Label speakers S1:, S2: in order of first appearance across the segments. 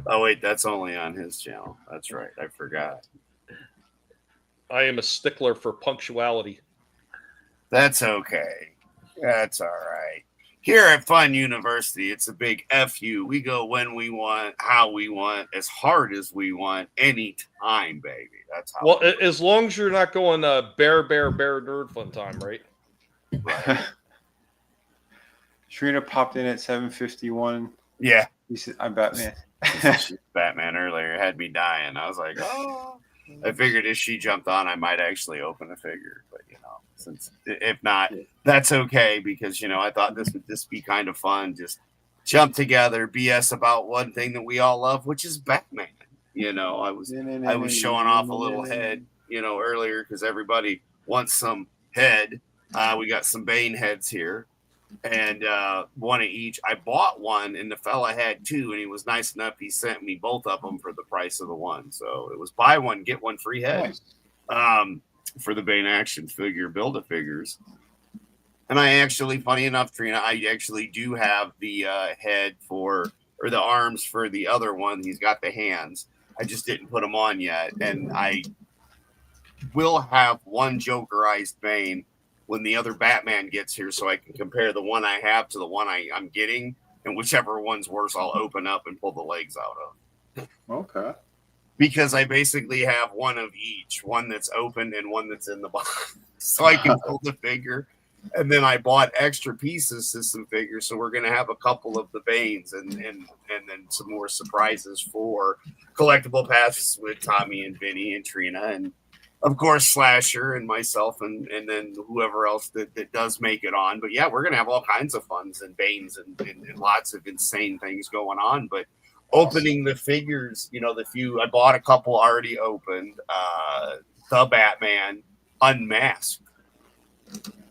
S1: Oh wait, that's only on his channel. That's right. I forgot.
S2: I am a stickler for punctuality.
S1: That's okay. That's all right. Here at Fun University, it's a big FU. We go when we want, how we want, as hard as we want, anytime, baby. That's how.
S2: Well, as long as you're not going bear nerd fun time, right?
S1: Right.
S3: Trina popped in at 7:51.
S1: Yeah.
S3: He said, "I'm Batman."
S1: She Batman earlier had me dying. I was like, oh. I figured if she jumped on, I might actually open a figure. But since if not, that's okay because I thought this would just be kind of fun. Just jump together, BS about one thing that we all love, which is Batman. I was showing off a little head, earlier because everybody wants some head. We got some Bane heads here. And one of each. I bought one, and the fella had two, and he was nice enough. He sent me both of them for the price of the one. So it was buy one, get one free head for the Bane action figure Build-A-Figures. And I actually, funny enough, Trina, I actually do have the head or the arms for the other one. He's got the hands. I just didn't put them on yet. And I will have one Jokerized Bane when the other Batman gets here, so I can compare the one I have to the one I'm getting, and whichever one's worse, I'll open up and pull the legs out of.
S3: Okay.
S1: Because I basically have one of each, one that's open and one that's in the box, so I can pull the figure. And then I bought extra pieces, system figures, so we're going to have a couple of the Banes and then some more surprises for collectible packs with Tommy and Vinny and Trina and of course, Slasher and myself, and then whoever else that does make it on. But yeah, we're gonna have all kinds of funs and Banes and lots of insane things going on. But opening the figures, the few I bought a couple already opened. The Batman Unmasked.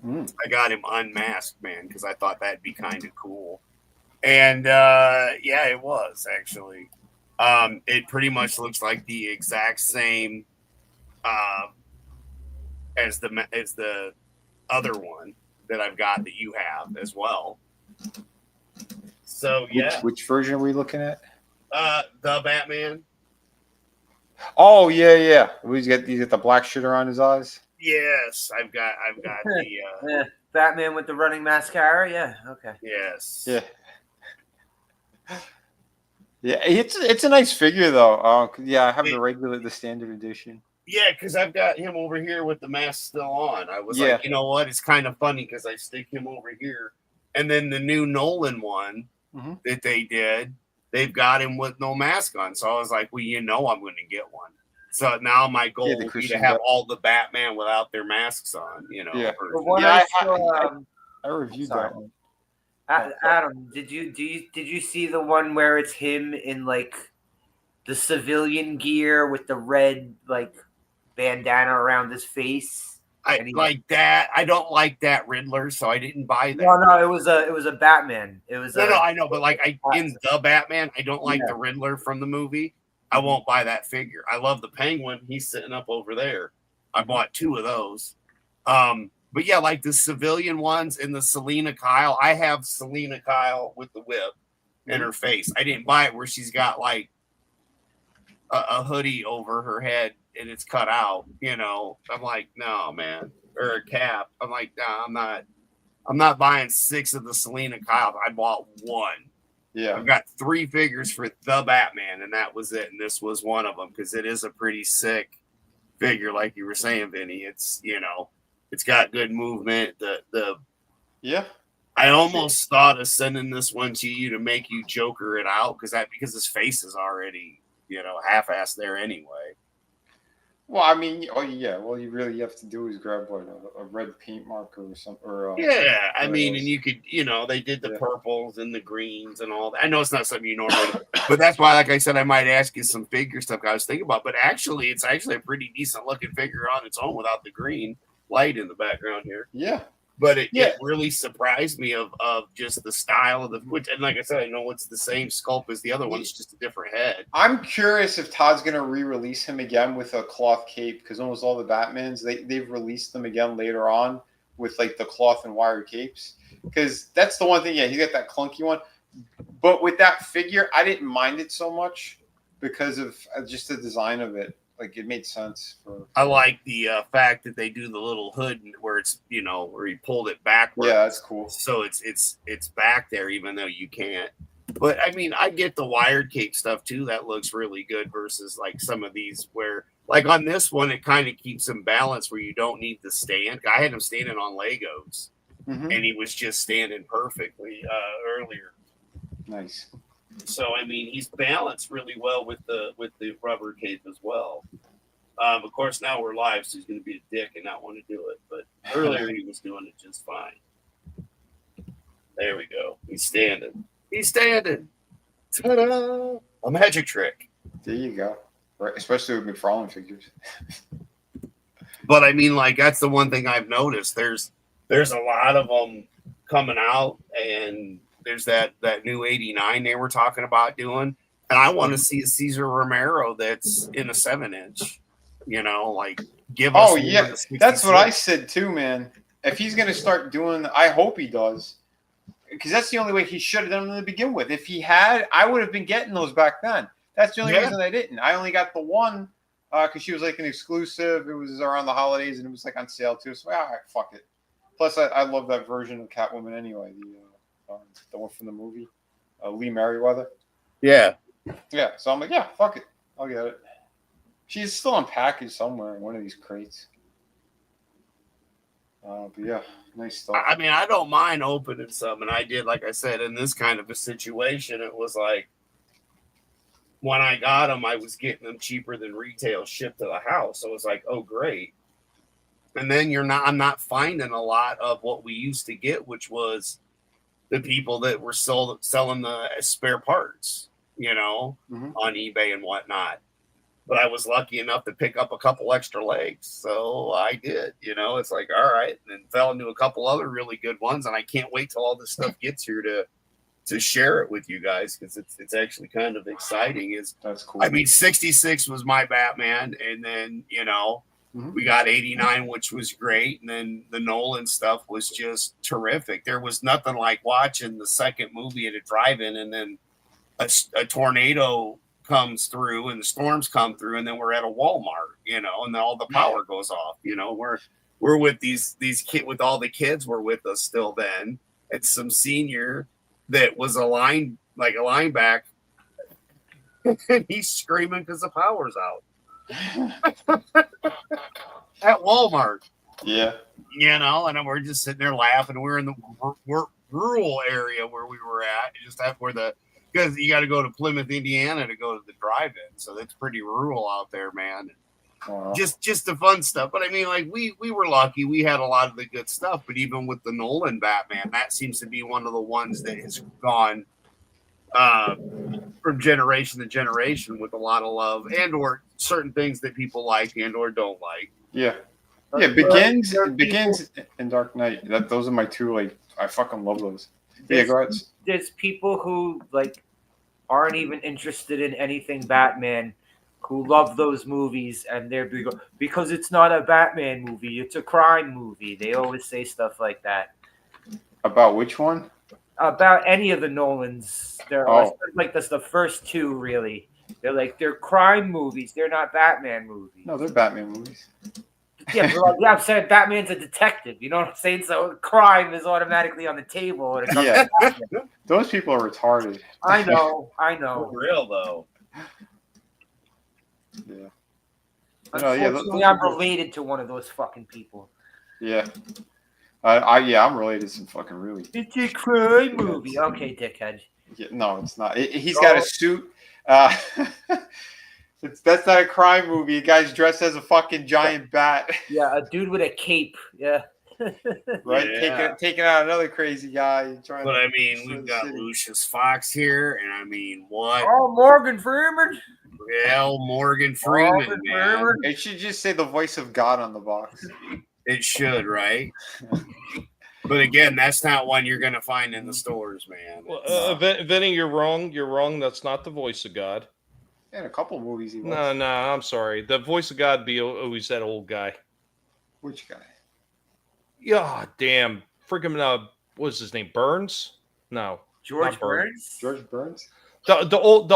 S1: I got him unmasked, man, because I thought that'd be kind of cool. And yeah, it was actually. It pretty much looks like the exact same. As the other one that I've got that you have as well. So yeah,
S3: which version are we looking at?
S1: The Batman.
S3: Oh yeah. He's got the black shit around his eyes.
S1: Yes, I've got the
S4: Batman with the running mascara. Yeah, okay.
S1: Yes.
S3: Yeah. Yeah, it's a nice figure though. Yeah, I have the standard edition.
S1: Yeah, because I've got him over here with the mask still on. I was like, you know what? It's kind of funny because I stick him over here. And then the new Nolan one that they did, they've got him with no mask on. So I was like, well, I'm going to get one. So now my goal would be to have all the Batman without their masks on,
S3: Yeah. I reviewed that one.
S4: Adam, did you see the one where it's him in like the civilian gear with the red bandana around his face?
S1: I like that. I don't like that Riddler, so I didn't buy that.
S4: No, it was a Batman. It was
S1: no, I know, but in the Batman, I don't like the Riddler from the movie. I won't buy that figure. I love the Penguin. He's sitting up over there. I bought two of those. But yeah, like the civilian ones and the Selena Kyle. I have Selena Kyle with the whip in her face. I didn't buy it where she's got like a hoodie over her head and it's cut out. I'm like, no, man, or a cap. I'm like, no, I'm not buying 6 of the Selena Kyle. I bought one.
S3: Yeah,
S1: I've got 3 figures for the Batman, and that was it. And this was one of them because it is a pretty sick figure, like you were saying, Vinny. It's it's got good movement. I almost thought of sending this one to you to make you Joker it out because his face is already half-assed there anyway.
S3: Well, I mean, Well, you really have to do is grab a red paint marker or something.
S1: I mean, and you could, they did the purples and the greens and all that. I know it's not something you normally, but that's why, like I said, I might ask you some figure stuff I was thinking about. But actually, it's actually a pretty decent looking figure on its own without the green light in the background here.
S3: Yeah.
S1: But it really surprised me of just the style of which, and like I said, I know it's the same sculpt as the other one. It's just a different head.
S3: I'm curious if Todd's going to re-release him again with a cloth cape because almost all the Batmans, they've released them again later on with like the cloth and wire capes because that's the one thing. Yeah, he got that clunky one. But with that figure, I didn't mind it so much because of just the design of it. Like it made sense for.
S1: I like the fact that they do the little hood where it's where he pulled it backwards.
S3: Yeah, that's cool.
S1: So it's back there even though you can't. But I mean, I get the wired cape stuff too. That looks really good versus like some of these where, like on this one, it kind of keeps him balanced where you don't need to stand. I had him standing on Legos, and he was just standing perfectly earlier.
S3: Nice.
S1: So I mean, he's balanced really well with the rubber cape as well. Of course, now we're live, so he's going to be a dick and not want to do it. But earlier he was doing it just fine. There we go. He's standing. He's standing. Ta-da! A magic trick.
S3: There you go. Right, especially with McFarlane figures.
S1: But I mean, like that's the one thing I've noticed. There's a lot of them coming out, and there's that new 89 they were talking about doing, and I want to see a Cesar Romero that's in a 7-inch. Like give us.
S3: Oh yeah, that's what I said too, man. If he's gonna start doing, I hope he does, because that's the only way he should have done them to begin with. If he had, I would have been getting those back then. That's the only reason I didn't. I only got the one because she was like an exclusive. It was around the holidays and it was like on sale too. So all right, fuck it. Plus, I love that version of Catwoman anyway. The one from the movie, Lee Merriweather.
S1: Yeah.
S3: Yeah. So I'm like, yeah, fuck it, I'll get it. She's still unpackaged somewhere in one of these crates. But yeah, nice stuff.
S1: I mean, I don't mind opening some, and I did, like I said, in this kind of a situation, it was like when I got them, I was getting them cheaper than retail shipped to the house. So it was like, oh, great. And then I'm not finding a lot of what we used to get, which was the people that were selling the spare parts, on eBay and whatnot. But I was lucky enough to pick up a couple extra legs. So I did, it's like, all right. And then fell into a couple other really good ones. And I can't wait till all this stuff gets here to share it with you guys, because it's actually kind of exciting.
S3: That's cool.
S1: I mean, 66 was my Batman. And then, we got 89, which was great. And then the Nolan stuff was just terrific. There was nothing like watching the second movie at a drive-in, and then a tornado comes through and the storms come through, and then we're at a Walmart, and then all the power goes off. We're with these kids, with all the kids were with us still then. It's some senior that was a linebacker, and he's screaming because the power's out at Walmart.
S3: Yeah.
S1: And then we're just sitting there laughing. We're in the rural area where we were at, just because you got to go to Plymouth, Indiana to go to the drive-in. So that's pretty rural out there, man.
S3: Wow.
S1: Just the fun stuff. But I mean, like we were lucky. We had a lot of the good stuff. But even with the Nolan Batman, that seems to be one of the ones that has gone from generation to generation with a lot of love, and or certain things that people like and or don't like.
S3: Yeah. Yeah, begins and Dark Knight. Those are my two. Like, I fucking love those. Yeah, go ahead.
S4: There's people who aren't even interested in anything Batman, who love those movies, and they're because it's not a Batman movie, it's a crime movie. They always say stuff like that.
S3: About which one?
S4: About any of the Nolans. They're like that's the first two, really. They're crime movies. They're not Batman movies.
S3: No, they're Batman movies.
S4: Yeah, but I'm saying Batman's a detective. You know what I'm saying? So crime is automatically on the table. When it comes to Batman.
S3: Those people are retarded.
S4: I know.
S1: For real though.
S3: Yeah.
S4: Unfortunately, I'm related to one of those fucking people.
S3: Yeah. I'm related to some fucking really.
S4: It's a crime movie. Okay, dickhead.
S3: Yeah, no, it's not. He's got a suit. That's not a crime movie. A guy's dressed as a fucking giant bat.
S4: Yeah, a dude with a cape. Yeah.
S3: Right?
S1: Yeah.
S3: Taking out another crazy guy.
S1: But I mean, we've got Lucius Fox here, and I mean, what?
S4: Oh, Morgan Freeman.
S1: Well, Morgan Freeman, man.
S3: It should just say the voice of God on the box.
S1: It should, right? But again, that's not one you're going to find in the stores, man.
S2: Well, Vinny, you're wrong. You're wrong. That's not the voice of God.
S3: Yeah, in a couple movies he was.
S2: No, I'm sorry. The voice of God be always that old guy.
S3: Which guy?
S2: Yeah, damn. Freaking, what's his name? Burns? No.
S4: George
S2: Not Burns.
S4: Burns.
S3: George Burns.
S2: The old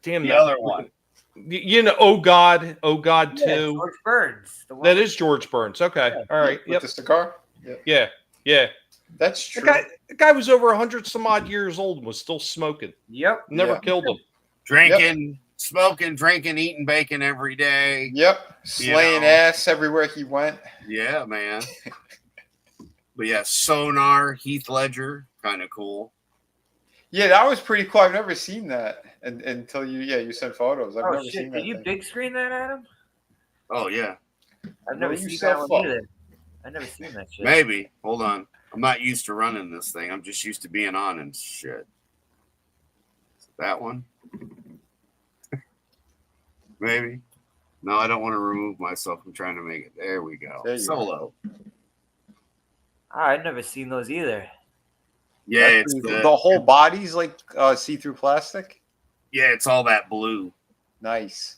S2: damn
S1: The
S2: that-
S1: other one.
S2: You know, oh God
S4: Yeah,
S2: 2.
S4: George Burns. The one
S2: That is George Burns. Okay, all right,
S3: With
S2: yep,
S3: the cigar.
S2: yeah, yeah.
S3: That's
S2: The
S3: true.
S2: guy was over 100 some odd years old and was still smoking.
S4: Yep.
S2: Never
S3: Yeah.
S2: killed him.
S1: Drinking, smoking, drinking, eating bacon every day.
S3: Yep. Slaying
S1: know.
S3: ass everywhere he went.
S1: Yeah, man. But yeah, Sonar, Heath Ledger, kind of cool.
S3: Yeah, that was pretty cool. I've never seen that until you sent photos. I've
S4: Oh
S3: never
S4: shit!
S3: seen
S4: Did
S3: that.
S4: you
S3: thing.
S4: big screen that, Adam?
S1: Oh yeah,
S4: I've never
S3: Blow
S4: seen
S3: yourself
S4: that one
S3: up.
S4: either. I've never seen that shit.
S1: maybe. Hold on, I'm not used to running this thing. I'm just used to being on and shit. That one, maybe. No, I don't want to remove myself. I'm trying to make it. There we go.
S3: There you
S1: Solo.
S4: I've never seen those either.
S1: Yeah,
S3: That's
S1: it's
S3: pretty cool.
S1: the,
S3: The whole body's like see-through plastic.
S1: yeah, it's all that blue.
S3: Nice.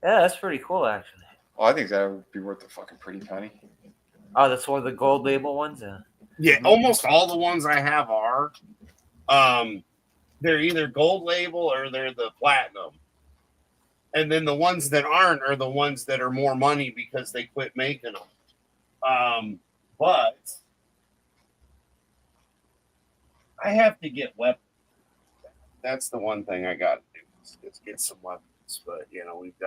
S4: Yeah, that's pretty cool actually.
S3: Oh, I think that would be worth a fucking pretty penny.
S4: Oh, that's one of the gold label ones.
S1: Yeah, almost all the ones I have are. They're either gold label or they're the platinum. And then the ones that aren't are the ones that are more money because they quit making them. But I have to get weapons. That's the one thing I got to do is get some weapons. But you know, we've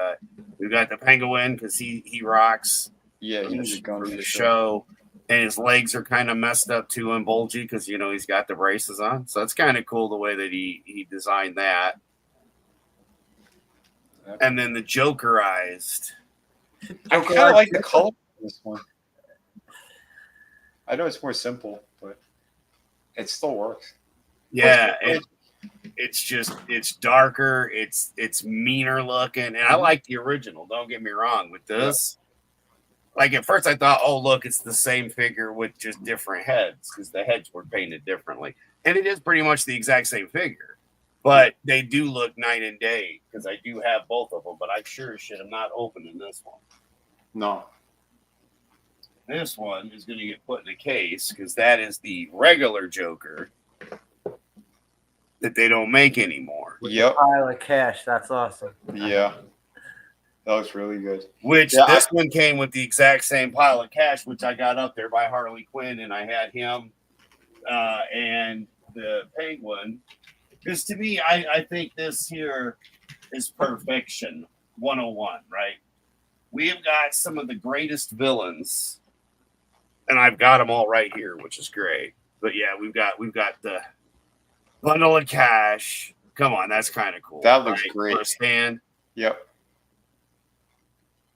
S1: got the Penguin because he rocks
S3: Yeah,
S1: from
S3: he's a gun
S1: from
S3: for
S1: the
S3: sure.
S1: show, and his legs are kind of messed up too and bulgy because you know he's got the braces on. So it's kind of cool the way that he designed that. And then the Jokerized.
S3: I kind of like the color of this one. I know it's more simple, but it still works.
S1: Yeah, it's darker, it's meaner looking, and I like the original. Don't get me wrong. With this, like at first I thought, oh look, it's the same figure with just different heads because the heads were painted differently, and it is pretty much the exact same figure. But they do look night and day because I do have both of them. But I sure as shit am not opening this one.
S3: No.
S1: This one is going to get put in a case because that is the regular Joker that they don't make anymore.
S3: Yep.
S4: Pile of cash. That's awesome.
S3: Yeah. That looks really good.
S1: Which
S3: Yeah,
S1: this one came with the exact same pile of cash, which I got up there by Harley Quinn, and I had him and the Penguin. Because to me, I think this here is perfection 101, right? We have got some of the greatest villains, and I've got them all right here, which is great. But yeah, we've got the bundle of cash. Come on, that's kind of cool.
S3: That looks great.
S1: For a stand.
S3: Yep.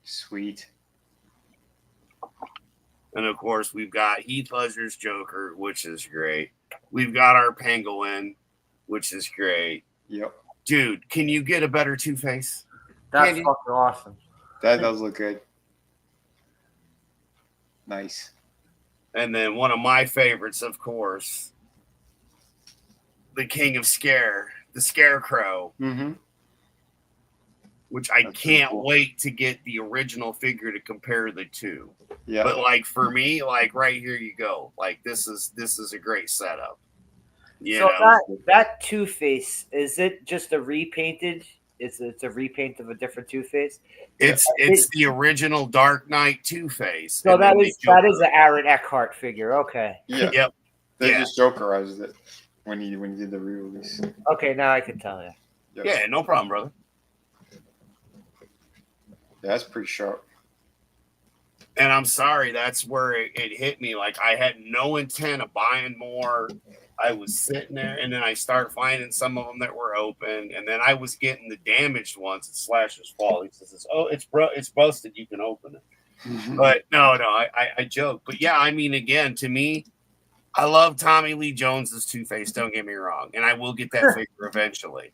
S3: Sweet.
S1: And of course, we've got Heath Ledger's Joker, which is great. We've got our Penguin, which is great.
S3: Yep.
S1: Dude, can you get a better Two-Face?
S4: That's
S1: Candy.
S4: fucking awesome.
S3: That does look good. Nice.
S1: And then one of my favorites, of course, the King of Scare, the Scarecrow,
S3: Mm-hmm.
S1: which I
S3: That's pretty
S1: can't
S3: cool.
S1: wait to get the original figure to compare the two.
S3: Yeah.
S1: But like for me, like right here you go. Like this is a great setup. You
S4: So
S1: know?
S4: that Two-Face, is it just a repainted? It's a repaint of a different Two-Face.
S1: It's the original Dark Knight Two-Face.
S4: So
S1: and
S4: that
S1: then they
S4: is that
S1: Joker-
S4: is an Aaron Eckhart figure. Okay.
S3: Yeah.
S1: Yep.
S3: They
S1: Yeah.
S3: just Jokerized it when he did the re-release.
S4: Okay, now I can tell you.
S3: Yep.
S1: Yeah, no problem, brother.
S3: Yeah, that's pretty sharp.
S1: And I'm sorry, that's where it hit me. Like I had no intent of buying more. I was sitting there, and then I start finding some of them that were open, and then I was getting the damaged ones at Slasher's Fall. He says, "Oh, it's busted. You can open it." But no, I joke. But yeah, I mean, again, to me, I love Tommy Lee Jones's Two-Face. Don't get me wrong, and I will get that figure eventually.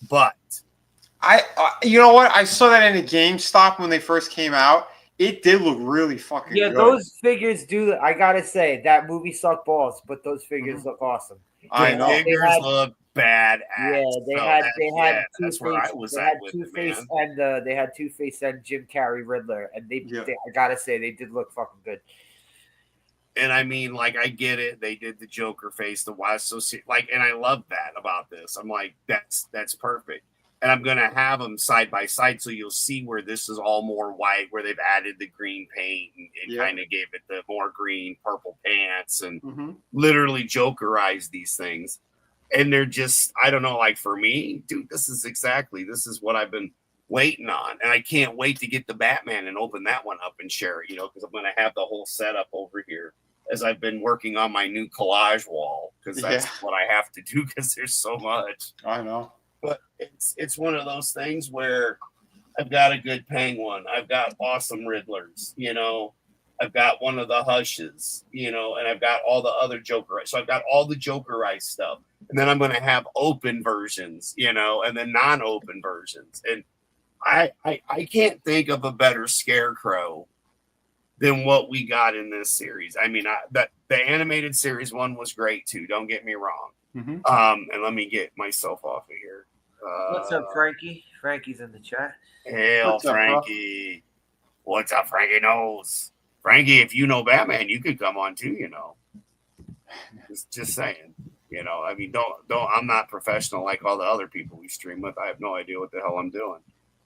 S1: But
S3: You know what? I saw that in a GameStop when they first came out. It did look really fucking
S4: Yeah,
S3: good.
S4: those figures do. I gotta say that movie sucked balls, but those figures look awesome.
S3: I
S1: the
S3: know.
S1: figures
S4: They had-
S1: look badass.
S4: Yeah, they
S1: So
S4: had
S1: that's where I
S4: Two-Face.
S1: was
S4: They
S1: at
S4: had
S1: with it,
S4: Two-Face
S1: man.
S4: and they had Two-Face and Jim Carrey Riddler, and
S3: Yeah.
S4: I gotta say they did look fucking good.
S1: And I mean, like, I get it. They did the Joker face, the why so like, and I love that about this. I'm like, that's perfect. And I'm gonna have them side by side, so you'll see where this is all more white, where they've added the green paint and kind of gave it the more green, purple pants, and literally Jokerized these things. And they're just, I don't know, like for me, dude, this is what I've been waiting on. And I can't wait to get the Batman and open that one up and share it, because I'm going to have the whole setup over here as I've been working on my new collage wall, because that's what I have to do because there's so much.
S3: I know.
S1: But it's one of those things where I've got a good Penguin. I've got awesome Riddlers, I've got one of the Hushes, and I've got all the other Jokerized. So I've got all the Jokerized stuff. And then I'm going to have open versions, and then non-open versions. And I can't think of a better Scarecrow than what we got in this series. I mean, the animated series one was great too. Don't get me wrong. And let me get myself off of here.
S4: What's up, Frankie? Frankie's in the chat.
S1: Hail, Frankie. What's up, Frankie knows? Frankie, if you know Batman, you could come on too, Just saying. I mean, don't. I'm not professional like all the other people we stream with. I have no idea what the hell I'm doing.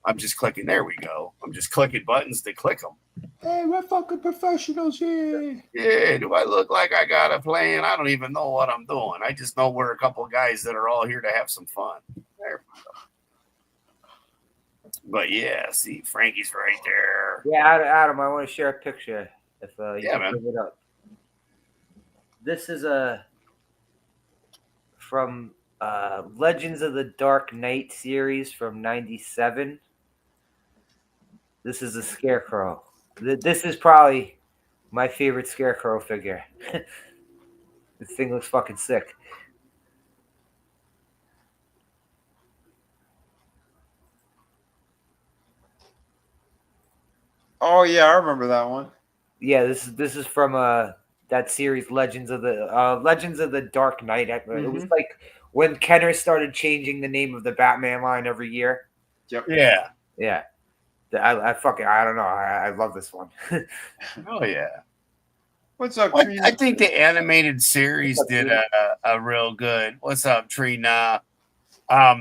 S1: I'm just clicking. There we go. I'm just clicking buttons to click them.
S5: Hey, we're fucking professionals here.
S1: Yeah, do I look like I got a plan? I don't even know what I'm doing. I just know we're a couple of guys that are all here to have some fun. There we go. But yeah, see, Frankie's right there.
S4: Yeah, Adam, I want to share a picture. If you can bring it up. This is from Legends of the Dark Knight series from '97. This is a Scarecrow. This is probably my favorite Scarecrow figure. This thing looks fucking sick.
S3: Oh yeah, I remember that one.
S4: Yeah, this is from that series, Legends of the Dark Knight. It was like when Kenner started changing the name of the Batman line every year.
S3: Yep.
S1: Yeah.
S4: Yeah. I don't know. I love this one.
S1: Oh yeah.
S3: What's up,
S1: Well,
S3: Trina?
S1: I think the animated series did a real good. What's up, Trina? A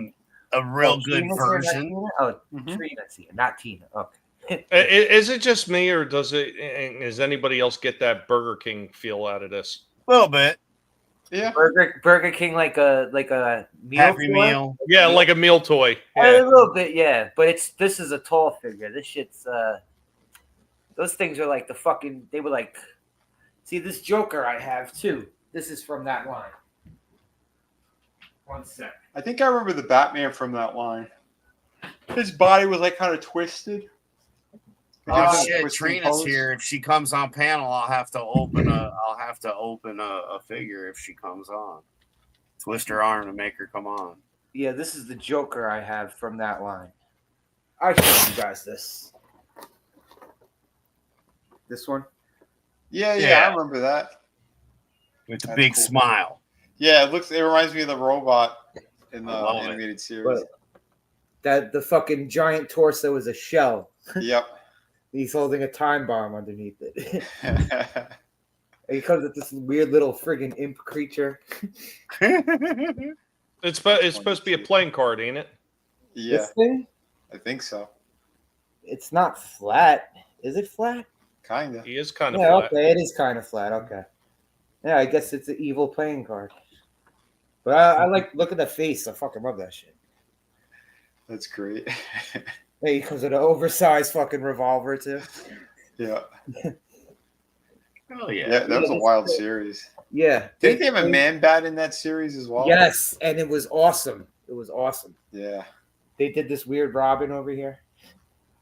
S1: real good
S4: Trina's
S1: version.
S4: here, not Tina? Oh, Trina's here, not Tina. Okay.
S2: Is it just me, or does anybody else get that Burger King feel out of this?
S1: A little bit.
S3: Yeah.
S4: Burger King like a meal
S1: Happy
S4: toy?
S1: Meal.
S2: Yeah, like a meal toy.
S4: A
S2: Yeah.
S4: little bit, yeah. But this is a tall figure. This shit's those things are like they were like, see this Joker I have too. This is from that line. One sec.
S3: I think I remember the Batman from that line. His body was like kind of twisted.
S1: Oh shit, Trina's here. If she comes on panel, I'll have to open a figure if she comes on. Twist her arm to make her come on.
S4: Yeah, this is the Joker I have from that line. I showed you guys this. This one?
S3: Yeah,
S1: Yeah.
S3: I remember that.
S1: With the
S3: That's
S1: big
S3: cool.
S1: smile.
S3: Yeah, it reminds me of the robot in the
S1: love it.
S3: animated series.
S4: That the fucking giant torso is a shell.
S3: Yep.
S4: He's holding a time bomb underneath it. And he comes with this weird little friggin' imp creature.
S2: It's supposed to be a playing card, ain't it?
S3: Yeah,
S4: This thing,
S3: I think so.
S4: it's not flat. Is it flat?
S3: Kinda.
S2: He is kind of
S4: Yeah,
S2: flat.
S4: okay, it is kind of flat. Okay. Yeah, I guess it's an evil playing card. But I like, look at the face. I fucking love that shit.
S3: That's great.
S4: Hey, he comes with an oversized fucking revolver too.
S3: Yeah.
S1: Oh yeah.
S3: Yeah, that was a
S4: that's
S3: wild
S4: great.
S3: series.
S4: Yeah.
S3: Didn't they have a man bat in that series as well?
S4: Yes, and it was awesome. It was awesome.
S3: Yeah.
S4: They did this weird Robin over here.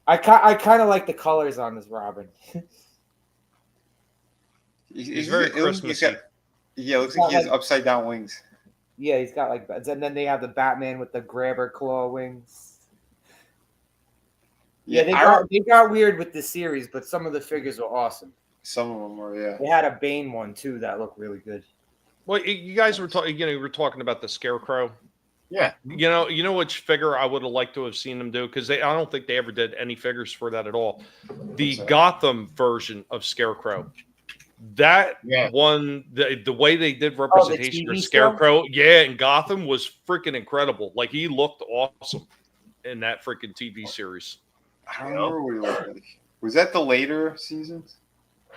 S4: I kind of like the colors on this Robin.
S2: He's very Christmassy.
S3: Yeah, it looks like he has upside down wings.
S4: Yeah, he's got like, and then they have the Batman with the grabber claw wings. Yeah, they got weird with this series, but some of the figures were awesome.
S3: Some of them were, yeah.
S4: They had a Bane one too that looked really good.
S2: Well, you guys were talking. You were talking about the Scarecrow.
S1: Yeah.
S2: You know which figure I would have liked to have seen them do, because I don't think they ever did any figures for that at all. The
S3: that?
S2: Gotham version of Scarecrow That
S1: Yeah.
S2: one, the way they did representation of
S4: TV
S2: Scarecrow, yeah, in Gotham was freaking incredible. Like he looked awesome in that freaking TV series.
S3: I don't remember what he looked like. Was that the later seasons?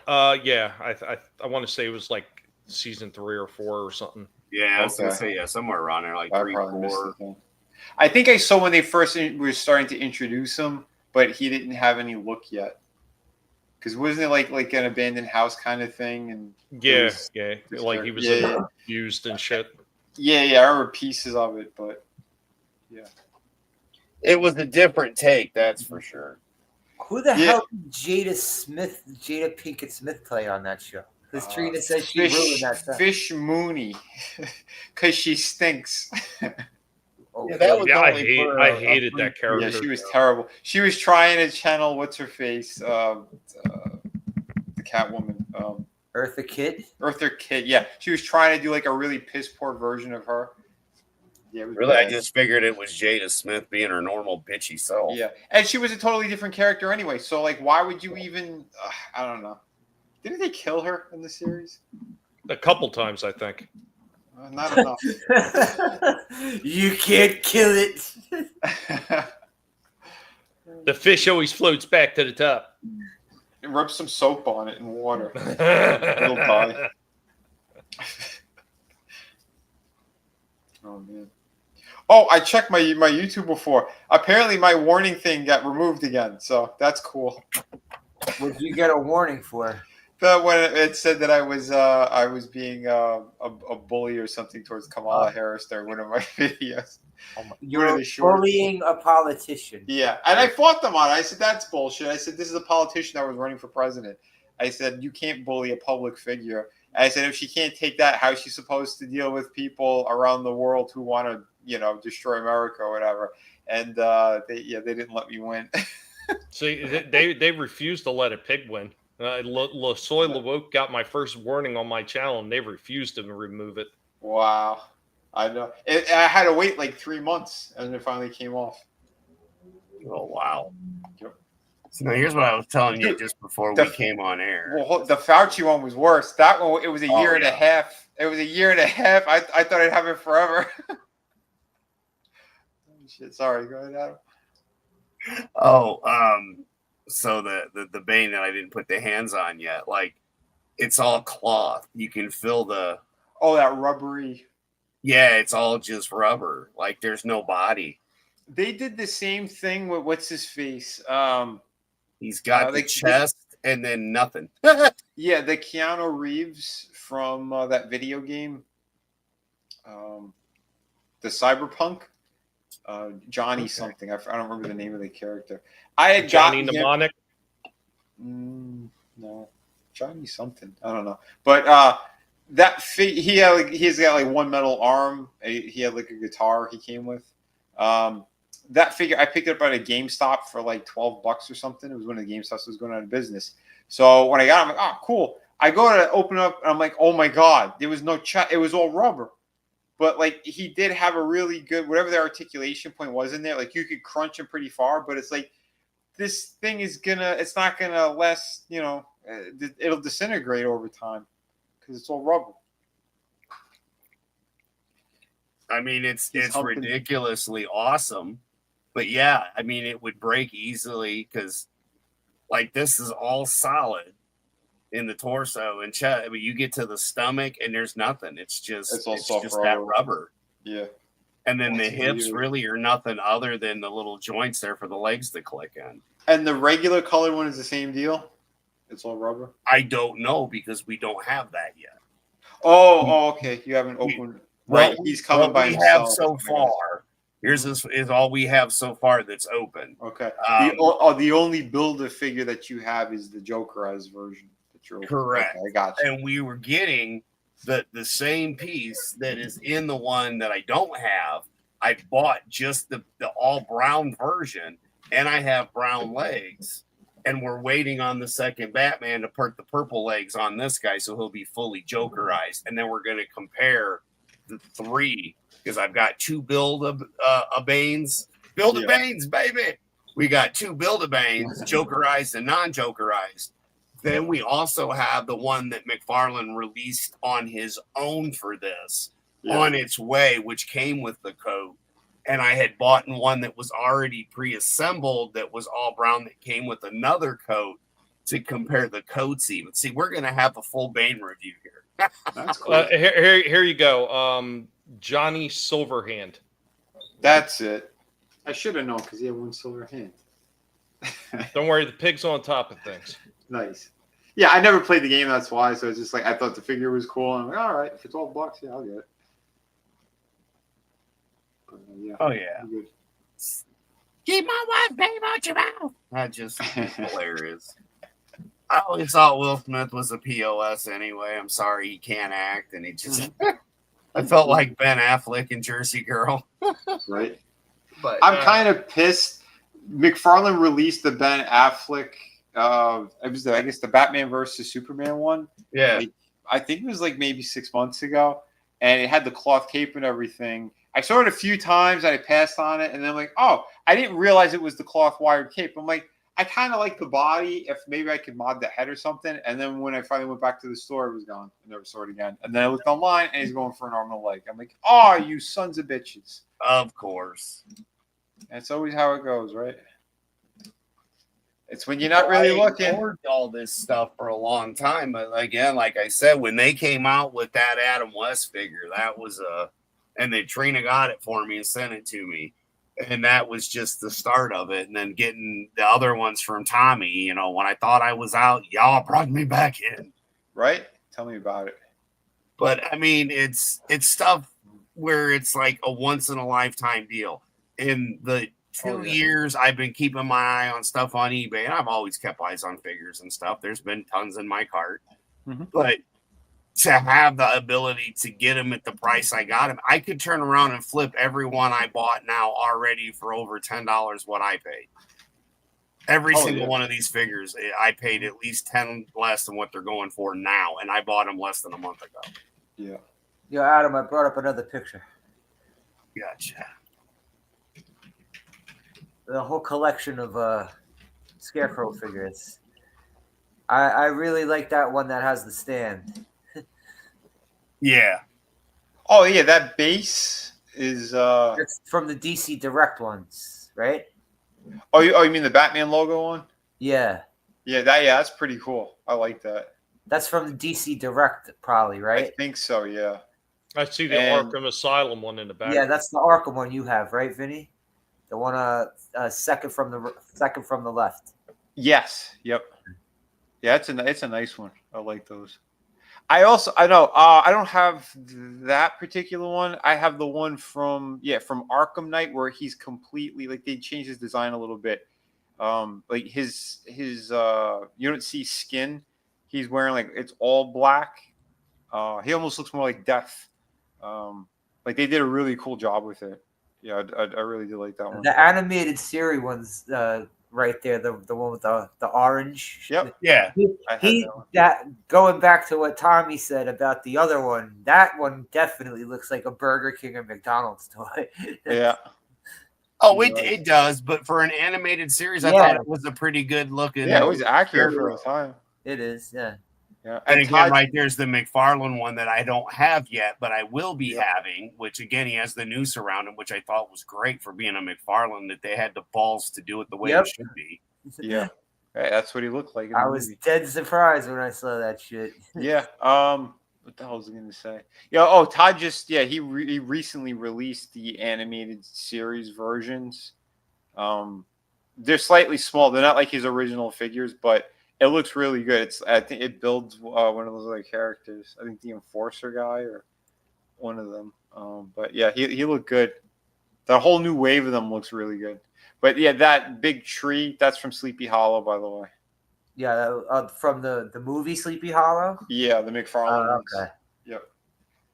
S2: Yeah, I want to say it was like season 3 or 4 or something.
S1: Yeah, I was gonna
S3: Okay.
S1: say somewhere around there, like
S3: I
S1: 3,
S3: probably missed
S1: 4.
S3: it then. I think I saw when they first were starting to introduce him, but he didn't have any look yet. Because wasn't it like an abandoned house kind of thing? And
S2: Yeah,
S3: was-
S2: yeah,
S3: was
S2: like
S3: there-
S2: he was
S3: yeah.
S2: used and shit.
S3: yeah, I remember pieces of it, but
S1: It was a different take, that's for sure.
S4: Who the
S3: Yeah.
S4: hell did Jada Pinkett Smith play on that show? Because Trina says she ruined that stuff.
S3: Fish Mooney, because she stinks.
S4: Oh,
S1: Yeah, that was
S2: Yeah, I
S1: only for
S2: hated that character.
S3: Yeah, she was terrible. She was trying to channel what's her face, the Catwoman,
S4: Eartha Kitt.
S3: Eartha Kitt. Yeah, she was trying to do like a really piss poor version of her. Yeah, it was
S1: Really, I
S3: bad.
S1: just figured it was Jada Smith being her normal bitchy self.
S3: Yeah, and she was a totally different character anyway. So like, why would you even? I don't know. Didn't they kill her in the series?
S2: A couple times, I think.
S3: Not enough.
S4: You can't kill it.
S2: The fish always floats back to the top.
S3: And rub some soap on it and water. Little pie. Oh man. Oh, I checked my YouTube before. Apparently, my warning thing got removed again, so that's cool.
S4: What did you get a warning for?
S3: When it said that I was being a bully or something towards Kamala Harris during one of my videos.
S4: You're
S3: the shorts?
S4: bullying a politician.
S3: Yeah, and I fought them on it. I said that's bullshit. I said this is a politician that was running for president. I said you can't bully a public figure. And I said if she can't take that, how is she supposed to deal with people around the world who want to, destroy America or whatever? And they didn't let me win.
S2: See, they refused to let a pig win. Soy LaWoke got my first warning on my channel, and they refused to remove it.
S3: Wow, I know. I had to wait like 3 months, and it finally came off.
S1: Oh wow.
S3: Yep.
S1: So now here's what I was telling you just before we
S3: The-
S1: came on air.
S3: Well, the Fauci one was worse. That one, it was a year and a
S1: yeah.
S3: half. It was a year and a half. I thought I'd have it forever. Shit, sorry. Go ahead, Adam.
S1: Oh, so the Bane that I didn't put the hands on yet, like it's all cloth. You can feel the
S3: Oh, that rubbery.
S1: yeah, it's all just rubber. Like there's no body.
S3: They did the same thing with what's his face.
S1: He's got the
S3: they-
S1: chest and then nothing.
S3: Yeah, the Keanu Reeves from that video game, the Cyberpunk. Johnny something. I don't remember the name of the character. I had
S2: Johnny
S3: gotten him-
S2: Mnemonic.
S3: No, Johnny something. I don't know. But he's got like one metal arm. He had like a guitar he came with. That figure I picked it up at a GameStop for like $12 or something. It was one of the GameStops that was going out of business. So when I got it, I'm like, oh, cool. I go to open up and I'm like, oh my God, there was no chat. It was all rubber. But like he did have a really good, whatever the articulation point was in there, like you could crunch him pretty far, but it's like this thing it's not gonna last, it'll disintegrate over time because it's all rubber.
S1: I mean, it's
S3: humping.
S1: ridiculously awesome, but yeah, I mean, it would break easily because like this is all solid in the torso and chest. I mean, you get to the stomach and there's nothing. It's just
S3: all soft
S1: just that
S3: rubber.
S1: rubber.
S3: Yeah.
S1: And then the
S3: That's
S1: hips
S3: weird.
S1: really are nothing other than the little joints there for the legs to click in.
S3: And the regular colored one is the same deal. It's all rubber.
S1: I don't know because we don't have that yet.
S3: Oh, okay. You haven't opened. Right. He's coming
S1: What
S3: by
S1: we
S3: himself.
S1: have so far. Here's this is all we have so far that's open.
S3: Okay.
S1: Um,
S3: The only build-a figure that you have is the Jokerized version. That you're
S1: Correct.
S3: Okay, I got you.
S1: And we were getting the same piece that is in the one that I don't have. I bought just the all brown version, and I have brown legs. And we're waiting on the second Batman to put the purple legs on this guy, so he'll be fully Jokerized. And then we're going to compare the three because I've got two Build-A-Banes, Build-A-Banes, baby. We got two Build-A-Banes, Jokerized and non-Jokerized. Then we also have the one that McFarlane released on his own for this, On Its Way, which came with the coat. And I had bought one that was already pre-assembled that was all brown that came with another coat to compare the coats even. See, we're going to have a full Bane review here.
S3: That's cool.
S2: Here you go. Johnny Silverhand.
S3: That's it. I should have known because he had one silver hand.
S2: Don't worry, the pig's on top of things.
S3: Nice. Yeah, I never played the game, that's why. So it's just like I thought the figure was cool. And I'm like, all right, for $12, yeah, I'll get it. But, yeah.
S1: Oh, yeah.
S3: I'm good.
S1: Keep my wife baby out your mouth. That's just hilarious. I always thought Will Smith was a POS anyway. I'm sorry he can't act. And he just, I felt like Ben Affleck in Jersey Girl.
S3: Right.
S1: But
S3: I'm kind of pissed. McFarlane released the Ben Affleck. It was I guess the Batman versus Superman one.
S1: yeah.
S3: Like, I think it was like maybe 6 months ago, and it had the cloth cape and everything. I saw it a few times and I passed on it, and then I'm like, oh, I didn't realize it was the cloth wired cape. I'm like, I kind of like the body. If maybe I could mod the head or something. And then when I finally went back to the store, it was gone. I never saw it again. And then I looked online, and he's going for an arm and a leg. I'm like, oh, you sons of bitches.
S1: Of course.
S3: That's always how it goes, right? It's when you're not really
S1: I
S3: looking.
S1: ignored all this stuff for a long time, but again, like I said, when they came out with that Adam West figure, that was and then Trina got it for me and sent it to me, and that was just the start of it. And then getting the other ones from Tommy, you know, when I thought I was out, y'all brought me back in.
S3: Right? Tell me about it.
S1: But I mean, it's stuff where it's like a once in a lifetime deal. In the 2 years I've been keeping my eye on stuff on eBay, and I've always kept eyes on figures and stuff. There's been tons in my cart, but to have the ability to get them at the price I got them, I could turn around and flip every one I bought now already for over $10 what I paid. Every single one of these figures, I paid at least 10 less than what they're going for now, and I bought them less than a month ago.
S3: Yeah.
S4: Yo, Adam, I brought up another picture.
S1: Gotcha.
S4: The whole collection of Scarecrow figures. I really like that one that has the stand.
S1: Yeah.
S3: Oh yeah, that base is.
S4: It's from the DC Direct ones, right?
S3: Oh, you mean the Batman logo one?
S4: Yeah.
S3: Yeah, that's pretty cool. I like that.
S4: That's from the DC Direct, probably,
S3: I
S4: right?
S3: think so. Yeah.
S2: I see the
S3: And-
S2: Arkham Asylum one in the back.
S4: Yeah, that's the Arkham one you have, right, Vinny? The one second from the left.
S3: Yes. Yep. Yeah, it's a nice one. I like those. I don't have that particular one. I have the one from Arkham Knight where he's completely like they changed his design a little bit. Like his you don't see skin. He's wearing like it's all black. He almost looks more like Death. Like they did a really cool job with it. Yeah, I really do like that one.
S4: The animated series ones, right there, the one with the orange.
S3: Yep.
S1: Yeah.
S3: I had that one.
S4: That going back to what Tommy said about the other one, that one definitely looks like a Burger King or McDonald's toy.
S3: Yeah.
S1: Oh, it does, but for an animated series, I thought it was a pretty good looking.
S3: Yeah, it was accurate for the time.
S4: It is, yeah.
S3: Yeah.
S1: And again, right there's the McFarlane one that I don't have yet, but I will be having, which again, he has the noose around him, which I thought was great for being a McFarlane, that they had the balls to do it the way it should be.
S3: Yeah. Right, that's what he looked like. In
S4: I
S3: the
S4: was
S3: movie.
S4: dead surprised when I saw that shit.
S3: Yeah. What the hell was I going to say? Yeah. Oh, Todd he recently released the animated series versions. They're slightly small. They're not like his original figures, but it looks really good. I think it builds one of those other characters. I think the Enforcer guy or one of them. But yeah, he looked good. The whole new wave of them looks really good. But yeah, that big tree, that's from Sleepy Hollow, by the way.
S4: Yeah, from the movie Sleepy Hollow.
S3: Yeah, the McFarlane.
S4: Okay.
S3: Yep.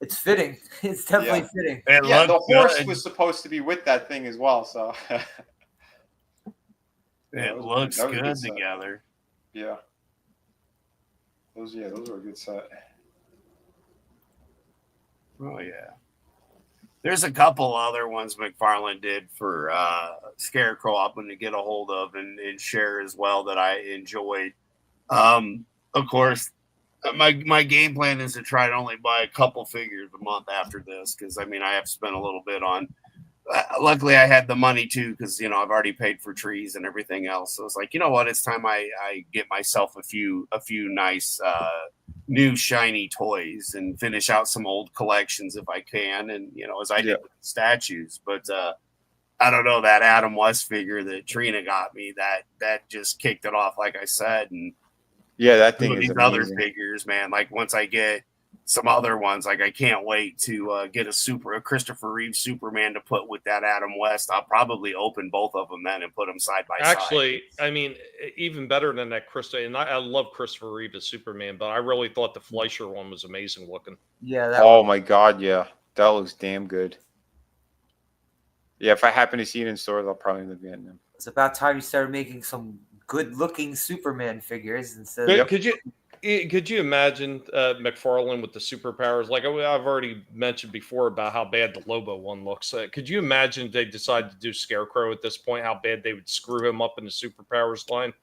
S4: It's fitting. It's definitely fitting.
S3: Yeah, the horse was supposed to be with that thing as well. So
S1: it looks good together.
S3: Yeah. Those are a good set.
S1: Oh yeah. There's a couple other ones McFarlane did for Scarecrow I'm going to get a hold of and share as well that I enjoyed. of course, my game plan is to try to only buy a couple figures a month after this because I mean I have spent a little bit on. Luckily, I had the money too because I've already paid for trees and everything else. So it's like what, it's time I get myself a few nice new shiny toys and finish out some old collections if I can, and as I did with the statues. But I don't know, that Adam West figure that Trina got me, that just kicked it off, like I said, and.
S3: Yeah, that thing
S1: Some of
S3: is
S1: these
S3: amazing.
S1: other figures, man. Like once I get some other ones, like I can't wait to get a Christopher Reeve Superman to put with that Adam West. I'll probably open both of them then and put them side by side.
S2: Actually, I mean, even better than that Christopher. And I love Christopher Reeve as Superman, but I really thought the Fleischer one was amazing looking.
S4: Yeah. That
S3: Oh my god, yeah, that looks damn good. Yeah, if I happen to see it in stores, I'll probably end up getting them.
S4: It's about time you started making some good-looking Superman figures instead.
S2: Could you imagine McFarlane with the superpowers? Like I've already mentioned before about how bad the Lobo one looks. Could you imagine if they decide to do Scarecrow at this point? How bad they would screw him up in the superpowers line?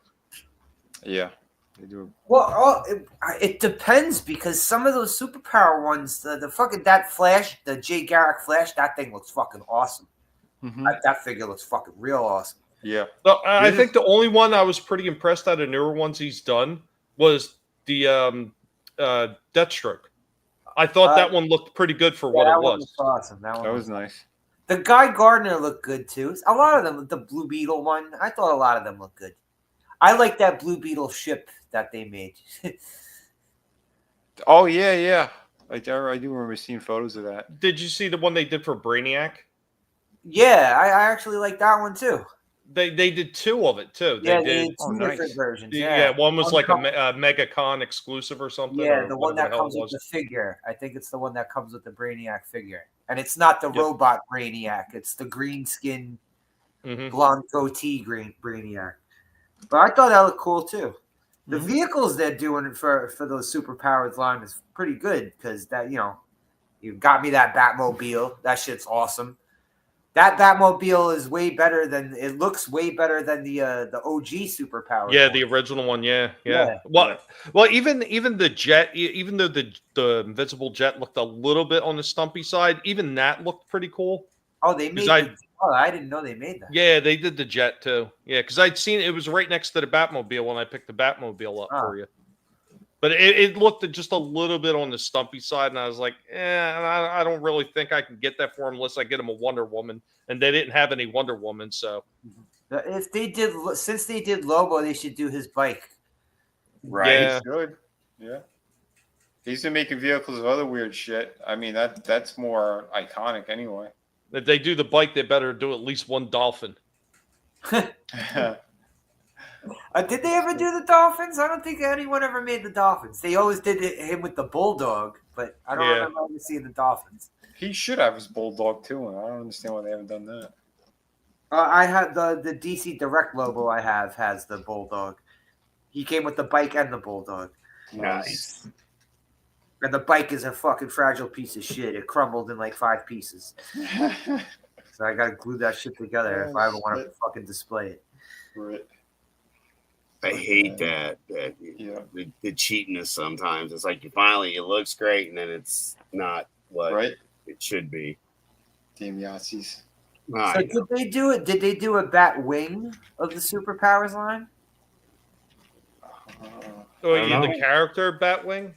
S3: Yeah, they do.
S4: Well, it depends because some of those superpower ones, the fucking that Flash, the Jay Garrick Flash, that thing looks fucking awesome.
S3: Mm-hmm.
S4: That figure looks fucking real awesome.
S3: Yeah.
S2: No, I think the only one I was pretty impressed out of newer ones he's done was the Deathstroke. I thought that one looked pretty good for what it was.
S4: Awesome. That
S3: was nice.
S4: The Guy Gardner looked good too. A lot of them, the Blue Beetle one, I thought a lot of them looked good. I like that Blue Beetle ship that they made.
S3: Oh yeah. I do remember seeing photos of that.
S2: Did you see the one they did for Brainiac?
S4: Yeah, I actually like that one too.
S2: They did two of it too.
S4: Yeah,
S2: They did
S4: two different versions.
S2: Yeah, one was like a MegaCon exclusive or something.
S4: Yeah,
S2: or
S4: the one that comes with the figure. I think it's the one that comes with the Brainiac figure. And it's not the robot Brainiac. It's the green skin, blonde goatee green Brainiac. But I thought that looked cool too. The vehicles they're doing for those superpowers line is pretty good because that, you got me that Batmobile. That shit's awesome. That Batmobile is way better than it looks. Way better than the OG superpower.
S2: Yeah,
S4: one.
S2: the original one. Yeah. Well, even the jet, even though the invisible jet looked a little bit on the stumpy side, even that looked pretty cool.
S4: Oh, they made. I didn't know they made that.
S2: Yeah, they did the jet too. Yeah, because I'd seen it was right next to the Batmobile when I picked the Batmobile up for you. But it looked just a little bit on the stumpy side, and I was like, I don't really think I can get that for him unless I get him a Wonder Woman. And they didn't have any Wonder Woman, so.
S4: If they did, since they did Lobo, they should do his bike.
S3: Right.
S2: Yeah.
S3: Good. Yeah. He's been making vehicles of other weird shit. I mean, that's more iconic anyway.
S2: If they do the bike, they better do at least one dolphin.
S4: Did they ever do the Dolphins? I don't think anyone ever made the Dolphins. They always did him with the Bulldog, but I don't remember ever seeing the Dolphins.
S3: He should have his Bulldog too, and I don't understand why they haven't done that.
S4: I have the DC Direct Lobo. I have has the Bulldog. He came with the bike and the Bulldog.
S1: Nice.
S4: And the bike is a fucking fragile piece of shit. It crumbled in like 5 pieces. So I gotta glue that shit together if I ever want to fucking display it.
S3: Right.
S1: I hate that the cheatiness sometimes. It's like it looks great and then it's not what it should be.
S3: Damn Yahtzees.
S4: So did they do it? Did they do a Bat Wing of the Superpowers line?
S2: The character Batwing?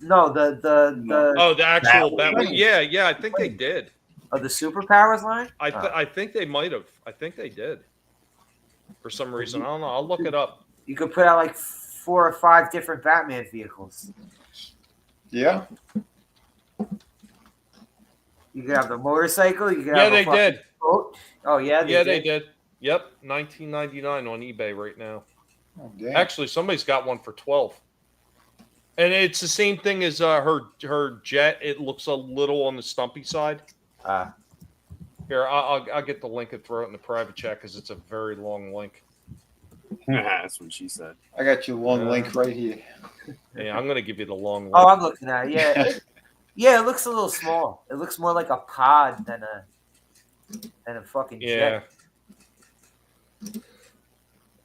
S4: No, the
S2: actual Batwing. Yeah, I think they did.
S4: Of the Superpowers line?
S2: I think they might have. I think they did. For some reason, I don't know. I'll look it up.
S4: You could put out like 4 or 5 different Batman vehicles.
S3: Yeah.
S4: You could have the motorcycle. You could
S2: Yeah,
S4: have
S2: they did.
S4: Boat. Oh yeah,
S2: they did. Yep, $19.99 on eBay right now.
S3: Oh, damn.
S2: Actually, somebody's got one for $12. And it's the same thing as her jet. It looks a little on the stumpy side. Here, I'll get the link and throw it in the private chat because it's a very long link.
S1: That's what she said.
S3: I got you one link right here.
S2: Yeah, I'm gonna give you the long link.
S4: Oh, I'm looking at it. Yeah, it looks a little small. It looks more like a pod than a fucking jet.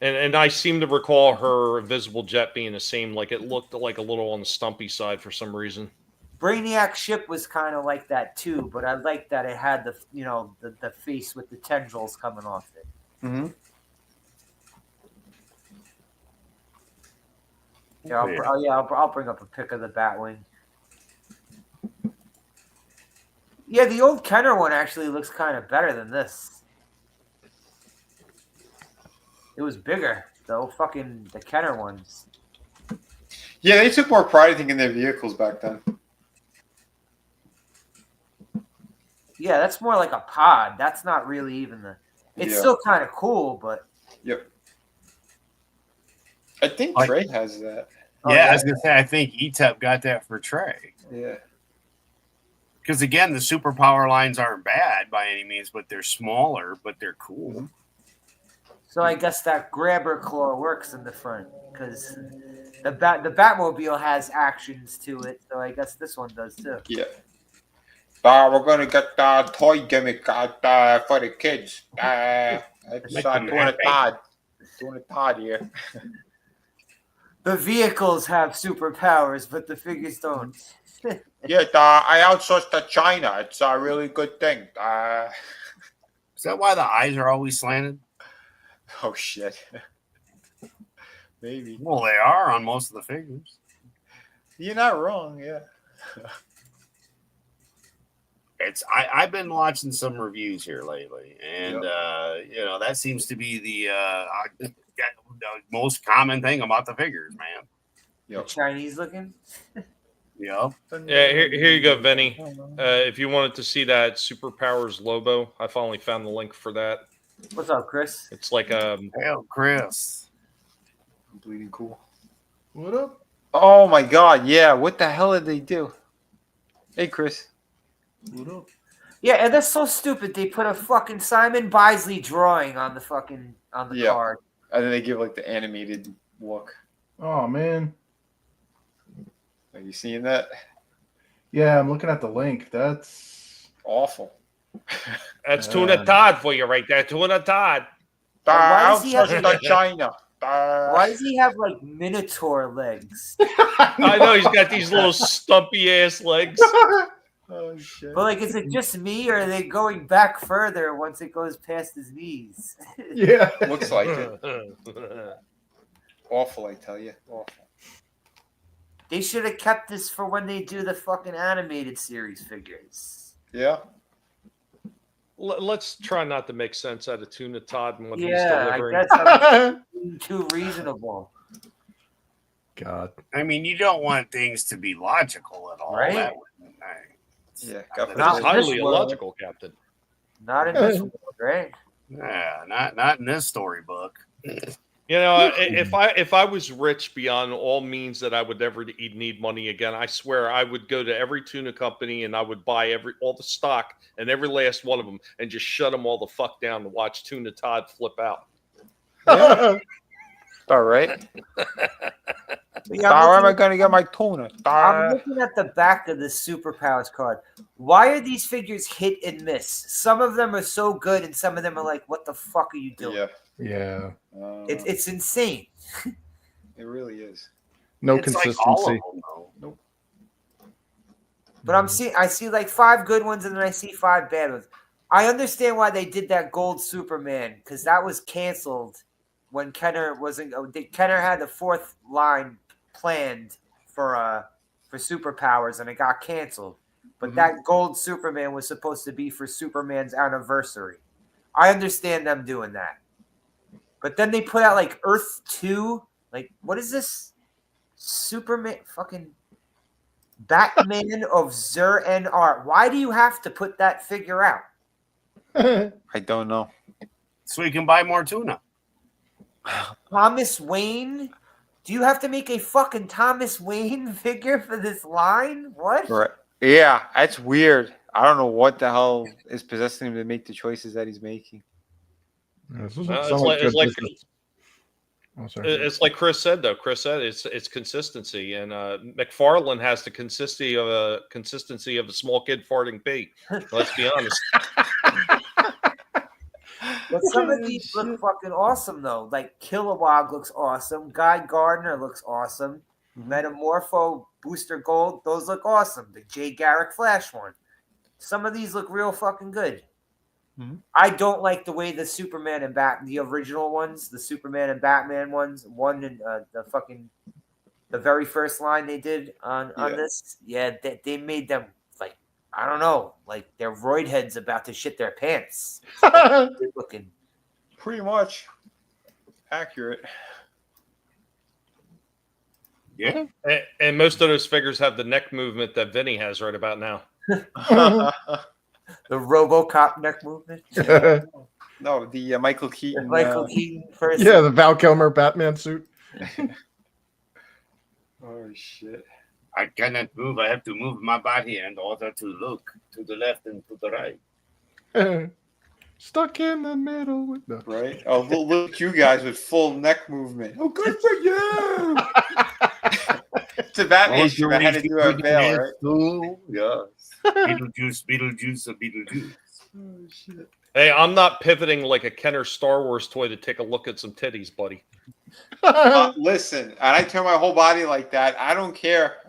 S2: And I seem to recall her invisible jet being the same. Like it looked like a little on the stumpy side for some reason.
S4: Brainiac ship was kind of like that too, but I liked that it had the face with the tendrils coming off it.
S3: Mm-hmm.
S4: Yeah, I'll bring up a pic of the Batwing. Yeah, the old Kenner one actually looks kind of better than this. It was bigger, the Kenner ones.
S3: Yeah, they took more pride, I think, in their vehicles back then.
S4: Yeah, that's more like a pod. That's not really even the. It's still kind of cool, but.
S3: Yep. I think
S1: Like-
S3: Trey has that.
S1: Yeah, I was gonna say I think ETEP got that for Trey.
S3: Yeah.
S1: Because again, the superpower lines aren't bad by any means, but they're smaller, but they're cool.
S4: So I guess that grabber claw works in the front because the Batmobile has actions to it. So I guess this one does too.
S3: Yeah. We're gonna get the toy gimmick out for the kids. It's doing a Todd here.
S4: The vehicles have superpowers, but the figures don't.
S3: Yeah, I outsourced to China. It's a really good thing.
S1: Is that why the eyes are always slanted?
S3: Oh shit. Maybe.
S1: Well, they are on most of the figures.
S3: You're not wrong. Yeah.
S1: I've been watching some reviews here lately, and that seems to be the most common thing about the figures, man.
S3: Yep.
S4: Chinese looking.
S1: Yep.
S2: Yeah, here you go, Vinny. If you wanted to see that Superpowers Lobo, I finally found the link for that.
S4: What's up, Chris?
S2: It's like
S1: Hell, Chris.
S3: I'm bleeding cool.
S5: What up?
S3: Oh my god, yeah. What the hell did they do? Hey, Chris.
S5: What up?
S4: Yeah, and that's so stupid. They put a fucking Simon Bisley drawing on the card.
S3: And then they give like the animated look.
S5: Oh man.
S3: Are you seeing that?
S5: Yeah, I'm looking at the link. That's
S3: Awful.
S2: that's Tuna Todd for you right there. Tuna Todd.
S4: Why does he have-
S3: Outsourced to China.
S4: Why does he have like Minotaur legs?
S2: I know he's got these little stumpy ass legs.
S3: Oh shit.
S4: But like, is it just me, or are they going back further once it goes past his knees?
S5: yeah.
S3: Looks like it. Awful, I tell you. Awful.
S4: They should have kept this for when they do the fucking animated series figures.
S3: Yeah.
S2: Let's try not to make sense out of Tuna Todd and what he's
S4: Yeah, I
S2: delivering.
S4: guess I'm being too reasonable.
S5: God.
S1: I mean, you don't want things to be logical at all.
S4: Right.
S1: That wouldn't-
S3: Yeah.
S1: Not
S2: It's
S4: Not
S2: highly
S4: this world.
S2: illogical, Captain.
S4: Not in this world, right?
S1: Yeah, not in this storybook.
S2: You know, if I was rich beyond all means that I would ever need money again, I swear I would go to every tuna company and I would buy all the stock and every last one of them and just shut them all the fuck down to watch Tuna Todd flip out.
S3: All right.
S4: Yeah,
S3: Where am I going to get my tuna?
S4: I'm looking at the back of the Superpowers card. Why are these figures hit and miss? Some of them are so good, and some of them are like, "What the fuck are you doing?"
S3: Yeah.
S5: Yeah.
S4: It's insane.
S3: It really is.
S5: No
S1: It's like
S5: consistency.
S1: all of them, though.
S4: But I see like 5 good ones, and then I see 5 bad ones. I understand why they did that gold Superman, because that was canceled when Kenner wasn't. Kenner had the 4th line planned for Superpowers, and it got canceled. But that gold Superman was supposed to be for Superman's anniversary. I understand them doing that. But then they put out like Earth 2. Like, what is this? Superman fucking Batman of Zur-En-Arrh. Why do you have to put that figure out?
S3: I don't know.
S1: So you can buy more tuna.
S4: Thomas Wayne? Do you have to make a fucking Thomas Wayne figure for this line? What?
S3: Right. Yeah, that's weird. I don't know what the hell is possessing him to make the choices that he's making.
S5: This doesn't
S2: It's
S5: sound
S2: like,
S5: good
S2: it's like
S5: business. Oh, sorry.
S2: it's like Chris said though. Chris said it's consistency, and McFarlane has the consistency of a small kid farting pee. Let's be honest.
S4: But some of these look fucking awesome though. Like Kilowog looks awesome. Guy Gardner looks awesome. Metamorpho Booster Gold, those look awesome. The Jay Garrick Flash one. Some of these look real fucking good.
S3: Mhm.
S4: I don't like the way the Superman and the original ones, the Superman and Batman ones, one in the very first line they did on this. Yeah, they made them like, I don't know, like they're roid heads about to shit their pants. Good looking.
S3: Pretty much accurate.
S1: Yeah.
S2: And most of those figures have the neck movement that Vinny has right about now.
S4: The RoboCop neck movement.
S3: No, the Michael Keaton.
S4: Michael Keaton first.
S5: Yeah, the Val Kilmer Batman suit.
S3: Oh shit!
S1: I cannot move. I have to move my body in order to look to the left and to the right.
S5: Stuck in the middle with the
S3: Right? Oh, look at you guys with full neck movement. Oh, good for you! It's a Batman shoot. I had to do a veil, right?
S1: Too. Yes. Beetlejuice, Beetlejuice.
S3: Oh shit!
S2: Hey, I'm not pivoting like a Kenner Star Wars toy to take a look at some titties, buddy.
S3: Listen, and I turn my whole body like that. I don't care.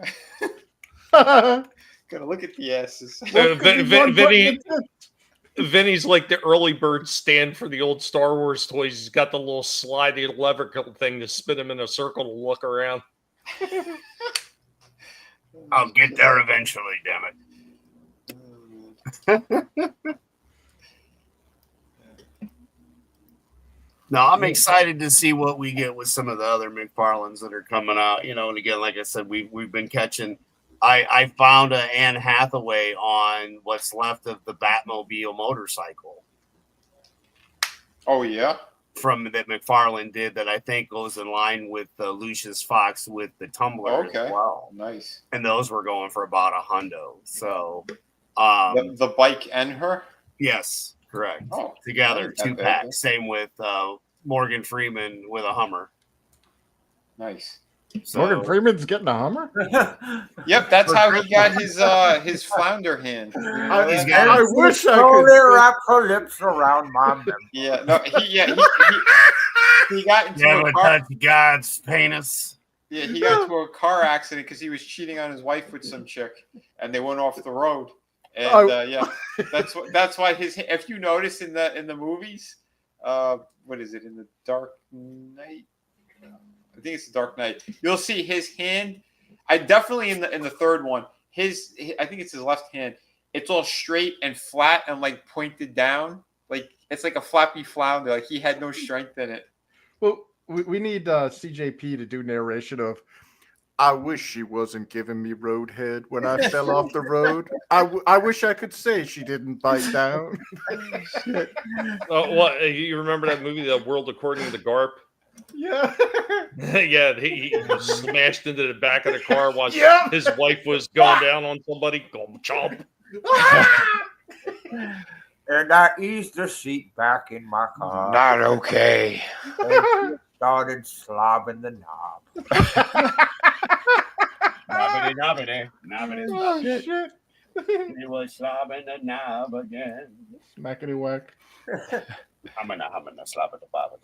S3: Gotta look at the asses.
S2: Vinny's like the early bird stand for the old Star Wars toys. He's got the little sliding lever thing to spin him in a circle to look around.
S1: I'll get there eventually, damn it. No, I'm excited to see what we get with some of the other McFarlanes that are coming out. You know, and again, like I said, we've been catching. I found an Anne Hathaway on what's left of the Batmobile motorcycle.
S3: Oh yeah,
S1: from that McFarlane did that I think goes in line with Lucius Fox with the tumbler as well.
S3: Nice.
S1: And those were going for about $100. So
S3: the bike and her?
S1: Yes, correct.
S3: Oh,
S1: together,
S3: nice.
S1: 2 packs. Same with Morgan Freeman with a Hummer.
S3: Nice.
S1: So,
S5: Morgan Freeman's getting a Hummer?
S3: Yep, that's how he got his flounder hand.
S5: I
S1: He's got-
S5: I wish I
S4: Slowly
S5: could.
S4: wrap her lips around my member.
S3: Yeah, no, he got into
S1: never
S3: a car.
S1: touch God's penis.
S3: Yeah, he got into a car accident because he was cheating on his wife with some chick, and they went off the road. And yeah, that's why his. If you notice in the movies, what is it, in the Dark Knight? I think it's the Dark Knight. You'll see his hand. I definitely in the third one. I think it's his left hand. It's all straight and flat and like pointed down. Like it's like a flappy flounder. Like he had no strength in it.
S5: Well, we need CJP to do narration of. I wish she wasn't giving me roadhead when I fell off the road. I wish I could say she didn't bite down.
S2: What you remember that movie, The World According to Garp?
S5: Yeah.
S2: Yeah, he smashed into the back of the car while
S5: Yeah.
S2: his wife was going down on somebody. Go chomp.
S4: And I eased the seat back in my car.
S3: Not okay.
S4: And started slobbing the knob.
S1: Nobbity.
S5: Oh, shit.
S1: He was slobbing the knob again.
S5: Smackety whack.
S1: I'm gonna slap at the bottom.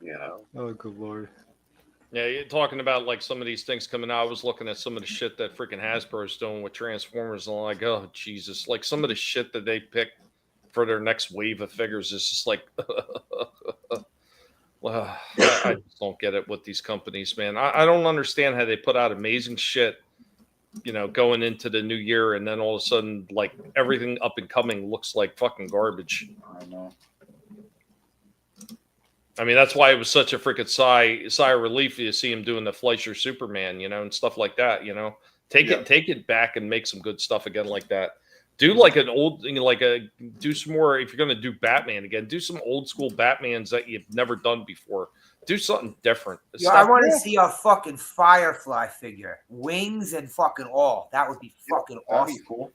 S1: You know.
S3: Oh, good lord.
S2: Yeah, you're talking about like some of these things coming out. I was looking at some of the shit that freaking Hasbro's doing with Transformers, and I'm like, oh Jesus! Like some of the shit that they picked for their next wave of figures is just like, well, I just don't get it with these companies, man. I don't understand how they put out amazing shit, you know, going into the new year, and then all of a sudden, like everything up and coming looks like fucking garbage.
S3: I know.
S2: I mean, that's why it was such a freaking sigh of relief to see him doing the Fleischer Superman, you know, and stuff like that. You know, take it back and make some good stuff again like that. Do like an old, do some more. If you're gonna do Batman again, do some old school Batmans that you've never done before. Do something different.
S4: Yo, I want to see a fucking Firefly figure, wings and fucking all. That would be fucking awesome.
S3: Cool.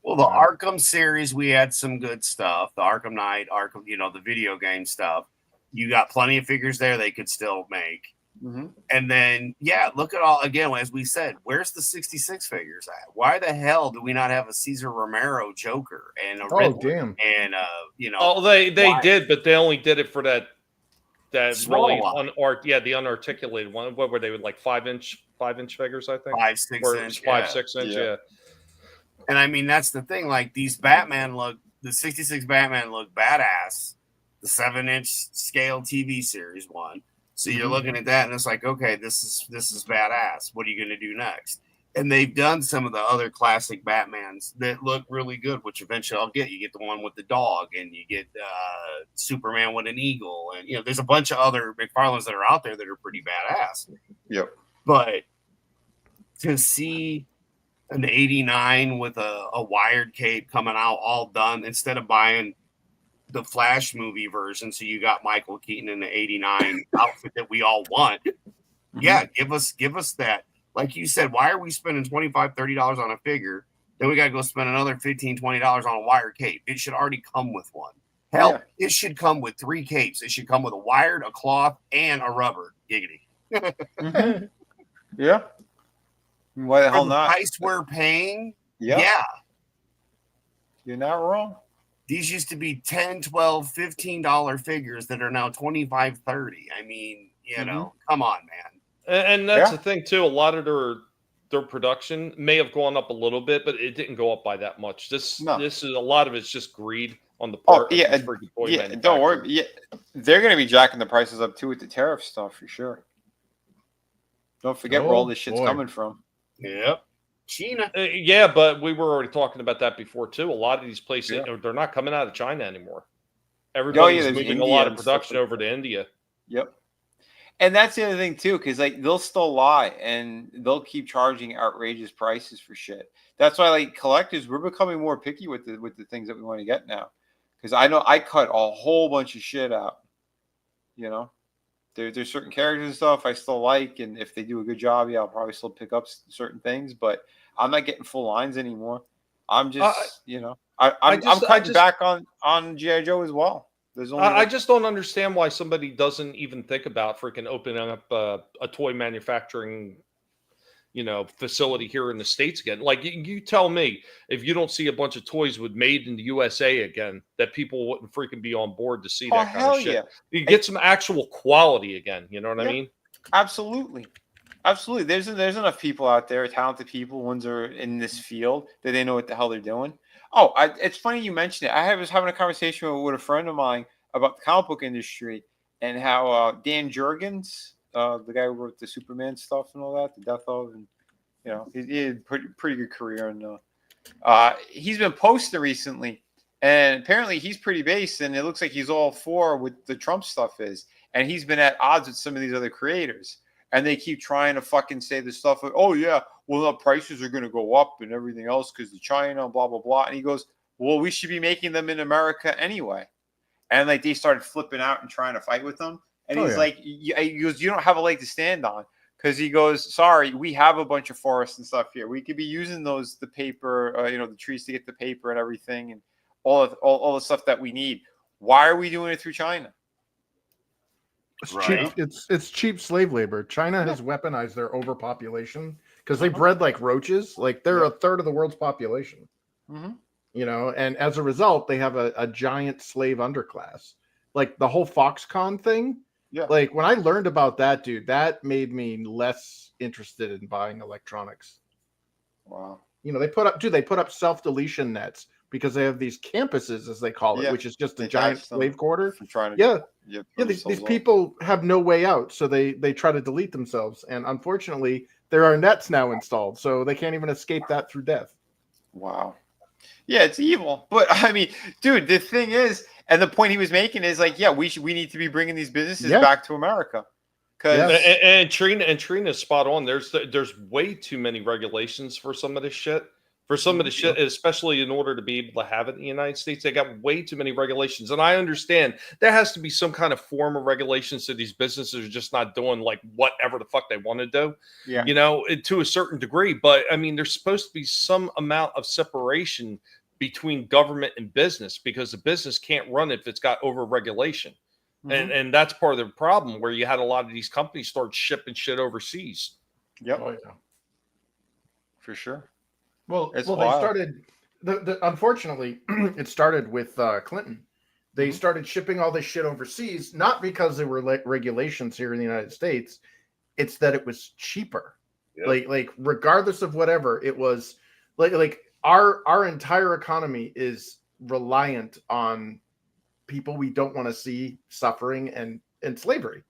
S1: Well, the Arkham series, we had some good stuff. The Arkham Knight, the video game stuff. You got plenty of figures there they could still make.
S3: Mm-hmm.
S1: And then, yeah, look at all again, as we said, where's the 66 figures at? Why the hell do we not have a Cesar Romero Joker and a
S5: Oh,
S1: Riddler
S5: damn.
S1: and
S2: Oh, they
S4: Why?
S2: did, but they only did it for that
S1: Small
S2: really
S1: one.
S2: the unarticulated one. What were they with, like 5-inch figures? I think
S1: 5, 6
S2: or
S1: inch,
S2: 5,
S1: yeah.
S2: 6 inch.
S3: Yeah.
S2: Yeah.
S1: And I mean, that's the thing. Like these Batman the 66 Batman look badass. The 7-inch scale TV series one. So you're looking at that, and it's like, okay, this is badass. What are you going to do next? And they've done some of the other classic Batmans that look really good, which eventually I'll get. You get the one with the dog, and you get Superman with an eagle, and there's a bunch of other McFarlanes that are out there that are pretty badass.
S3: Yep.
S1: But to see an 89 with a wired cape coming out all done, instead of buying the Flash movie version, so you got Michael Keaton in the 89 outfit that we all want. Yeah, give us that. Like you said, why are we spending $25-$30 on a figure? Then we got to go spend another $15-$20 on a wire cape. It should already come with one. Hell, It should come with 3 capes. It should come with a wired, a cloth, and a rubber. Giggity.
S3: Yeah. Why the
S1: For
S3: hell
S1: the
S3: not?
S1: price we're paying,
S3: Yeah.
S1: yeah.
S3: You're not wrong.
S1: These used to be $10, $12, $15 figures that are now $25, $30. I mean, come on, man.
S2: And that's the thing too. A lot of their production may have gone up a little bit, but it didn't go up by that much. This is a lot of it's just greed on the part of these freaking toy manufacturers.
S3: Don't worry. Yeah, they're going to be jacking the prices up too with the tariff stuff for sure. Don't forget where all this shit's coming from.
S1: Yep. China.
S2: Yeah, but we were already talking about that before too. A lot of these places, they're not coming out of China anymore. Everybody's moving a lot of production over to India.
S3: Yep. And that's the other thing too, because like they'll still lie and they'll keep charging outrageous prices for shit. That's why, like, collectors, we're becoming more picky with the things that we want to get now. Because I know I cut a whole bunch of shit out. There's certain characters and stuff I still like, and if they do a good job, I'll probably still pick up certain things. But I'm not getting full lines anymore. I'm just, I'm cutting back on G.I. Joe as well. There's only
S2: I just don't understand why somebody doesn't even think about freaking opening up a toy manufacturing, facility here in the States again. Like you tell me, if you don't see a bunch of toys with made in the USA again, that people wouldn't freaking be on board to see that kind of shit.
S3: Yeah.
S2: You get some actual quality again. You know what I mean?
S3: Absolutely. Absolutely. There's enough people out there, talented people, ones that are in this field, that they know what the hell they're doing. Oh, it's funny you mentioned it. I was having a conversation with a friend of mine about the comic book industry and how Dan Jurgens, the guy who wrote the Superman stuff and all that, the Death of, and he had a pretty good career. And he's been posting recently, and apparently he's pretty based, and it looks like he's all for what the Trump stuff is. And he's been at odds with some of these other creators. And they keep trying to fucking say this stuff like, oh, yeah, well, the prices are going to go up and everything else because of China, blah, blah, blah. And he goes, well, we should be making them in America anyway. And like they started flipping out and trying to fight with them. And he's like, he goes, you don't have a leg to stand on. Because he goes, sorry, we have a bunch of forests and stuff here. We could be using the paper, the trees to get the paper and everything and all the stuff that we need. Why are we doing it through China?
S5: It's cheap. It's cheap slave labor. China has weaponized their overpopulation because they bred like roaches. Like they're a third of the world's population. And as a result, they have a giant slave underclass. Like the whole Foxconn thing. Yeah. Like when I learned about that, dude, that made me less interested in buying electronics.
S3: Wow.
S5: They put up self-deletion nets because they have these campuses, as they call it, which is just a giant slave quarter. These people have no way out, so they try to delete themselves. And unfortunately, there are nets now installed, so they can't even escape that through death.
S3: Wow. Yeah, it's evil. But I mean, dude, the thing is, and the point he was making is like, we need to be bringing these businesses back to America.
S2: And Trina's spot on. There's way too many regulations for some of this shit. For some of the shit, especially in order to be able to have it in the United States, they got way too many regulations. And I understand there has to be some kind of form of regulation so these businesses are just not doing like whatever the fuck they want to do, to a certain degree. But I mean, there's supposed to be some amount of separation between government and business because the business can't run if it's got over regulation. And that's part of the problem where you had a lot of these companies start shipping shit overseas.
S3: Yep.
S5: Oh, yeah.
S3: For sure.
S5: Well,
S3: It's
S5: they
S3: wild.
S5: started. Unfortunately, it started with Clinton. They started shipping all this shit overseas, not because there were regulations here in the United States. It's that it was cheaper.
S1: Yep.
S5: Like regardless of whatever, it was like our entire economy is reliant on people we don't want to see suffering and slavery.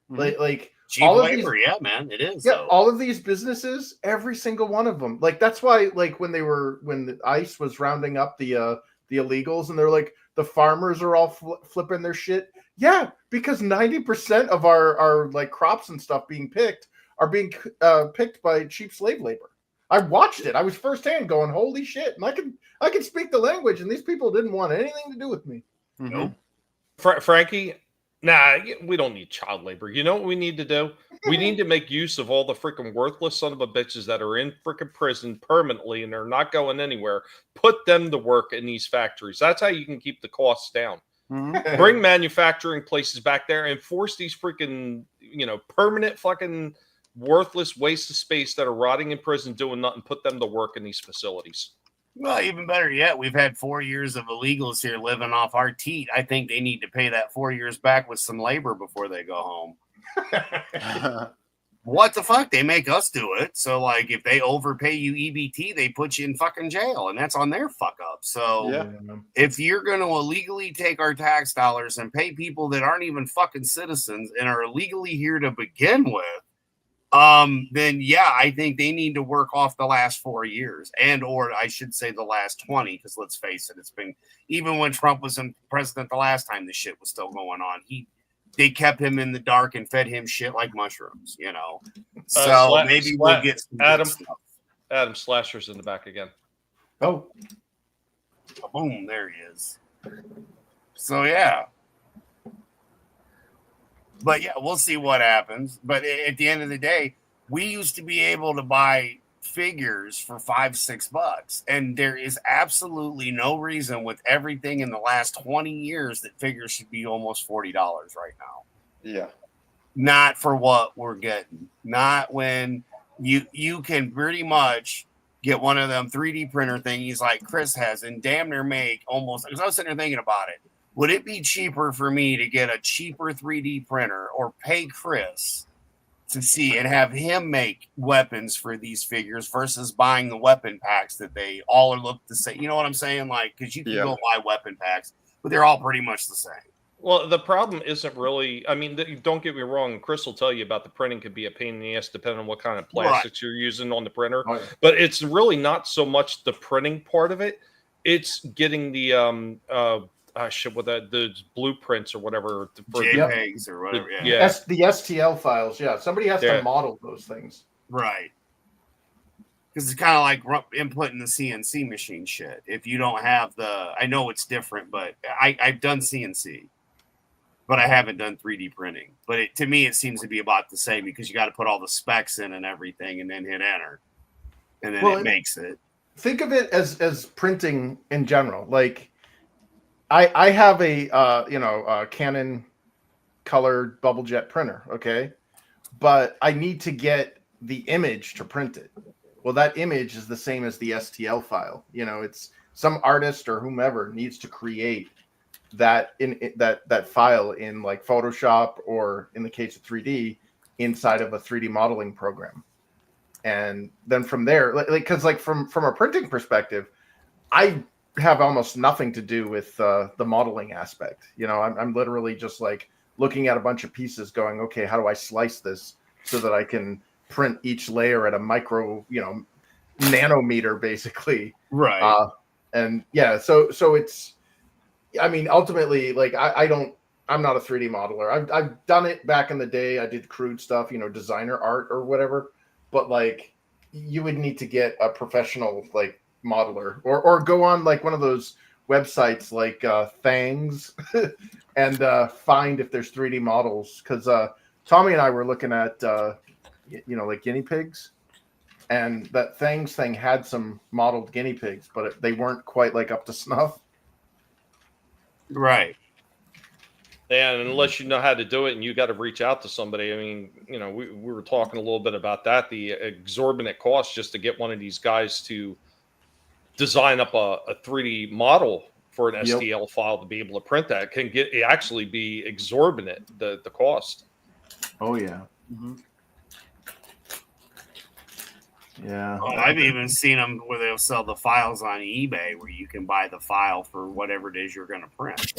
S5: Like
S1: cheap
S5: all of
S1: labor,
S5: these,
S1: yeah, man, it is.
S5: yeah,
S1: though.
S5: all of these businesses, every single one of them. Like that's why, like when the ICE was rounding up the illegals, and they're like the farmers are all flipping their shit. Yeah, because 90% of our like crops and stuff being picked are being picked by cheap slave labor. I watched it. I was firsthand going, holy shit! And I can speak the language, and these people didn't want anything to do with me.
S1: Nope.
S2: Frankie, nah, we don't need child labor. You know what we need to do? We need to make use of all the freaking worthless son of a bitches that are in freaking prison permanently and they're not going anywhere. Put them to work in these factories. That's how you can keep the costs down. Bring manufacturing places back there and force these freaking, permanent fucking worthless waste of space that are rotting in prison doing nothing. Put them to work in these facilities.
S1: Well, even better yet, we've had 4 years of illegals here living off our teat. I think they need to pay that 4 years back with some labor before they go home. What the fuck? They make us do it. So, like, if they overpay you EBT, they put you in fucking jail, and that's on their fuck up. So, if you're going to illegally take our tax dollars and pay people that aren't even fucking citizens and are illegally here to begin with, then yeah, I think they need to work off the last 4 years, and or I should say the last 20, because let's face it, it's been, even when Trump was in president the last time, the shit was still going on. They kept him in the dark and fed him shit like mushrooms, So maybe we'll get some
S2: Adam.
S1: good stuff.
S2: Adam Slasher's in the back again.
S5: Oh,
S1: boom! There he is. So yeah. But yeah, we'll see what happens. But at the end of the day, we used to be able to buy figures for $5-6, and there is absolutely no reason with everything in the last 20 years that figures should be almost $40 right now.
S3: Yeah.
S1: Not for what we're getting. Not when you can pretty much get one of them 3D printer thingies like Chris has and damn near make almost, because I was sitting there thinking about it. Would it be cheaper for me to get a cheaper 3D printer or pay Chris to see and have him make weapons for these figures versus buying the weapon packs that they all look the same? You know what I'm saying? Like, because you can go buy weapon packs, but they're all pretty much the same.
S2: Well, the problem isn't really, I mean, don't get me wrong. Chris will tell you about the printing could be a pain in the ass depending on what kind of plastics you're using on the printer. Oh, yeah. But it's really not so much the printing part of it. It's getting the, the blueprints or whatever.
S1: JPEGs or whatever.
S5: The STL files. Yeah. Somebody has to model those things.
S1: Right. Because it's kind of like inputting the CNC machine shit. If you don't have I know it's different, but I've done CNC. But I haven't done 3D printing. But to me, it seems to be about the same because you got to put all the specs in and everything and then hit enter. And then it makes it.
S5: Think of it as printing in general. Like, I have a Canon colored bubble jet printer, okay? But I need to get the image to print it. Well, that image is the same as the STL file. It's some artist or whomever needs to create that that file in like Photoshop or in the case of 3D inside of a 3D modeling program. And then from there, because from a printing perspective, I have almost nothing to do with the modeling aspect. I'm literally just like looking at a bunch of pieces going, okay, how do I slice this so that I can print each layer at a micro, nanometer basically.
S1: Right.
S5: And yeah, so it's, I mean, ultimately, like I'm not a 3D modeler. I've done it back in the day. I did crude stuff, designer art or whatever, but like you would need to get a professional like modeler or go on like one of those websites like Thangs and find if there's 3D models. Cause Tommy and I were looking at, like guinea pigs, and that Thangs thing had some modeled guinea pigs, but they weren't quite like up to snuff.
S1: Right.
S2: And unless you know how to do it and you got to reach out to somebody, I mean, we were talking a little bit about that, the exorbitant cost just to get one of these guys to design up a 3D model for an STL file to be able to print that can actually be exorbitant, the cost.
S5: Oh, yeah. Mm-hmm. Yeah.
S1: Oh, I've even seen them where they'll sell the files on eBay where you can buy the file for whatever it is you're going to print.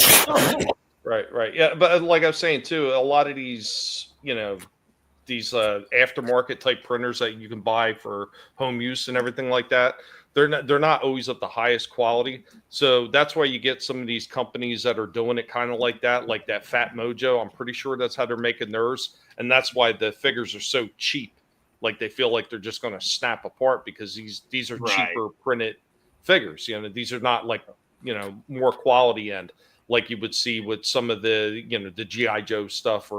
S2: Right. Yeah, but like I was saying too, a lot of these, these aftermarket type printers that you can buy for home use and everything like that, they're not always of the highest quality. So that's why you get some of these companies that are doing it kind of like that Fat Mojo. I'm pretty sure that's how they're making theirs, and that's why the figures are so cheap. Like they feel like they're just going to snap apart because these are cheaper printed figures. These are not like more quality end like you would see with some of the the GI Joe stuff,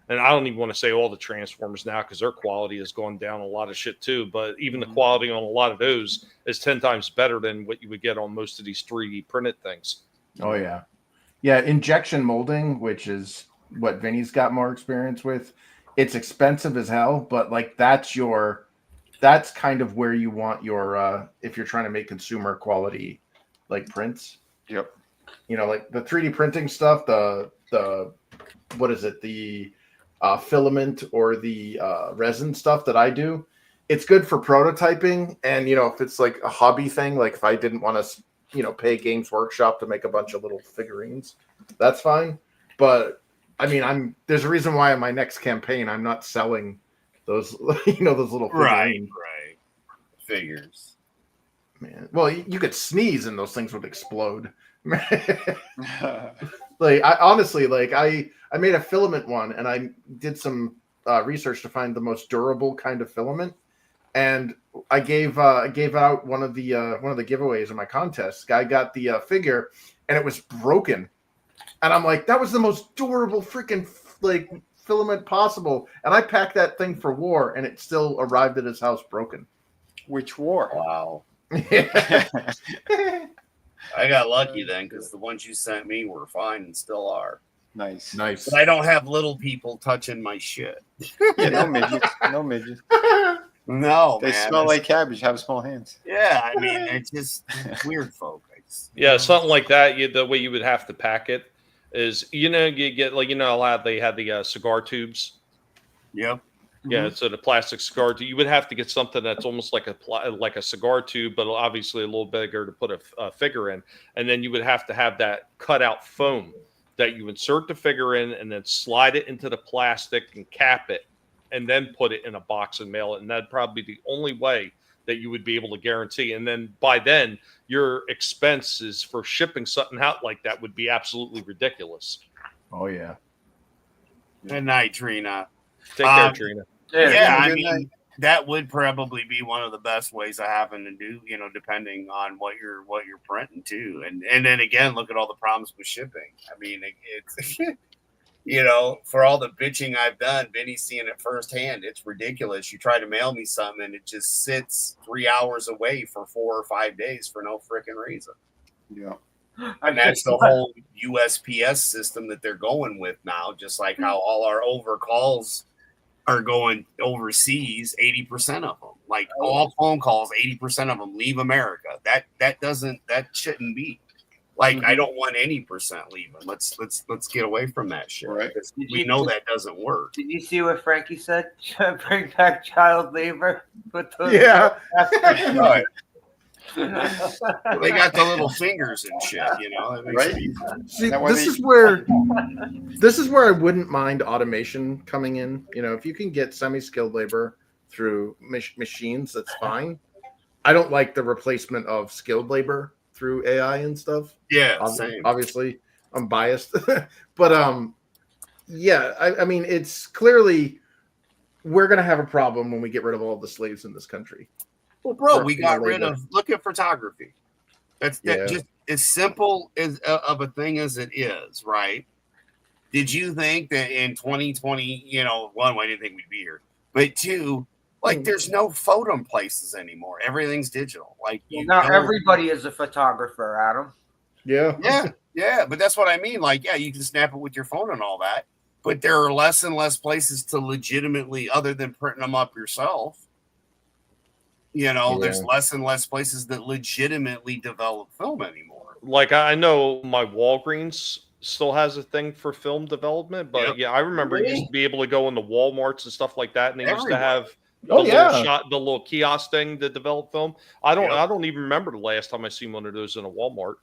S2: and I don't even want to say all the Transformers now because their quality has gone down a lot of shit too. But even the quality on a lot of those is 10 times better than what you would get on most of these 3D printed things.
S5: Oh yeah, injection molding, which is what Vinny's got more experience with. It's expensive as hell, but like that's kind of where you want your if you're trying to make consumer quality like prints.
S3: Yep.
S5: Like the 3D printing stuff, the what is it? The filament or the resin stuff that I do. It's good for prototyping, and if it's like a hobby thing, like if I didn't want to pay Games Workshop to make a bunch of little figurines, that's fine. But I mean, there's a reason why in my next campaign I'm not selling those, those little figurines.
S1: Right. Figures.
S5: Man, well, you could sneeze and those things would explode. Like I made a filament one, and I did some research to find the most durable kind of filament, and I gave out one of the giveaways in my contest. Guy got the figure, and it was broken. And I'm like, that was the most durable freaking like filament possible. And I packed that thing for war, and it still arrived at his house broken.
S3: Which war?
S1: Wow.
S5: Yeah.
S1: I got lucky then because the ones you sent me were fine and still are.
S3: Nice.
S1: But I don't have little people touching my shit.
S3: Yeah, no midgets. No midgets.
S1: No,
S3: They smell like cabbage, have small hands.
S1: Yeah, I mean, it's just weird folk.
S2: Yeah, something like that. The way you would have to pack it is, you get like, a lot, they had the cigar tubes.
S1: Yep.
S2: Yeah, so the plastic cigar tube, you would have to get something that's almost like a cigar tube, but obviously a little bigger to put a figure in. And then you would have to have that cutout foam that you insert the figure in and then slide it into the plastic and cap it and then put it in a box and mail it. And that'd probably be the only way that you would be able to guarantee. And then by then, your expenses for shipping something out like that would be absolutely ridiculous.
S5: Oh, yeah.
S1: Good night, Trina.
S2: Take care, Trina.
S1: Yeah, I mean, that would probably be one of the best ways I happen to do, depending on what you're printing too. And then again, look at all the problems with shipping. I mean, it's for all the bitching I've done, Vinny's seeing it firsthand. It's ridiculous. You try to mail me something and it just sits 3 hours away for 4 or 5 days for no freaking reason.
S3: Yeah.
S1: And that's the whole USPS system that they're going with now, just like how all our overcalls are going overseas, 80% of them. Like all phone calls, 80% of them leave America. That shouldn't be. Like, I don't want any percent leaving. Let's get away from that shit.
S3: Right.
S1: We know that doesn't work.
S4: Did you see what Frankie said? Bring back child labor.
S5: Yeah.
S1: Right. They got the little fingers and shit,
S3: Right?
S5: See, this is where I wouldn't mind automation coming in. If you can get semi-skilled labor through machines, that's fine. I don't like the replacement of skilled labor through AI and stuff.
S1: Yeah, same.
S5: Obviously, I'm biased, but yeah, I mean, it's clearly we're gonna have a problem when we get rid of all the slaves in this country.
S1: Well, bro, we got rid of. Look at photography. That's just as simple as of a thing as it is, right? Did you think that in 2020, one, I didn't think we'd be here, but two, like, there's no photo places anymore. Everything's digital. Like,
S4: now everybody is a photographer, Adam.
S5: Yeah.
S1: Yeah, but that's what I mean. Like, yeah, you can snap it with your phone and all that, but there are less and less places to legitimately, other than printing them up yourself. There's less and less places that legitimately develop film anymore.
S2: Like I know my Walgreens still has a thing for film development, but yeah, I remember you used to be able to go into Walmarts and stuff like that, and they used to have the little kiosk thing to develop film. I don't even remember the last time I seen one of those in a Walmart.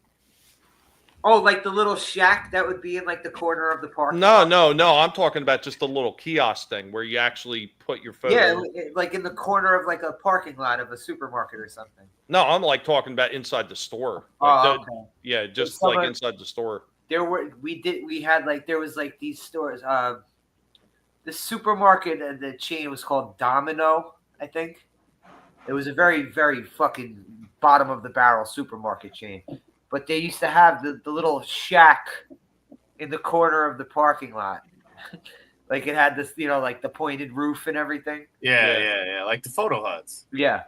S4: Oh, like the little shack that would be in like the corner of the park?
S2: No. I'm talking about just the little kiosk thing where you actually put your photo.
S4: Yeah, like in the corner of like a parking lot of a supermarket or something.
S2: No, I'm like talking about inside the store.
S4: Okay.
S2: Yeah, just like inside the store.
S4: There was like these stores. The supermarket and the chain was called Domino, I think. It was a very, very fucking bottom of the barrel supermarket chain. But they used to have the little shack in the corner of the parking lot. Like it had this, like the pointed roof and everything.
S1: Yeah. Like the photo huts.
S4: Yeah.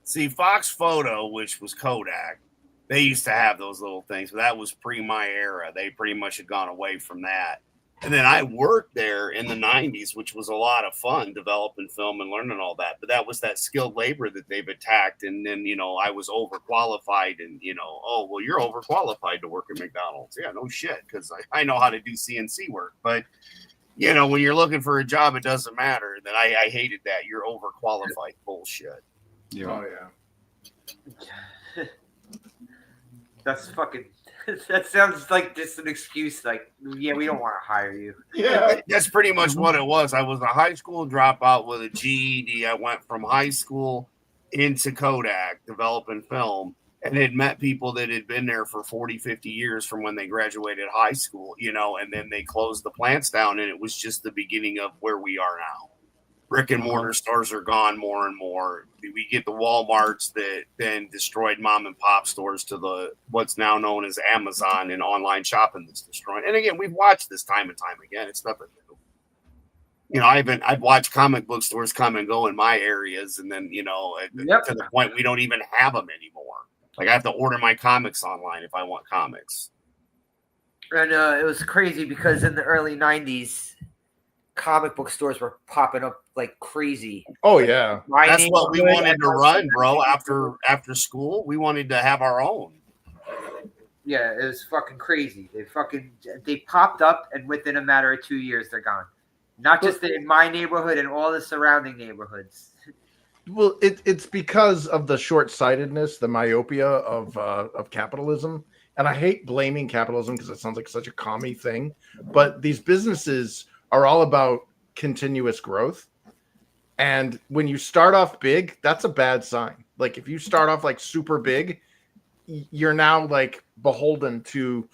S1: See, Fox Photo, which was Kodak, they used to have those little things, but that was pre my era. They pretty much had gone away from that. And then I worked there in the 90s, which was a lot of fun developing film and learning all that. But that was that skilled labor that they've attacked. And then, I was overqualified and, oh, well, you're overqualified to work at McDonald's. Yeah, no shit, because I know how to do CNC work. But, when you're looking for a job, it doesn't matter. That I hated that. You're overqualified bullshit.
S3: Yeah.
S5: Oh, yeah.
S4: That's fucking... That sounds like just an excuse. Like, yeah, we don't want to hire you.
S1: Yeah, that's pretty much what it was. I was a high school dropout with a GED. I went from high school into Kodak developing film and had met people that had been there for 40, 50 years from when they graduated high school, and then they closed the plants down and it was just the beginning of where we are now. Brick and mortar stores are gone more and more. We get the Walmarts that then destroyed mom and pop stores to the what's now known as Amazon and online shopping that's destroying. And again, we've watched this time and time again. It's nothing new. I've watched comic book stores come and go in my areas, and then to the point we don't even have them anymore. Like I have to order my comics online if I want comics.
S4: And it was crazy because in the early 90s, comic book stores were popping up like crazy.
S5: Oh yeah,
S1: that's what we wanted to run, bro. After school, we wanted to have our own.
S4: Yeah, it was fucking crazy. They popped up, and within a matter of 2 years, they're gone. Not just in my neighborhood and all the surrounding neighborhoods.
S5: Well, it's because of the short-sightedness, the myopia of capitalism. And I hate blaming capitalism because it sounds like such a commie thing. But these businesses are all about continuous growth. And when you start off big, that's a bad sign. Like if you start off like super big, you're now like beholden to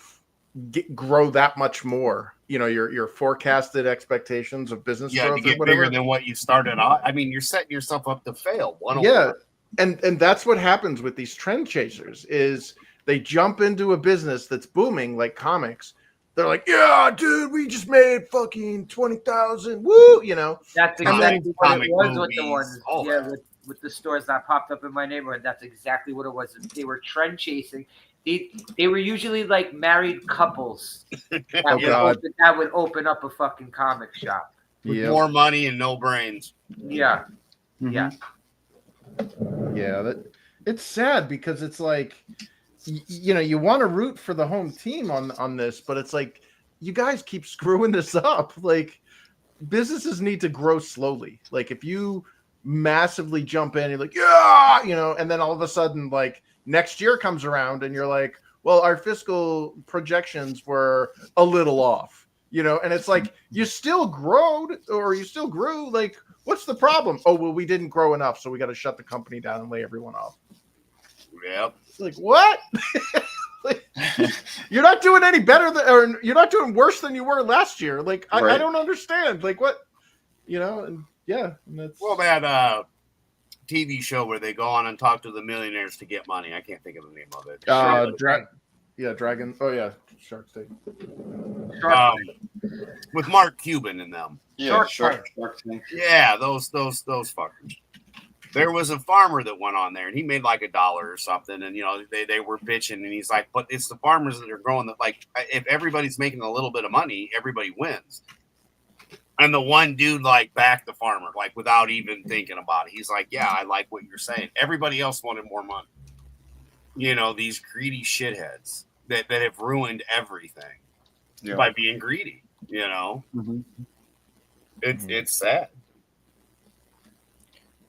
S5: grow that much more. Your forecasted expectations of business growth
S1: to get bigger than what you started off. I mean, you're setting yourself up to fail.
S5: And that's what happens with these trend chasers is they jump into a business that's booming like comics. They're like, yeah, dude, we just made fucking 20,000. Woo,
S4: That's exactly what it was with the ones. Yeah, with the stores that popped up in my neighborhood. That's exactly what it was. They were trend chasing. They were usually like married couples that would open up a fucking comic shop
S1: with more money and no brains.
S4: Yeah, yeah.
S5: It's sad because it's like, you want to root for the home team on this, but it's like you guys keep screwing this up. Like businesses need to grow slowly. Like if you massively jump in, you're like, and then all of a sudden, like next year comes around and you're like, well, our fiscal projections were a little off, and it's like you still grew. Like, what's the problem? Oh, well, we didn't grow enough, so we got to shut the company down and lay everyone off.
S1: Yep.
S5: Like what? Like, you're not doing any better or you're not doing worse than you were last year. Like I don't understand. Like what? And that's
S1: that TV show where they go on and talk to the millionaires to get money. I can't think of the name of it.
S5: Dragon. Oh yeah, Shark Tank.
S1: With Mark Cuban in them.
S3: Yeah, Shark Tank.
S1: Yeah, those fuckers. there was a farmer that went on there and he made like $1 or something. And, they were bitching and he's like, but it's the farmers that are growing that, like, if everybody's making a little bit of money, everybody wins. And the one dude like backed the farmer, like without even thinking about it. He's like, yeah, I like what you're saying. Everybody else wanted more money. These greedy shitheads that have ruined everything by being greedy,
S3: Mm-hmm.
S1: It's sad.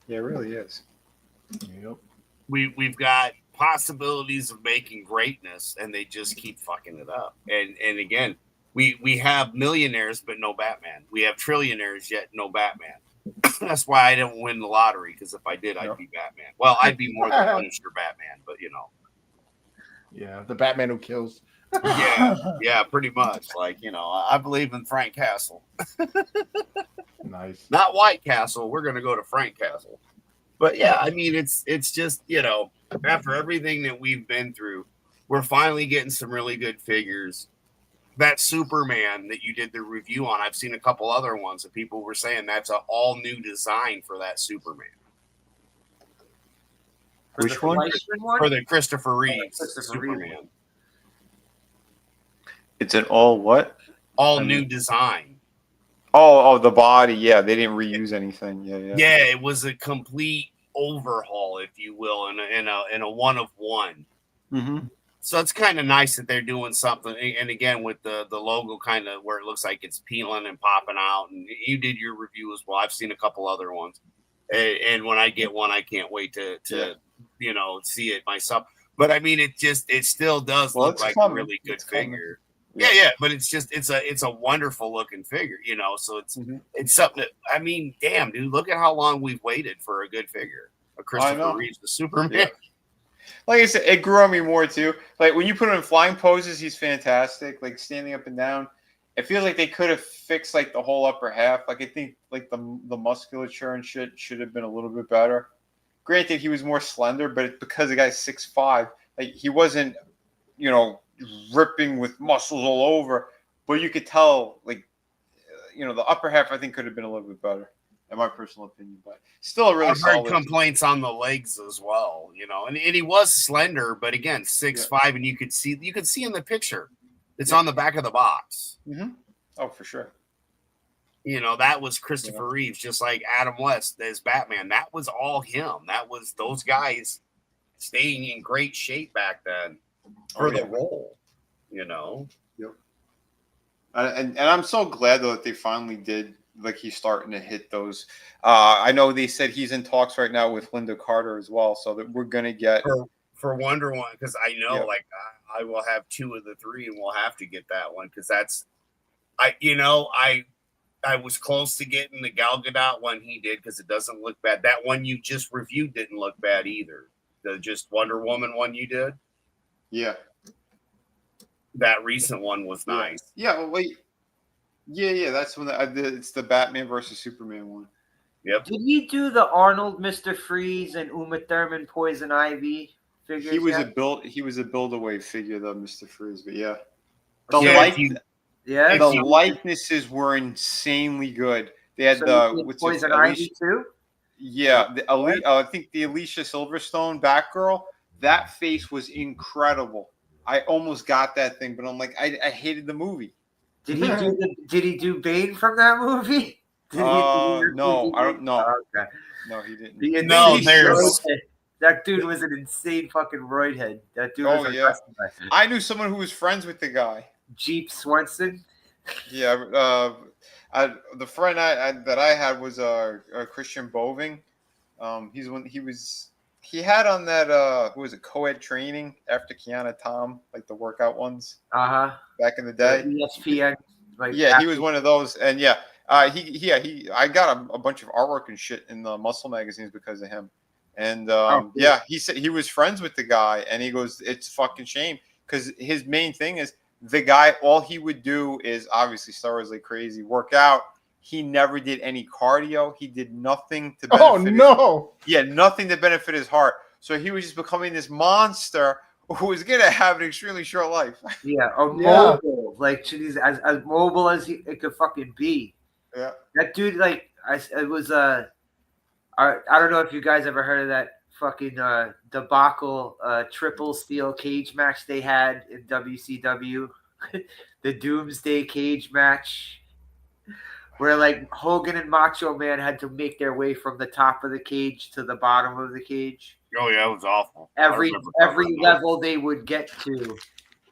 S3: Yeah, it really is.
S5: Yep.
S1: We've got possibilities of making greatness, and they just keep fucking it up. And again, we have millionaires, but no Batman. We have trillionaires, yet no Batman. That's why I don't win the lottery, because if I did, I'd be Batman. Well, I'd be more the Punisher Batman, but
S5: Yeah, the Batman who kills.
S1: yeah, pretty much. Like, I believe in Frank Castle.
S5: Nice.
S1: Not White Castle. We're gonna go to Frank Castle. But yeah, I mean, it's just, after everything that we've been through, we're finally getting some really good figures. That Superman that you did the review on, I've seen a couple other ones that people were saying that's an all new design for that Superman.
S3: Which one?
S1: For the Christopher Reeves
S4: Christopher Reeve.
S1: Superman.
S3: It's an all what?
S1: All new design.
S3: Oh, the body. Yeah, they didn't reuse anything. Yeah.
S1: Yeah, it was a complete overhaul, if you will, in a one of one.
S3: Mm-hmm.
S1: So it's kind of nice that they're doing something. And again, with the logo kind of where it looks like it's peeling and popping out. And you did your review as well. I've seen a couple other ones. And when I get one, I can't wait to see it myself. But I mean, it still does look like a really good figure. Yeah, but it's a wonderful looking figure, so it's something that, I mean, damn, dude, look at how long we've waited for a good figure. A Christopher Reeves, the Superman.
S3: Yeah. Like I said, it grew on me more too. Like when you put him in flying poses, he's fantastic. Like standing up and down, it feels like they could have fixed like the whole upper half. Like I think like the musculature and shit should have been a little bit better. Granted, he was more slender, but it's because the guy's 6'5", like he wasn't, ripping with muscles all over, but you could tell, like, the upper half I think could have been a little bit better, in my personal opinion. But still, a really
S1: I've heard
S3: solid.
S1: complaints on the legs as well, and he was slender, but again, 6'5", and you could see in the picture, it's on the back of the box.
S3: Mm-hmm. Oh, for sure.
S1: That was Christopher Reeves, just like Adam West as Batman. That was all him. That was those guys staying in great shape back then for the role,
S3: Yep. And I'm so glad though that they finally did. Like he's starting to hit those. I know they said he's in talks right now with Linda Carter as well, so that we're gonna get
S1: for Wonder Woman, because I know like I will have 2 of the 3, and we'll have to get that one because that's I was close to getting the Gal Gadot one he did because it doesn't look bad. That one you just reviewed didn't look bad either. The just Wonder Woman one you did.
S3: Yeah.
S1: That recent one was nice.
S3: Yeah, well, wait. Yeah, that's when it's the Batman versus Superman one.
S1: Yep.
S4: Did he do the Arnold, Mr. Freeze, and Uma Thurman Poison Ivy figures?
S3: He was a build-away figure, though, Mr. Freeze. But yeah, the likenesses were insanely good. They had
S4: Poison Ivy too.
S3: Yeah, I think the Alicia Silverstone Batgirl. That face was incredible. I almost got that thing, but I'm like, I hated the movie.
S4: Did he do Bane from that movie?
S3: No, I don't know.
S4: Okay.
S3: No, he didn't.
S4: That dude was an insane fucking roid head. That dude was
S3: I knew someone who was friends with the guy.
S4: Jeep Swenson.
S3: Yeah, the friend that I had was Christian Boving. He had on that who was it, co-ed training after Keanu Tom, like the workout ones. Back in the day.
S4: ESPN.
S3: He was one of those, and I got a bunch of artwork and shit in the Muscle magazines because of him. And he said he was friends with the guy, and he goes, it's a fucking shame because his main thing is the guy. All he would do is obviously Star Wars like crazy, work out. He never did any cardio. He did nothing to benefit nothing to benefit his heart. So he was just becoming this monster who was going to have an extremely short life.
S4: Yeah, mobile. Like, he's as mobile as it could fucking be.
S3: Yeah.
S4: That dude, like, I don't know if you guys ever heard of that fucking debacle triple steel cage match they had in WCW, the Doomsday Cage match, where like Hogan and Macho Man had to make their way from the top of the cage to the bottom of the cage.
S1: Oh yeah, it was awful.
S4: Every level they would get to,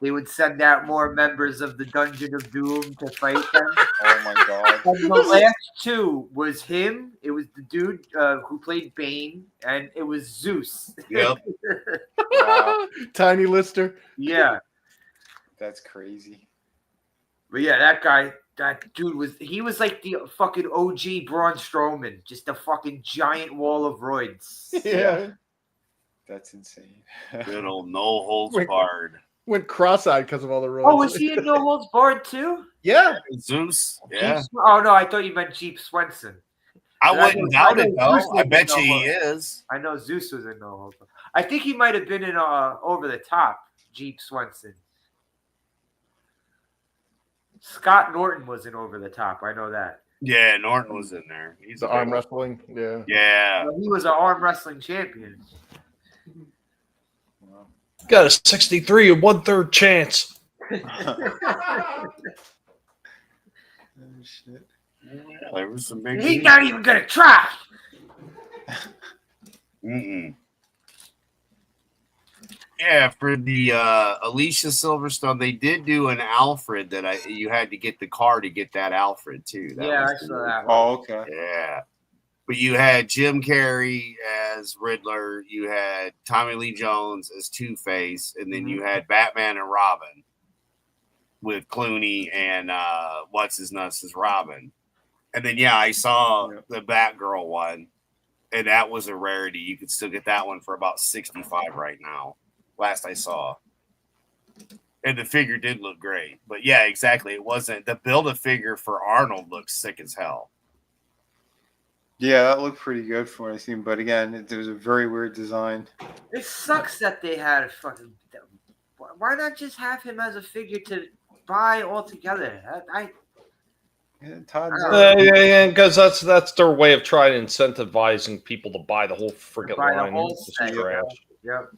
S4: they would send out more members of the Dungeon of Doom to fight them.
S3: Oh my god!
S4: And the last two was him. It was the dude who played Bane, and it was Zeus.
S1: Yep.
S3: Wow,
S5: Tiny Lister.
S4: Yeah,
S3: that's crazy.
S4: but yeah, that dude was like the fucking OG Braun Strowman, just a fucking giant wall of roids.
S5: Yeah.
S3: That's insane.
S1: Good old no holds
S5: Wait.
S1: barred.
S5: Went cross-eyed because of all the roles.
S4: Oh, was he in No Holds Barred too?
S5: Yeah.
S1: Zeus. Yeah.
S4: Oh no, I thought you meant Jeep Swenson.
S1: I
S4: I
S1: wouldn't
S4: know-
S1: doubt
S4: I
S1: it
S4: know Zeus
S1: though.
S4: was
S1: I
S4: in
S1: bet you
S4: No
S1: he
S4: Holds.
S1: is.
S4: I know Zeus was in No Holds Barred. I think he might have been in Over the Top. Jeep Swenson. Scott Norton was in Over the Top. I know that.
S1: Yeah, Norton was in there. He's
S5: The
S1: a
S5: arm
S1: big-
S5: wrestling. Yeah.
S1: Yeah.
S4: He was an arm wrestling champion.
S2: Got a 63 and 1/3 chance.
S3: Oh shit!
S1: Yeah, there was some big.
S4: He's not even gonna try.
S1: Mm-mm. Yeah, for the Alicia Silverstone, they did do an Alfred that you had to get the car to get that Alfred too. That
S4: Yeah, I
S1: was
S4: saw
S1: cool.
S4: that.
S3: Oh, okay.
S1: Yeah. But you had Jim Carrey as Riddler, you had Tommy Lee Jones as Two-Face, and then you had Batman and Robin with Clooney and what's his nuts as Robin. And then I saw the Batgirl one, and that was a rarity. You could still get that one for about 65 right now. Last I saw. And the figure did look great. But yeah, exactly. It wasn't the Build-A-Figure for Arnold looks sick as hell.
S3: Yeah, that looked pretty good for what I seen, but again, it was a very weird design.
S4: It sucks that they had a fucking. Why not just have him as a figure to buy altogether?
S3: Yeah, Todd's
S2: Yeah, because that's their way of trying to incentivizing people to buy the whole friggin'
S4: Buy the
S2: line.
S4: whole
S2: It's
S4: set,
S2: trash.
S4: Yep.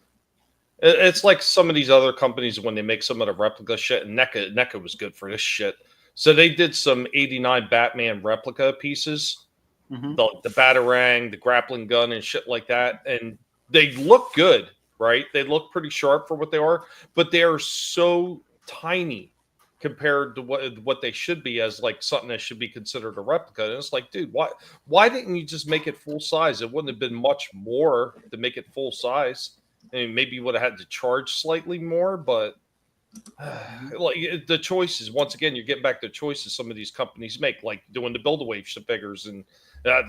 S2: It's like some of these other companies when they make some of the replica shit, and NECA was good for this shit. So they did some 89 Batman replica pieces, the Batarang, the grappling gun, and shit like that. And they look good, right? They look pretty sharp for what they are, but they are so tiny compared to what they should be as like something that should be considered a replica. And it's like, dude, why didn't you just make it full size? It wouldn't have been much more to make it full size. I mean, maybe you would have had to charge slightly more, but like the choices, once again, you're getting back to choices some of these companies make, like doing the Build-A-Wave figures, and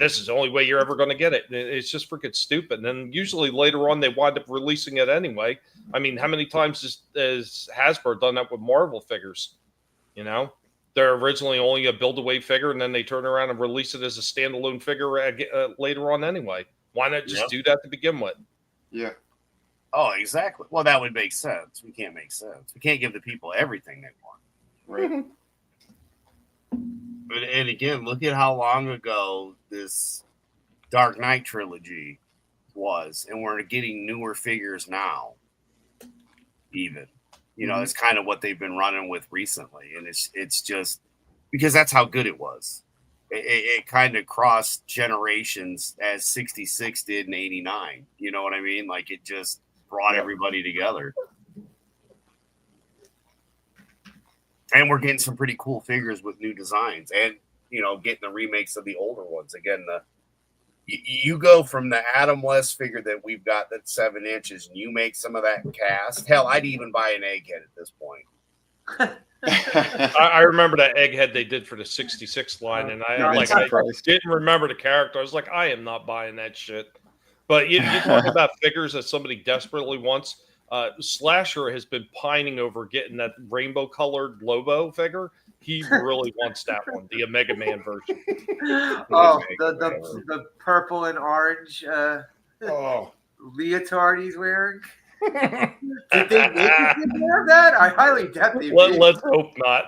S2: this is the only way you're ever going to get it. It's just freaking stupid. And then usually later on, they wind up releasing it anyway. I mean, how many times has Hasbro done that with Marvel figures? You know, they're originally only a Build-A-Wave figure, and then they turn around and release it as a standalone figure later on anyway. Why not just do that to begin with?
S3: Yeah.
S1: Oh, exactly. Well, that would make sense. We can't make sense. We can't give the people everything they want.
S3: Right.
S1: And again, look at how long ago this Dark Knight trilogy was, and we're getting newer figures now. Even, it's kind of what they've been running with recently, and it's just because that's how good it was. It kind of crossed generations as 66 did in 89. You know what I mean? Like it just brought everybody together. And we're getting some pretty cool figures with new designs and, getting the remakes of the older ones. Again, you go from the Adam West figure that we've got that's 7 inches and you make some of that cast. Hell, I'd even buy an Egghead at this point.
S2: I remember that Egghead they did for the 66 line, and I didn't remember the character. I was like, I am not buying that shit. But you talk about figures that somebody desperately wants. Slasher has been pining over getting that rainbow colored Lobo figure. He really wants that one, the Omega Man version.
S4: Oh, the purple and orange leotard he's wearing. Did they make him wear that? I highly doubt they did.
S2: Let's hope not.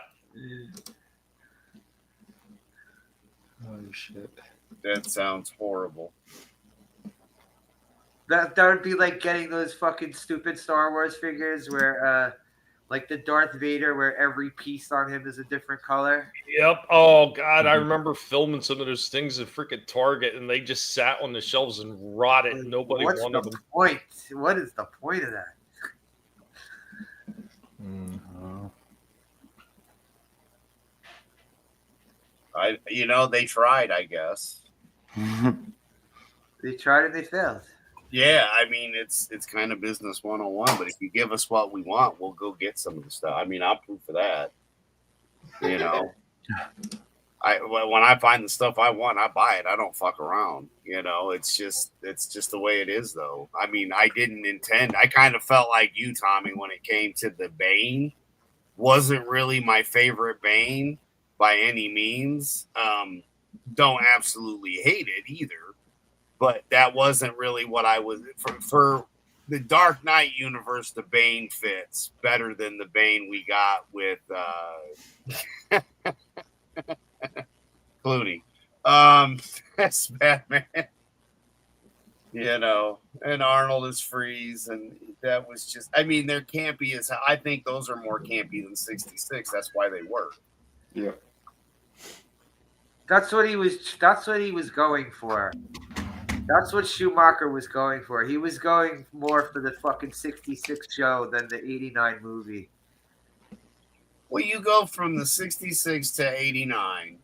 S3: Oh shit!
S1: That sounds horrible.
S4: That would be like getting those fucking stupid Star Wars figures where like the Darth Vader where every piece on him is a different color.
S2: Yep. Oh god, I remember filming some of those things at freaking Target, and they just sat on the shelves and rotted.
S4: Like,
S2: Nobody
S4: what's
S2: wanted
S4: the
S2: them.
S4: point? What is the point of that?
S1: They tried, I guess.
S4: They tried and they failed.
S1: Yeah, I mean it's kind of business 101. But if you give us what we want, we'll go get some of the stuff. I mean, I'm proof of that. You know, when I find the stuff I want, I buy it. I don't fuck around. You know, it's just the way it is, though. I mean, I didn't intend. I kind of felt like you, Tommy, when it came to the Bane. Wasn't really my favorite Bane by any means. Don't absolutely hate it either. But that wasn't really what I was for the Dark Knight universe. The Bane fits better than the Bane we got with Clooney. That's Batman. You know, and Arnold is Freeze, and that was just. I mean, they're campy as I think those are more campy than 66. That's why they work.
S3: Yeah.
S4: That's what he was going for. That's what Schumacher was going for. He was going more for the fucking 66 show than the 89 movie.
S1: Well, you go from the 66 to 89,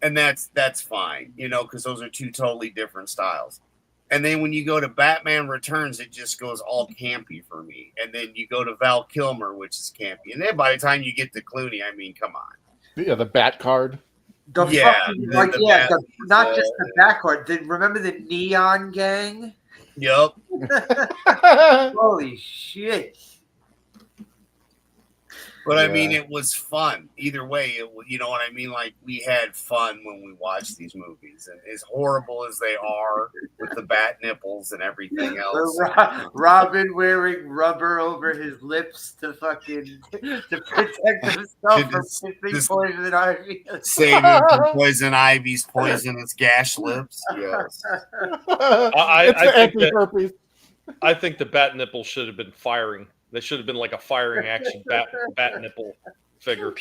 S1: and that's fine, you know, because those are two totally different styles. And then when you go to Batman Returns, it just goes all campy for me. And then you go to Val Kilmer, which is campy. And then by the time you get to Clooney, I mean, come on.
S5: Yeah, the Bat card.
S4: Not just the backcourt. Remember the Neon Gang?
S1: Yep.
S4: Holy shit!
S1: But I mean, it was fun. Either way, you know what I mean? Like, we had fun when we watched these movies. And as horrible as they are with the bat nipples and everything else.
S4: Robin wearing rubber over his lips to protect himself from poison ivy.
S1: Save him from poison ivy's poisonous gash lips. Yes.
S2: I think the bat nipple should have been firing. They should have been like a firing action bat nipple figure.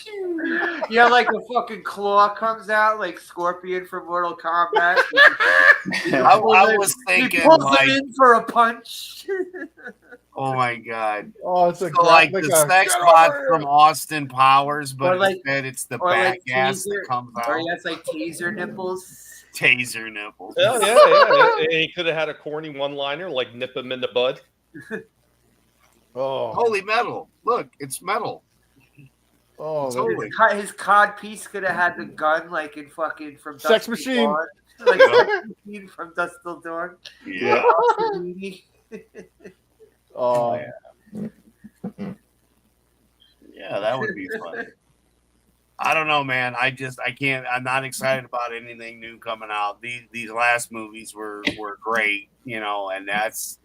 S4: Yeah, like a fucking claw comes out like Scorpion from Mortal Kombat.
S1: I was thinking
S4: he pulls
S1: like,
S4: him in for a punch.
S1: Oh my god!
S5: Oh, it's
S1: like the sex bot from Austin Powers, but instead it's the back ass that comes out.
S4: Or it's like taser nipples.
S1: Taser nipples.
S2: Yeah. He could have had a corny one-liner like "nip him in the bud."
S5: Oh,
S1: holy metal! Look, it's metal.
S5: Oh,
S1: totally.
S4: His cod piece could have had the gun like in fucking from
S5: Sex
S4: Dust
S5: Machine,
S4: Dawn. Like Sex Machine from Dust Till Dawn.
S1: Yeah.
S5: Oh
S1: yeah, that would be fun. I don't know, man. I can't. I'm not excited about anything new coming out. These last movies were great, you know, and that's.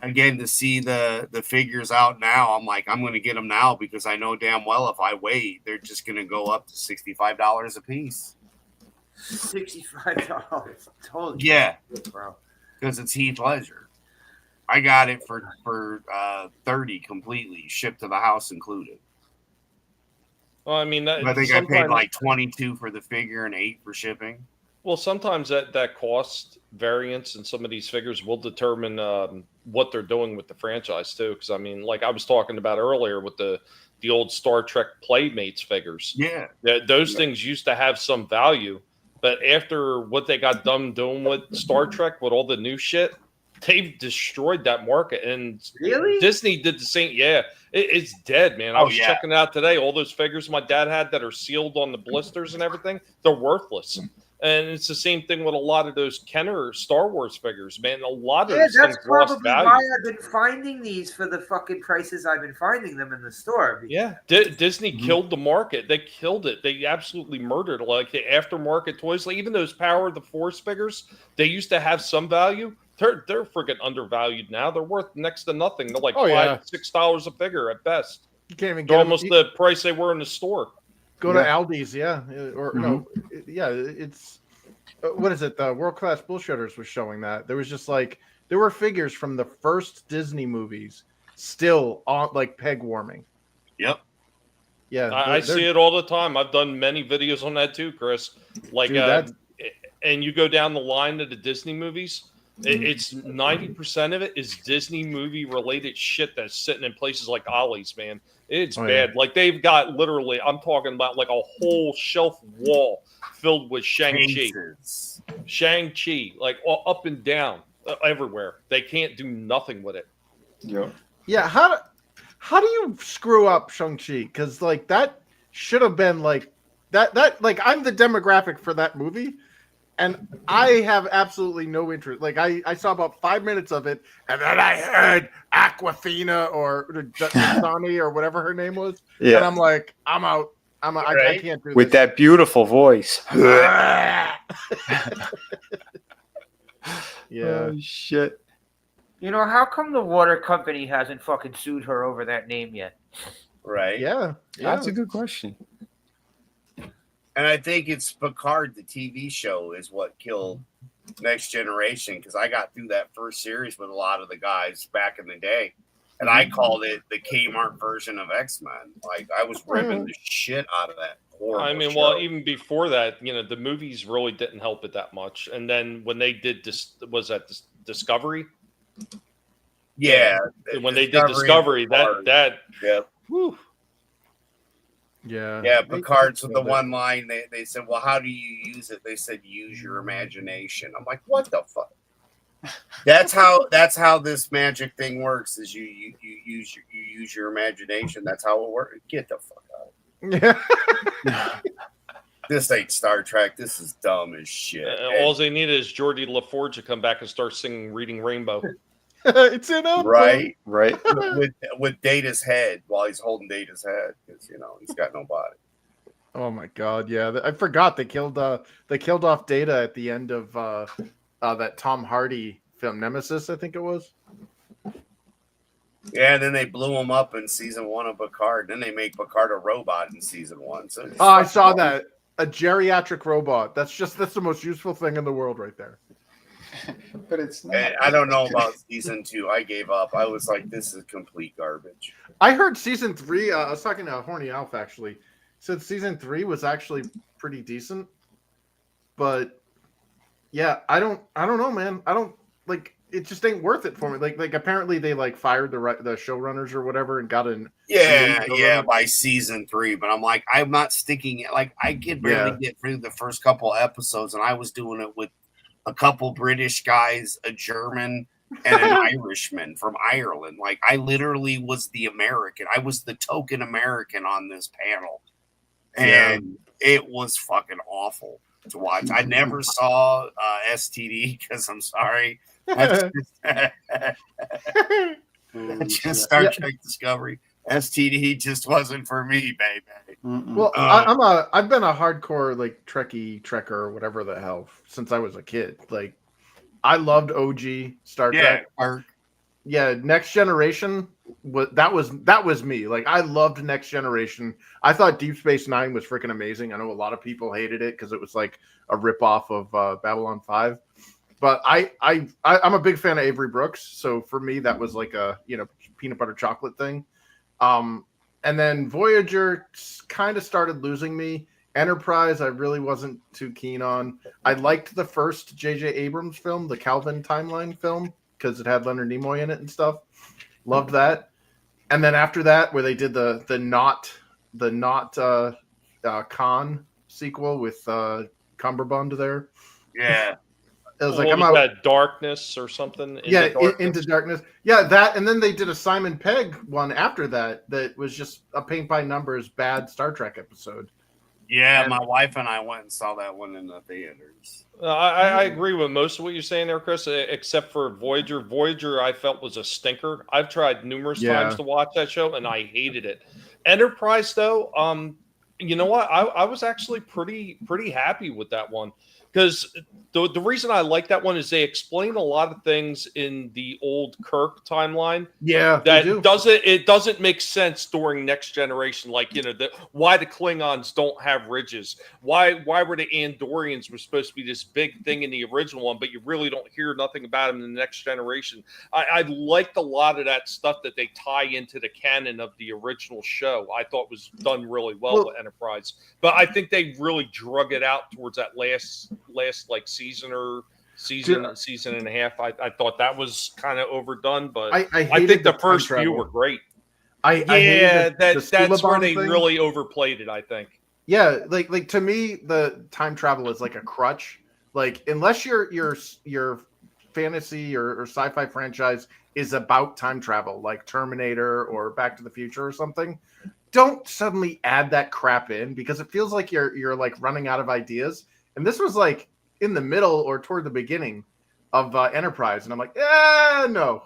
S1: Again, to see the figures out now, I'm like, I'm going to get them now because I know damn well if I wait, they're just going to go up to $65 a piece.
S4: $65, totally.
S1: Yeah,
S4: bro.
S1: Because it's Heath Ledger. I got it for $30 completely, shipped to the house included.
S2: Well, I mean,
S1: I think I paid like $22 for the figure and $8 for shipping.
S2: Well, sometimes that cost variance in some of these figures will determine what they're doing with the franchise too. Because I mean, like I was talking about earlier with the old Star Trek Playmates figures.
S1: Yeah,
S2: those things used to have some value, but after what they got done doing with Star Trek with all the new shit, they've destroyed that market. And
S4: really,
S2: Disney did the same. Yeah, it's dead, man. I was checking it out today. All those figures my dad had that are sealed on the blisters and everything, they're worthless. And it's the same thing with a lot of those Kenner Star Wars figures, man. A lot of those things lost value.
S4: Why I've been finding these for the fucking prices I've been finding them in the store.
S2: Yeah, Disney killed the market. They killed it. They absolutely murdered it. Like the aftermarket toys, like even those Power of the Force figures, they used to have some value. They're freaking undervalued now. They're worth next to nothing. They're like $5-6 a figure at best.
S5: You can't even
S2: get almost the price they were in the store.
S5: Go to Aldi's, or no, it's what is it? The World Class Bullshitters was showing that there was just like there were figures from the first Disney movies still on like peg warming.
S1: Yep.
S5: Yeah,
S2: I see it all the time. I've done many videos on that too, Chris. Like,
S5: dude,
S2: and you go down the line of the Disney movies. It's 90% of it is Disney movie related shit that's sitting in places like Ollie's, man. It's bad.
S5: Yeah.
S2: Like they've got literally, I'm talking about like a whole shelf wall filled with Shang-Chi. Shang-Chi, like all up and down, everywhere. They can't do nothing with it.
S5: Yeah, how do you screw up Shang-Chi? Because like that should have been like that like I'm the demographic for that movie. And I have absolutely no interest. Like I saw about 5 minutes of it, and then I heard Aquafina or Dasani or whatever her name was. Yeah. And I'm like, I'm out. I can't do this.
S3: With that beautiful voice.
S5: Yeah.
S3: Oh, shit.
S4: You know, how come the water company hasn't fucking sued her over that name yet?
S1: Right.
S5: Yeah.
S3: That's a good question.
S1: And I think it's Picard, the TV show, is what killed Next Generation, because I got through that first series with a lot of the guys back in the day, and I called it the Kmart version of X-Men. Like, I was ripping the shit out of that horrible
S2: I mean,
S1: show.
S2: well, even before that, you know, the movies really didn't help it that much. And then when they did was that Discovery?
S1: Yeah.
S2: When they did Discovery, that
S1: yep.
S2: Whew.
S5: Yeah,
S1: Picard's with the one line. They said, "Well, how do you use it?" They said, "Use your imagination." I'm like, "What the fuck?" That's how this magic thing works. Is you use your imagination. That's how it works. Get the fuck out.
S5: Yeah.
S1: This ain't Star Trek. This is dumb as shit.
S2: All they needed is Geordie LaForge to come back and start singing "Reading Rainbow."
S5: It's in him.
S1: Right.
S3: with
S1: Data's head while he's holding Data's head, because he's got no body.
S5: Oh my god, yeah. I forgot they killed off Data at the end of that Tom Hardy film Nemesis, I think it was.
S1: Yeah, and then they blew him up in season 1 of Picard. Then they make Picard a robot in season 1. So
S5: I saw that. A geriatric robot. That's the most useful thing in the world right there.
S3: But it's not.
S1: I don't know about season 2. I gave up. I was like, this is complete garbage.
S5: I heard season 3. I was talking to Horny Alf actually. Said season 3 was actually pretty decent, but yeah, I don't know, man. I don't like it. Just ain't worth it for me. Like apparently they like fired the showrunners or whatever and got an
S1: by season 3. But I'm like, I'm not sticking. Like I could barely get through the first couple episodes, and I was doing it with a couple British guys, a German, and an Irishman from Ireland. Like, I literally was the American. I was the token American on this panel. And it was fucking awful to watch. I never saw STD because I'm sorry. That's just Star Trek Discovery. STD just wasn't for me, baby.
S5: Well, I've been a hardcore like Trekker or whatever the hell since I was a kid. Like, I loved OG Star Trek. Yeah, Next Generation that was me. Like, I loved Next Generation. I thought Deep Space Nine was freaking amazing. I know a lot of people hated it because it was like a ripoff of Babylon 5. But I'm a big fan of Avery Brooks, so for me that was like a peanut butter chocolate thing. And then Voyager kind of started losing me. Enterprise, I really wasn't too keen on. I liked the first J.J. Abrams film, the Calvin Timeline film, because it had Leonard Nimoy in it and stuff. Loved that. And then after that, where they did the not Khan sequel with Cumberbund there.
S1: Yeah.
S5: It was like, I'm out.
S2: That Darkness or something.
S5: Into Darkness. Yeah, that, and then they did a Simon Pegg one after that was just a paint by numbers bad Star Trek episode.
S1: Yeah, my wife and I went and saw that one in the theaters.
S2: I agree with most of what you're saying there, Chris, except for Voyager. Voyager, I felt was a stinker. I've tried numerous times to watch that show, and I hated it. Enterprise, though, you know what? I was actually pretty happy with that one, because the reason I like that one is they explain a lot of things in the old Kirk timeline
S5: Yeah, they do.
S2: it doesn't make sense during Next Generation. Like, why the Klingons don't have ridges, why were the Andorians were supposed to be this big thing in the original one, but you really don't hear nothing about them in the Next Generation. I liked a lot of that stuff that they tie into the canon of the original show. I thought was done really well with Enterprise, but I think they really drug it out towards that last like season and a half. I thought that was kind of overdone, but I think the first few were great.
S5: That's
S2: where they really overplayed it, I think.
S5: Yeah, like to me, the time travel is like a crutch. Like, unless your fantasy or sci-fi franchise is about time travel, like Terminator or Back to the Future or something, don't suddenly add that crap in, because it feels like you're like running out of ideas. And this was like in the middle or toward the beginning of Enterprise, and I'm like, no.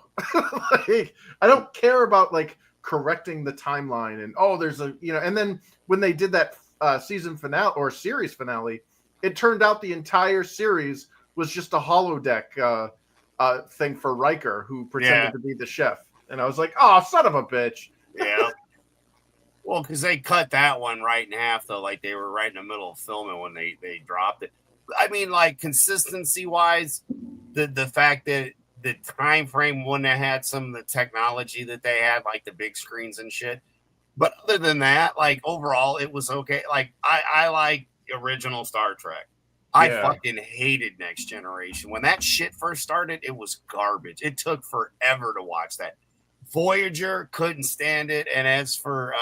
S5: Like, I don't care about like correcting the timeline and there's a and then when they did that season finale or series finale, it turned out the entire series was just a holodeck thing for Riker, who pretended to be the chef. And I was like, oh, son of a bitch.
S1: Yeah. Well, because they cut that one right in half, though. Like, they were right in the middle of filming when they dropped it. I mean, like, consistency-wise, the fact that the time frame wouldn't have had some of the technology that they had, like the big screens and shit. But other than that, like, overall, it was okay. Like, I like original Star Trek. I fucking hated Next Generation. When that shit first started, it was garbage. It took forever to watch that. Voyager, couldn't stand it. And as for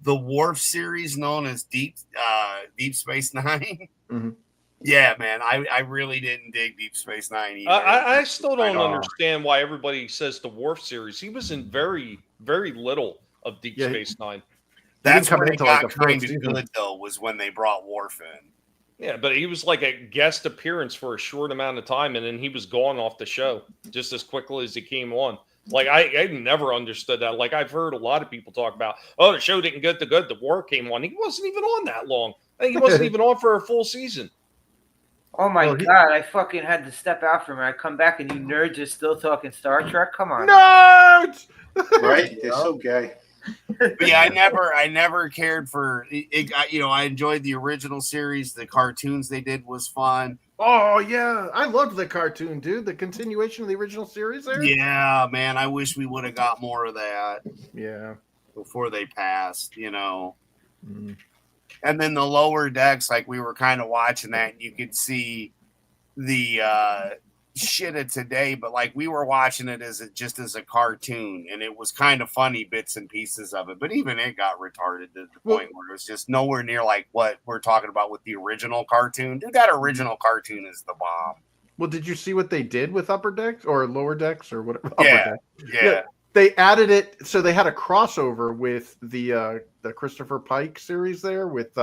S1: the Worf series known as Deep Space Nine, yeah, man, I really didn't dig Deep Space Nine either.
S2: I still don't understand why everybody says the Worf series. He was in very, very little of Deep Space Nine.
S1: That's when it got kind of good, though, was when they brought Worf in.
S2: Yeah, but he was like a guest appearance for a short amount of time, and then he was gone off the show just as quickly as he came on. Like, I never understood that. Like, I've heard a lot of people talk about, the show didn't get the good. The war came on. He wasn't even on that long. I think he wasn't even on for a full season.
S4: Oh my God, I fucking had to step out from it. I come back and you nerds are still talking Star Trek? Come on.
S5: Nerds!
S3: Right? They're so gay.
S1: But yeah, I never cared for it. I enjoyed the original series. The cartoons they did was fun.
S5: Oh yeah, I loved the cartoon, dude. The continuation of the original series there.
S1: Yeah, man, I wish we would have got more of that.
S5: Yeah,
S1: before they passed, And then the Lower Decks, like, we were kind of watching that, and you could see the shit of today, but like, we were watching it just as a cartoon, and it was kind of funny bits and pieces of it, but even it got retarded to the point where it was just nowhere near like what we're talking about with the original cartoon. Dude, that original cartoon is the bomb.
S5: Well, did you see what they did with Upper Decks or Lower Decks or whatever?
S1: Yeah.
S5: They added it, so they had a crossover with the Christopher Pike series there with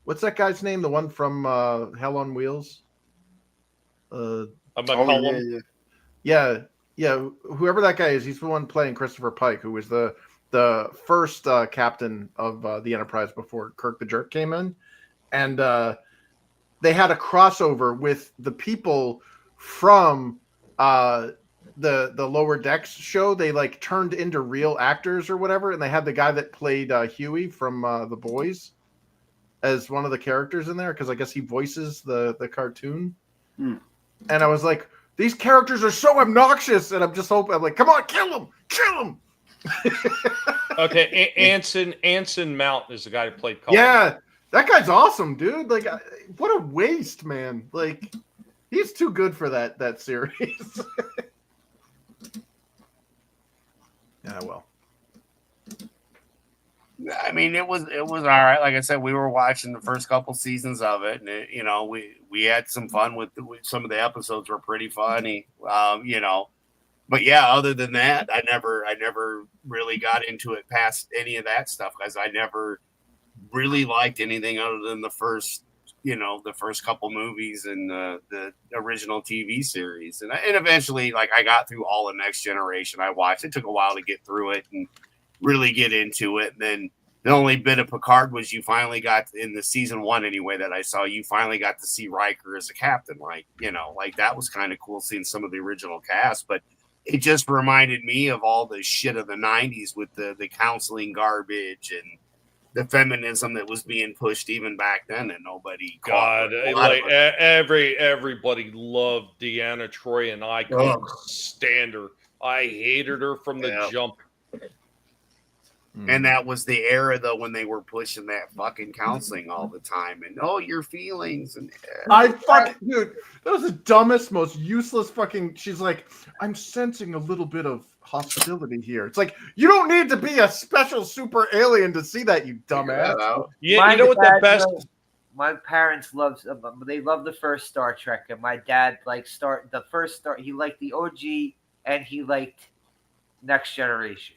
S5: what's that guy's name? The one from Hell on Wheels. Yeah. Whoever that guy is, he's the one playing Christopher Pike, who was the first captain of the Enterprise before Kirk the Jerk came in, and they had a crossover with the people from the Lower Decks show. They like turned into real actors or whatever, and they had the guy that played Huey from The Boys as one of the characters in there, because I guess he voices the cartoon. And I was like, these characters are so obnoxious, and I'm just hoping, I'm like, come on, kill them.
S2: Okay, Anson Mount is the guy who played Colin.
S5: Yeah, that guy's awesome, dude. Like, what a waste, man. Like, he's too good for that series. Yeah, well.
S1: I mean, it was all right. Like I said, we were watching the first couple seasons of it, and we had some fun with some of the episodes were pretty funny, But yeah, other than that, I never really got into it past any of that stuff, because I never really liked anything other than the first couple movies and the original TV series, and eventually, like, I got through all the Next Generation. I watched. It took a while to get through it and really get into it. And then The only bit of Picard was you finally got in the season 1 anyway that I saw. You finally got to see Riker as a captain, like that was kind of cool seeing some of the original cast. But it just reminded me of all the shit of the '90s with the counseling garbage and the feminism that was being pushed even back then, and nobody.
S2: Everybody loved Deanna Troi, and I couldn't stand her. I hated her from the jump.
S1: And that was the era, though, when they were pushing that fucking counseling all the time, and your feelings. And
S5: dude, that was the dumbest, most useless fucking. She's like, I'm sensing a little bit of hostility here. It's like, you don't need to be a special super alien to see that, you dumbass.
S2: Yeah, you know what the best.
S4: My parents loved. They loved the first Star Trek, and my dad the first Star. He liked the OG, and he liked Next Generation.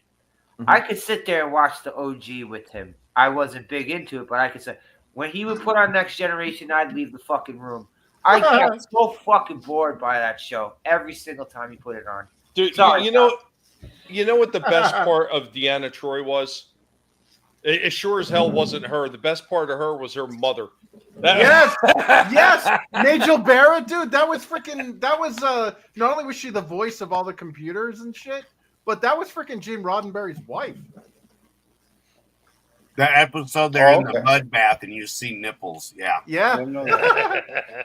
S4: Mm-hmm. I could sit there and watch the OG with him. I wasn't big into it, but I could say when he would put on Next Generation, I'd leave the fucking room. I got so fucking bored by that show every single time he put it on.
S2: Dude, you know what the best part of Deanna Troi was? It sure as hell wasn't her. The best part of her was her mother.
S5: Yes, Majel Barrett, dude. That was not only was she the voice of all the computers and shit, but that was freaking Gene Roddenberry's wife.
S1: That episode they're in the mud bath and you see nipples. Yeah.
S5: Yeah.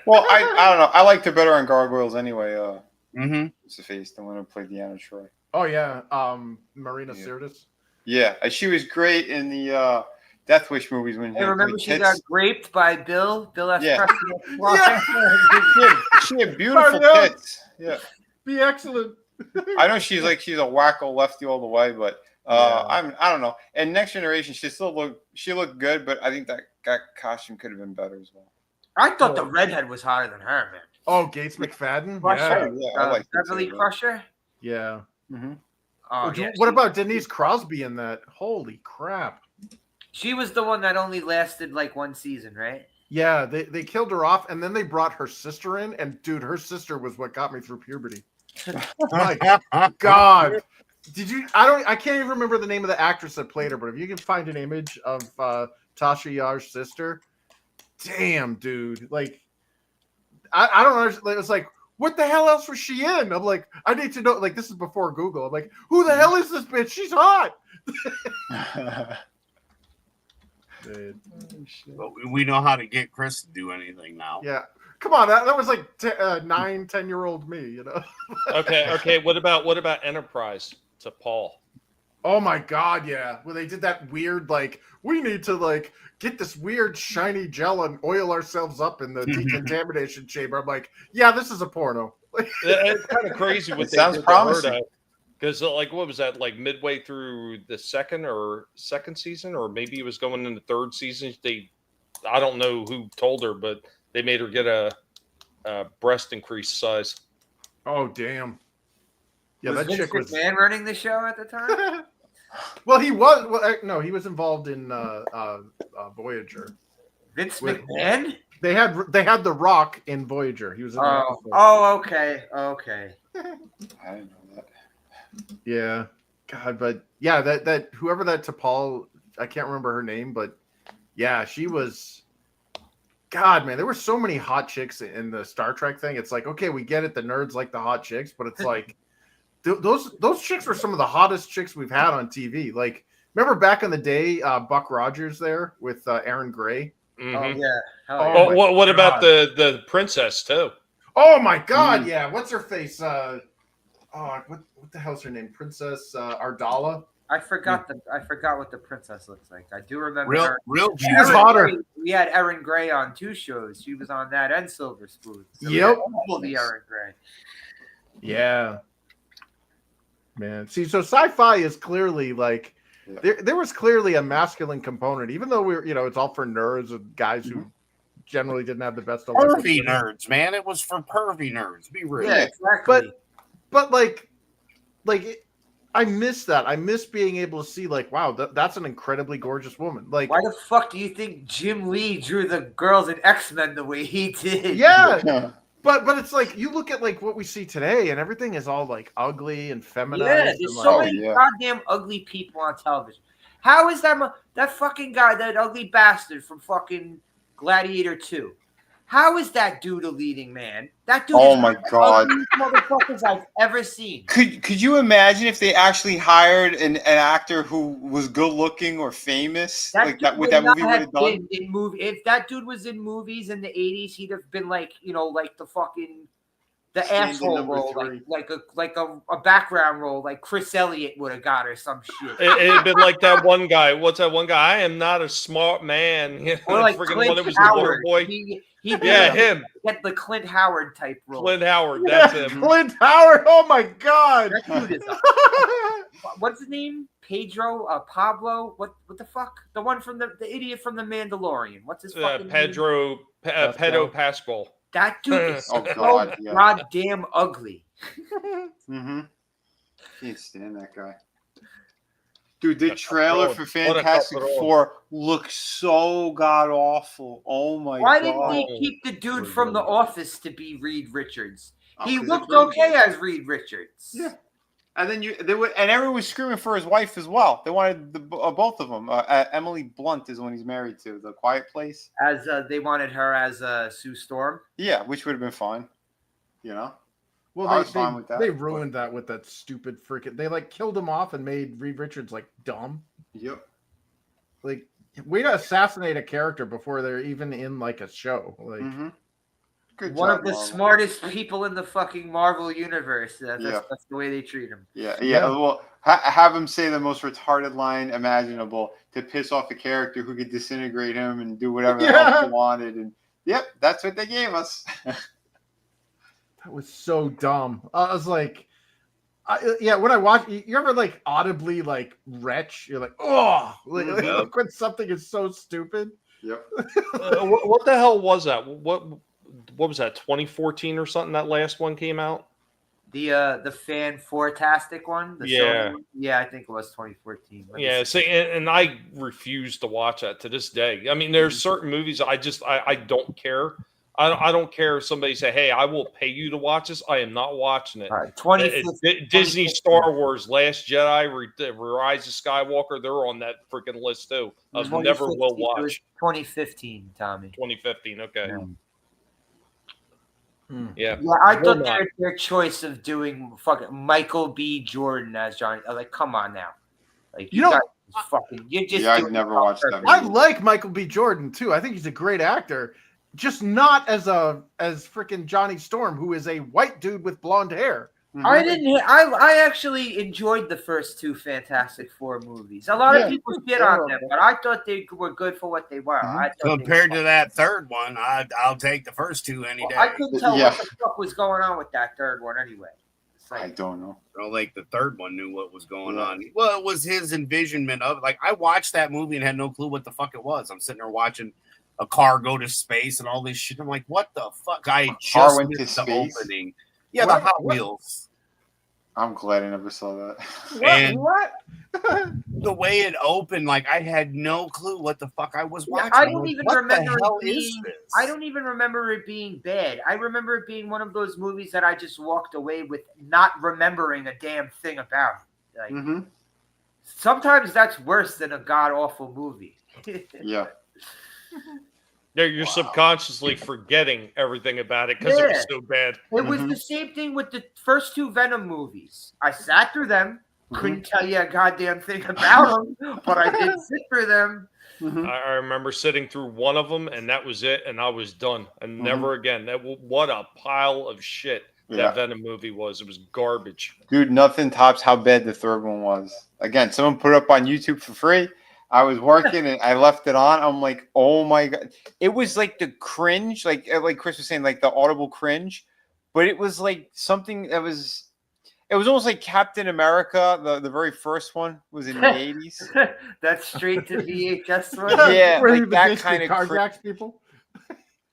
S3: Well, I don't know. I liked her better on Gargoyles anyway. What's the face? The one who played Deanna Troi.
S5: Oh yeah. Marina Sirtis.
S3: Yeah, she was great in the Death Wish movies when
S4: I remember she got raped by Bill F. Preston.
S3: She had beautiful tits. Yeah.
S5: Be excellent.
S3: I know she's a wacko lefty all the way, but I don't know. And Next Generation, she looked good, but I think that costume could have been better as well.
S4: I thought the redhead was hotter than her, man.
S5: Oh, Gates McFadden?
S4: Crusher? I like Beverly Crusher?
S5: Yeah.
S3: Mm-hmm.
S4: Oh,
S5: what about Denise Crosby in that? Holy crap.
S4: She was the one that only lasted like one season, right?
S5: Yeah, they killed her off, and then they brought her sister in, and dude, her sister was what got me through puberty. My God. I can't even remember the name of the actress that played her, but if you can find an image of Tasha Yar's sister, damn, dude. Like, I don't know. It was like, what the hell else was she in? I'm like, I need to know. Like, this is before Google. I'm like, who the hell is this bitch? She's hot.
S1: Dude. But we know how to get Chris to do anything now.
S5: Yeah. Come on, that was like 9-10-year-old me, you know.
S2: Okay. What about Enterprise to Paul?
S5: Oh my God, yeah. Well, they did that weird, like, we need to like get this weird shiny gel and oil ourselves up in the decontamination chamber. I'm like, yeah, this is a porno.
S2: It's kind of crazy. What
S3: sounds promising.
S2: Because like, what was that? Like midway through the second season, or maybe it was going into third season. I don't know who told her, but they made her get a breast increase size.
S5: Oh damn! Yeah,
S4: was
S5: that chick was
S4: McMahon running the show at the time.
S5: Well, he was. Well, no, he was involved in Voyager.
S4: Vince McMahon.
S5: They had The Rock in Voyager. He was. In
S4: okay.
S3: I didn't know that.
S5: Yeah, God, but yeah, that whoever that T'Pol, I can't remember her name, but yeah, she was. God, man, there were so many hot chicks in the Star Trek thing. It's like, okay, we get it, the nerds like the hot chicks, but it's like those chicks were some of the hottest chicks we've had on TV. Like, remember back in the day, Buck Rogers there with Aaron Gray?
S2: Mm-hmm.
S4: Oh yeah.
S2: Oh, what about the princess too?
S5: Oh my God, yeah. What's her face? What the hell's her name? Princess Ardala.
S4: I forgot what the princess looks like. I do remember her.
S5: She was hotter.
S4: We had Erin Gray on 2 shows. She was on that and Silver Spoon. So
S5: yep.
S4: The Erin Gray.
S5: Yeah. Man. See, so sci-fi is clearly like there was clearly a masculine component, even though it's all for nerds and guys who generally didn't have the best
S1: pervy nerds, man. It was for pervy nerds. Be real.
S4: Yeah, exactly.
S5: But I miss that. I miss being able to see, like, wow, that's an incredibly gorgeous woman. Like,
S4: why the fuck do you think Jim Lee drew the girls in X-Men the way he did?
S5: Yeah. But it's like you look at like what we see today, and everything is all like ugly and feminine.
S4: Yeah, there's so many goddamn ugly people on television. How is that fucking guy, that ugly bastard from fucking Gladiator 2? How is that dude a leading man? That dude
S3: Oh
S4: is
S3: my
S4: one of the
S3: God.
S4: ugliest motherfuckers I've ever seen.
S3: Could you imagine if they actually hired an actor who was good looking or famous like that? What that movie would have done?
S4: In movie, if that dude was in movies in the 80s, he'd have been like, like the fucking
S3: Stand-in
S4: asshole
S3: number
S4: role,
S3: 3.
S4: like a background role, like Chris Elliott would have got or some shit.
S2: It'd been like that one guy. What's that one guy? I am not a smart man. You know,
S4: Or like
S2: freaking
S4: Clint
S2: one that was
S4: Howard.
S2: the little boy.
S4: He'd
S2: Him.
S4: get the Clint Howard type role.
S2: Clint Howard. That's him.
S5: Clint Howard. Oh my God.
S4: That dude is what's his name? Pedro, Pablo. What the fuck? The one from the idiot from the Mandalorian. What's his fucking name?
S2: Pedro Pascal.
S4: That dude is
S3: Oh,
S4: so
S3: God, yeah.
S4: goddamn ugly.
S3: Mm-hmm. Can't stand that guy. Dude, the
S2: What a
S3: trailer
S2: cuckolot.
S3: for
S2: What a
S3: Fantastic
S2: cuckolot.
S3: Four looks so god awful. Oh my
S4: Why
S3: God.
S4: didn't they keep the dude from The Office to be Reed Richards?
S3: Oh,
S4: He
S3: 'cause
S4: looked
S3: they're
S4: okay
S3: great.
S4: as Reed Richards.
S3: Yeah. And then and everyone was screaming for his wife as well. They wanted both of them. Emily Blunt is the one he's married to. The Quiet Place.
S4: As they wanted her as Sue Storm.
S3: Yeah, which would have been fine. You know. I
S5: Well,
S3: was fine with that,
S5: they ruined that with that stupid freaking. They like killed him off and made Reed Richards like dumb.
S3: Yep.
S5: Like, way to assassinate a character before they're even in like a show. Like,
S3: Mm-hmm. Good
S4: One
S3: job,
S4: of the
S3: Marvel.
S4: smartest people in the fucking Marvel universe. That's the way they treat him.
S3: Yeah. Well, have him say the most retarded line imaginable to piss off a character who could disintegrate him and do whatever the hell he wanted. And yep, that's what they gave us.
S5: that was so dumb. I was like, when I watch, you ever like audibly like retch? You're like, oh, like when something is so stupid.
S3: Yep.
S2: What the hell was that? What was that? 2014 or something? That last one came out.
S4: The Fantastic one.
S2: Yeah.
S4: Yeah, I think it was 2014.
S2: Yeah, see, and I refuse to watch that to this day. I mean, there's certain movies I don't care. I don't care if somebody say, "Hey, I will pay you to watch this." I am not watching it.
S4: All right,
S2: Disney, Star Wars, Last Jedi, Rise of Skywalker, they're on that freaking list too. I never will watch.
S4: It was 2015, Tommy.
S2: 2015. Okay.
S4: Yeah.
S2: Yeah.
S4: Yeah, I thought their choice of doing fucking Michael B. Jordan as Johnny. Like, come on now. Like, you just.
S3: Yeah, I'd never watched that
S5: I
S3: movie.
S5: like Michael B. Jordan too. I think he's a great actor, just not as freaking Johnny Storm, who is a white dude with blonde hair.
S4: I didn't. I actually enjoyed the first two Fantastic Four movies. A lot of people shit on them, but I thought they were good for what they were. I thought
S1: Compared to that third one, I'll take the first two any day.
S4: I couldn't tell what the fuck was going on with that third one anyway.
S3: I don't know.
S1: Like the third one knew what was going on. Well, it was his envisionment of like I watched that movie and had no clue what the fuck it was. I'm sitting there watching a car go to space and all this shit. I'm like, what the fuck? I just
S3: went to
S1: missed the
S3: space?
S1: opening. Yeah, the Hot Wheels.
S3: I'm glad I never saw that.
S1: And
S5: What?
S1: the way it opened, like I had no clue what the fuck I was watching.
S4: I don't even remember
S1: What the hell
S4: it
S1: is
S4: being.
S1: this?
S4: I don't even remember it being bad. I remember it being one of those movies that I just walked away with not remembering a damn thing about. Like, sometimes that's worse than a god awful movie.
S3: Yeah.
S2: You're subconsciously forgetting everything about it because it was so bad.
S4: It was the same thing with the first two Venom movies. I sat through them, couldn't tell you a goddamn thing about them, but I did sit through them.
S2: I remember sitting through one of them, and that was it, and I was done, and never again. What a pile of shit that Venom movie was. It was garbage.
S3: Dude, nothing tops how bad the third one was. Again, someone put it up on YouTube for free. I was working and I left it on. I'm like, oh my God. It was like the cringe, like Chris was saying, like the audible cringe, but it was like something that was, it was almost like Captain America. The very first one was in the 80s.
S4: That's straight to VHS one.
S3: Yeah,
S5: Where
S3: like
S5: he
S3: that
S5: basically
S3: kind of
S5: carjacks people.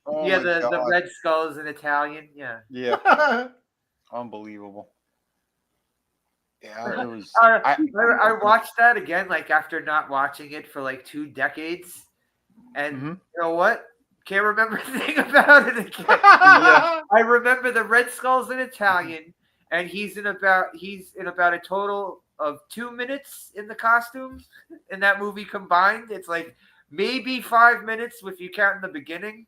S3: Oh
S4: yeah,
S3: my
S4: the
S3: God.
S4: Red Skulls in Italian. Yeah.
S3: Yeah, unbelievable. Yeah, it was.
S4: I watched that again, like after not watching it for like 2 decades, and you know what? Can't remember a thing about it again. I remember the Red Skulls in Italian, and he's in about a total of 2 minutes in the costume in that movie combined. It's like maybe 5 minutes if you count in the beginning.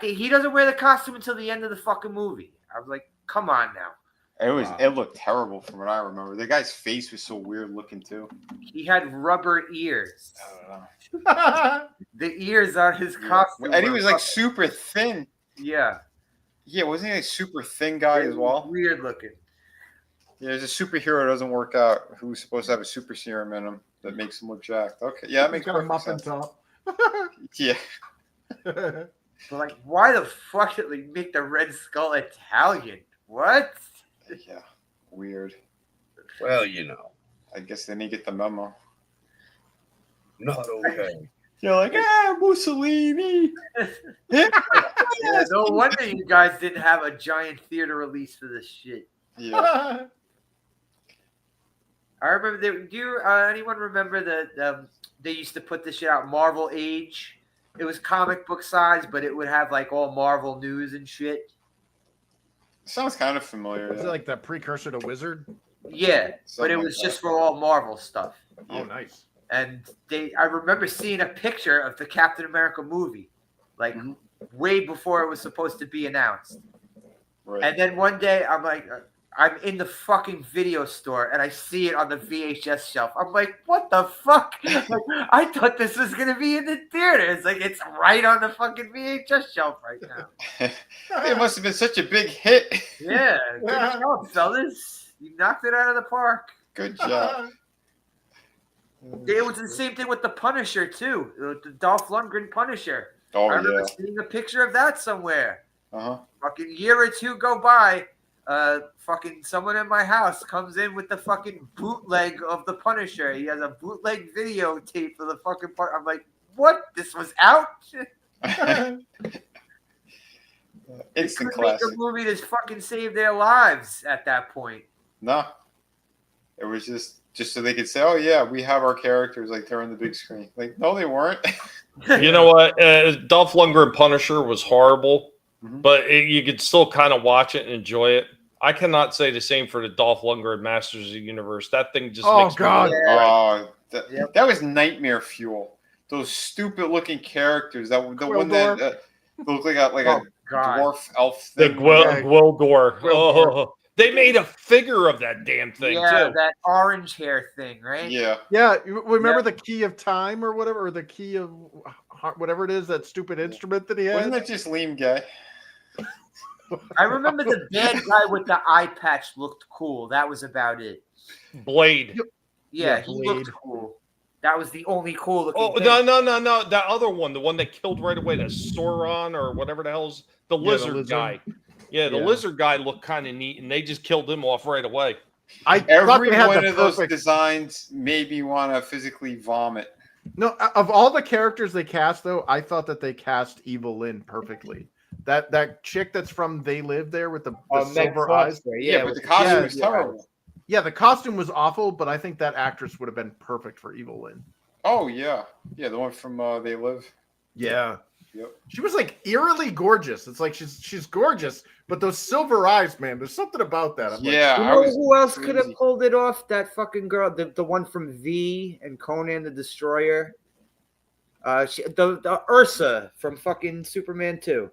S4: He doesn't wear the costume until the end of the fucking movie. I was like, come on now.
S3: It looked terrible from what I remember. The guy's face was so weird looking too.
S4: He had rubber ears.
S3: I don't know.
S4: The ears on his costume.
S3: And he was like super thin.
S4: Yeah.
S3: Yeah, wasn't he a super thin guy as well?
S4: Weird looking.
S3: Yeah, there's a superhero that doesn't work out who's supposed to have a super serum in him that makes him look jacked. Okay, yeah, that makes
S5: got a
S3: perfect
S5: muffin
S3: sense.
S5: top.
S3: Yeah.
S4: But like, why the fuck did they make the Red Skull Italian? What?
S3: Yeah, weird.
S1: Well,
S3: I guess they didn't get the memo.
S1: not okay.
S3: You're like, Mussolini.
S4: Yeah, no wonder you guys didn't have a giant theater release for this shit.
S3: Yeah.
S4: I remember. Anyone remember that they used to put this shit out? Marvel Age. It was comic book size, but it would have like all Marvel news and shit.
S3: Sounds kind of familiar.
S5: Is it like the precursor to Wizard?
S4: Yeah, but
S3: Something
S4: it
S3: like
S4: was
S3: that.
S4: just for all Marvel stuff.
S5: Oh, nice.
S4: And I remember seeing a picture of the Captain America movie, like way before it was supposed to be announced.
S3: Right.
S4: And then one day I'm like, I'm in the fucking video store and I see it on the VHS shelf. I'm like, what the fuck? Like, I thought this was gonna be in the theater. It's like it's right on the fucking VHS shelf right now.
S3: It must have been such a big hit.
S4: Yeah, good job, fellas. You knocked it out of the park.
S3: Good job.
S4: It was the same thing with the Punisher too. The Dolph Lundgren Punisher.
S3: Oh
S4: I remember
S3: yeah.
S4: seeing a picture of that somewhere.
S3: Uh-huh.
S4: Fucking year or two go by. Fucking someone in my house comes in with the fucking bootleg of the Punisher. He has a bootleg videotape of the fucking part. I'm like, what? This was out?
S3: Instant
S4: Couldn't make
S3: classic.
S4: a movie to fucking save their lives at that point.
S3: No. It was just so they could say, oh yeah, we have our characters like they're on the big screen. Like, no, they weren't.
S2: You know what? Dolph Lundgren Punisher was horrible,
S3: Mhm.
S2: but you could still kind of watch it and enjoy it. I cannot say the same for the Dolph Lundgren Masters of the Universe. That thing just
S5: Oh,
S2: makes
S5: God.
S2: me
S3: Oh,
S4: Yep.
S3: that was nightmare fuel. Those stupid looking characters. The one that looked like a
S4: Oh, God.
S3: dwarf elf
S2: the
S3: thing.
S2: Gwildor.
S4: Gwildor.
S2: Oh, they made a figure of that damn thing
S4: Yeah,
S2: too.
S4: that orange hair thing, right?
S3: Yeah.
S5: Yeah, you remember
S4: Yeah.
S5: the key of time or whatever, or the key of whatever it is, that stupid instrument that he had?
S3: Wasn't that just Liam Gay?
S4: I remember the bad guy with the eye patch looked cool. That was about it.
S2: Blade.
S4: Yeah,
S5: Yeah,
S4: he
S5: Blade.
S4: looked cool. That was the only cool looking
S2: Oh
S4: thing.
S2: no! That other one, the one that killed right away, the Sauron or whatever the hell's the
S5: Yeah, the
S2: lizard
S5: lizard.
S2: guy. Yeah, the
S5: Yeah.
S2: lizard guy looked kind of neat, and they just killed him off right away.
S5: I thought
S3: Every
S5: they had
S3: one
S5: the
S3: of those
S5: perfect.
S3: designs made me want to physically vomit.
S5: No, of all the characters they cast, though, I thought that they cast Evil Lynn perfectly. That chick that's from They Live There with the
S4: Meg
S5: silver eyes.
S4: Foster,
S3: Yeah, but the costume
S5: yeah,
S3: was terrible.
S5: Yeah, the costume was awful, but I think that actress would have been perfect for Evil Lynn.
S3: Oh yeah, yeah, the one from They Live.
S5: Yeah.
S3: Yep.
S5: She was like eerily gorgeous. It's like she's gorgeous, but those silver eyes, man, there's something about that. I'm
S3: Yeah,
S4: You
S3: I
S4: know
S3: was
S4: who else could have
S3: crazy.
S4: pulled it off? That fucking girl, the one from V and Conan the Destroyer. The Ursa from fucking Superman 2.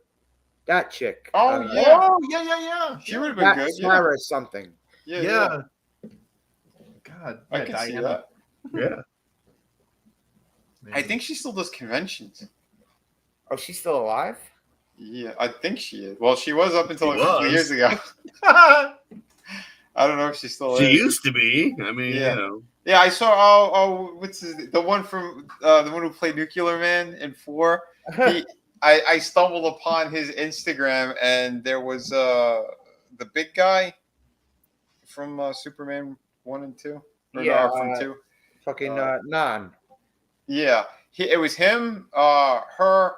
S4: That chick.
S3: Oh,
S5: like,
S3: yeah.
S5: oh yeah.
S3: She would have been good. Yeah.
S4: Sarah something.
S3: Yeah,
S5: Yeah. God,
S3: I
S5: yeah,
S3: can see
S5: Diana.
S3: that.
S5: Yeah.
S3: I think she still does conventions.
S4: Oh, she's still alive?
S3: Yeah, I think she is. Well, she was up until
S1: She
S3: a couple
S1: was.
S3: years ago. I don't know if she's still
S1: She
S3: is.
S1: used to be. I mean,
S3: Yeah.
S1: you know.
S3: Yeah, I saw. What's the one from the one who played Nuclear Man in 4? I stumbled upon his Instagram, and there was the big guy from Superman 1 and 2. Or
S4: Yeah,
S3: no, from 2.
S4: Fucking Nan.
S3: Yeah, it was him, her,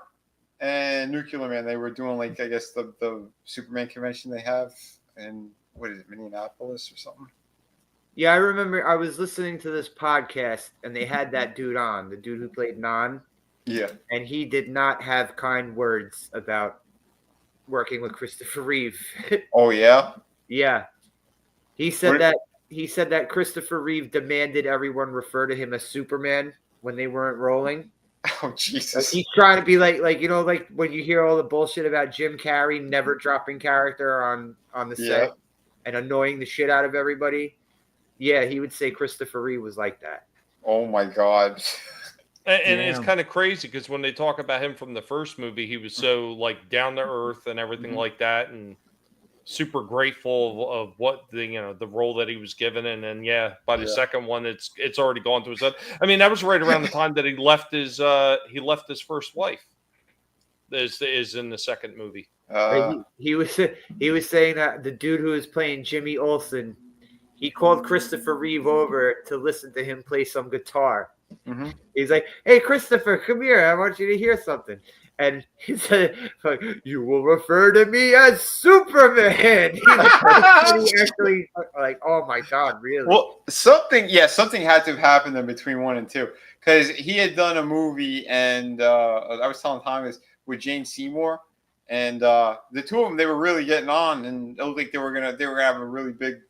S3: and Nuclear Man. They were doing like I guess the Superman convention they have in what is it, Minneapolis or something.
S4: Yeah, I remember I was listening to this podcast and they had that dude on, the dude who played Nan,
S3: Yeah.
S4: and he did not have kind words about working with Christopher Reeve.
S3: Oh yeah.
S4: Yeah. He said
S3: What-
S4: that he said that Christopher Reeve demanded everyone refer to him as Superman when they weren't rolling.
S3: Oh
S4: Like,
S3: Jesus!
S4: he's trying to be like like when you hear all the bullshit about Jim Carrey never dropping character on the set and annoying the shit out of everybody. Yeah, he would say Christopher Reeve was like that.
S3: Oh my God!
S2: And it's kind of crazy because when they talk about him from the first movie, he was so like down to earth and everything like that, and super grateful of what the role that he was given. And then by the second one, it's already gone to his head. I mean, that was right around the time that he left his first wife. Is in the second movie.
S4: He was saying that the dude who was playing Jimmy Olsen, he called Christopher Reeve over to listen to him play some guitar.
S3: Mm-hmm.
S4: He's like, "Hey, Christopher, come here. I want you to hear something." And he said, "You will refer to me as Superman." He actually, like, oh my God, really?
S3: Well, something had to have happened in between 1 and 2 because he had done a movie, and I was telling Thomas with Jane Seymour, and the two of them, they were really getting on, and it looked like they were gonna have a really big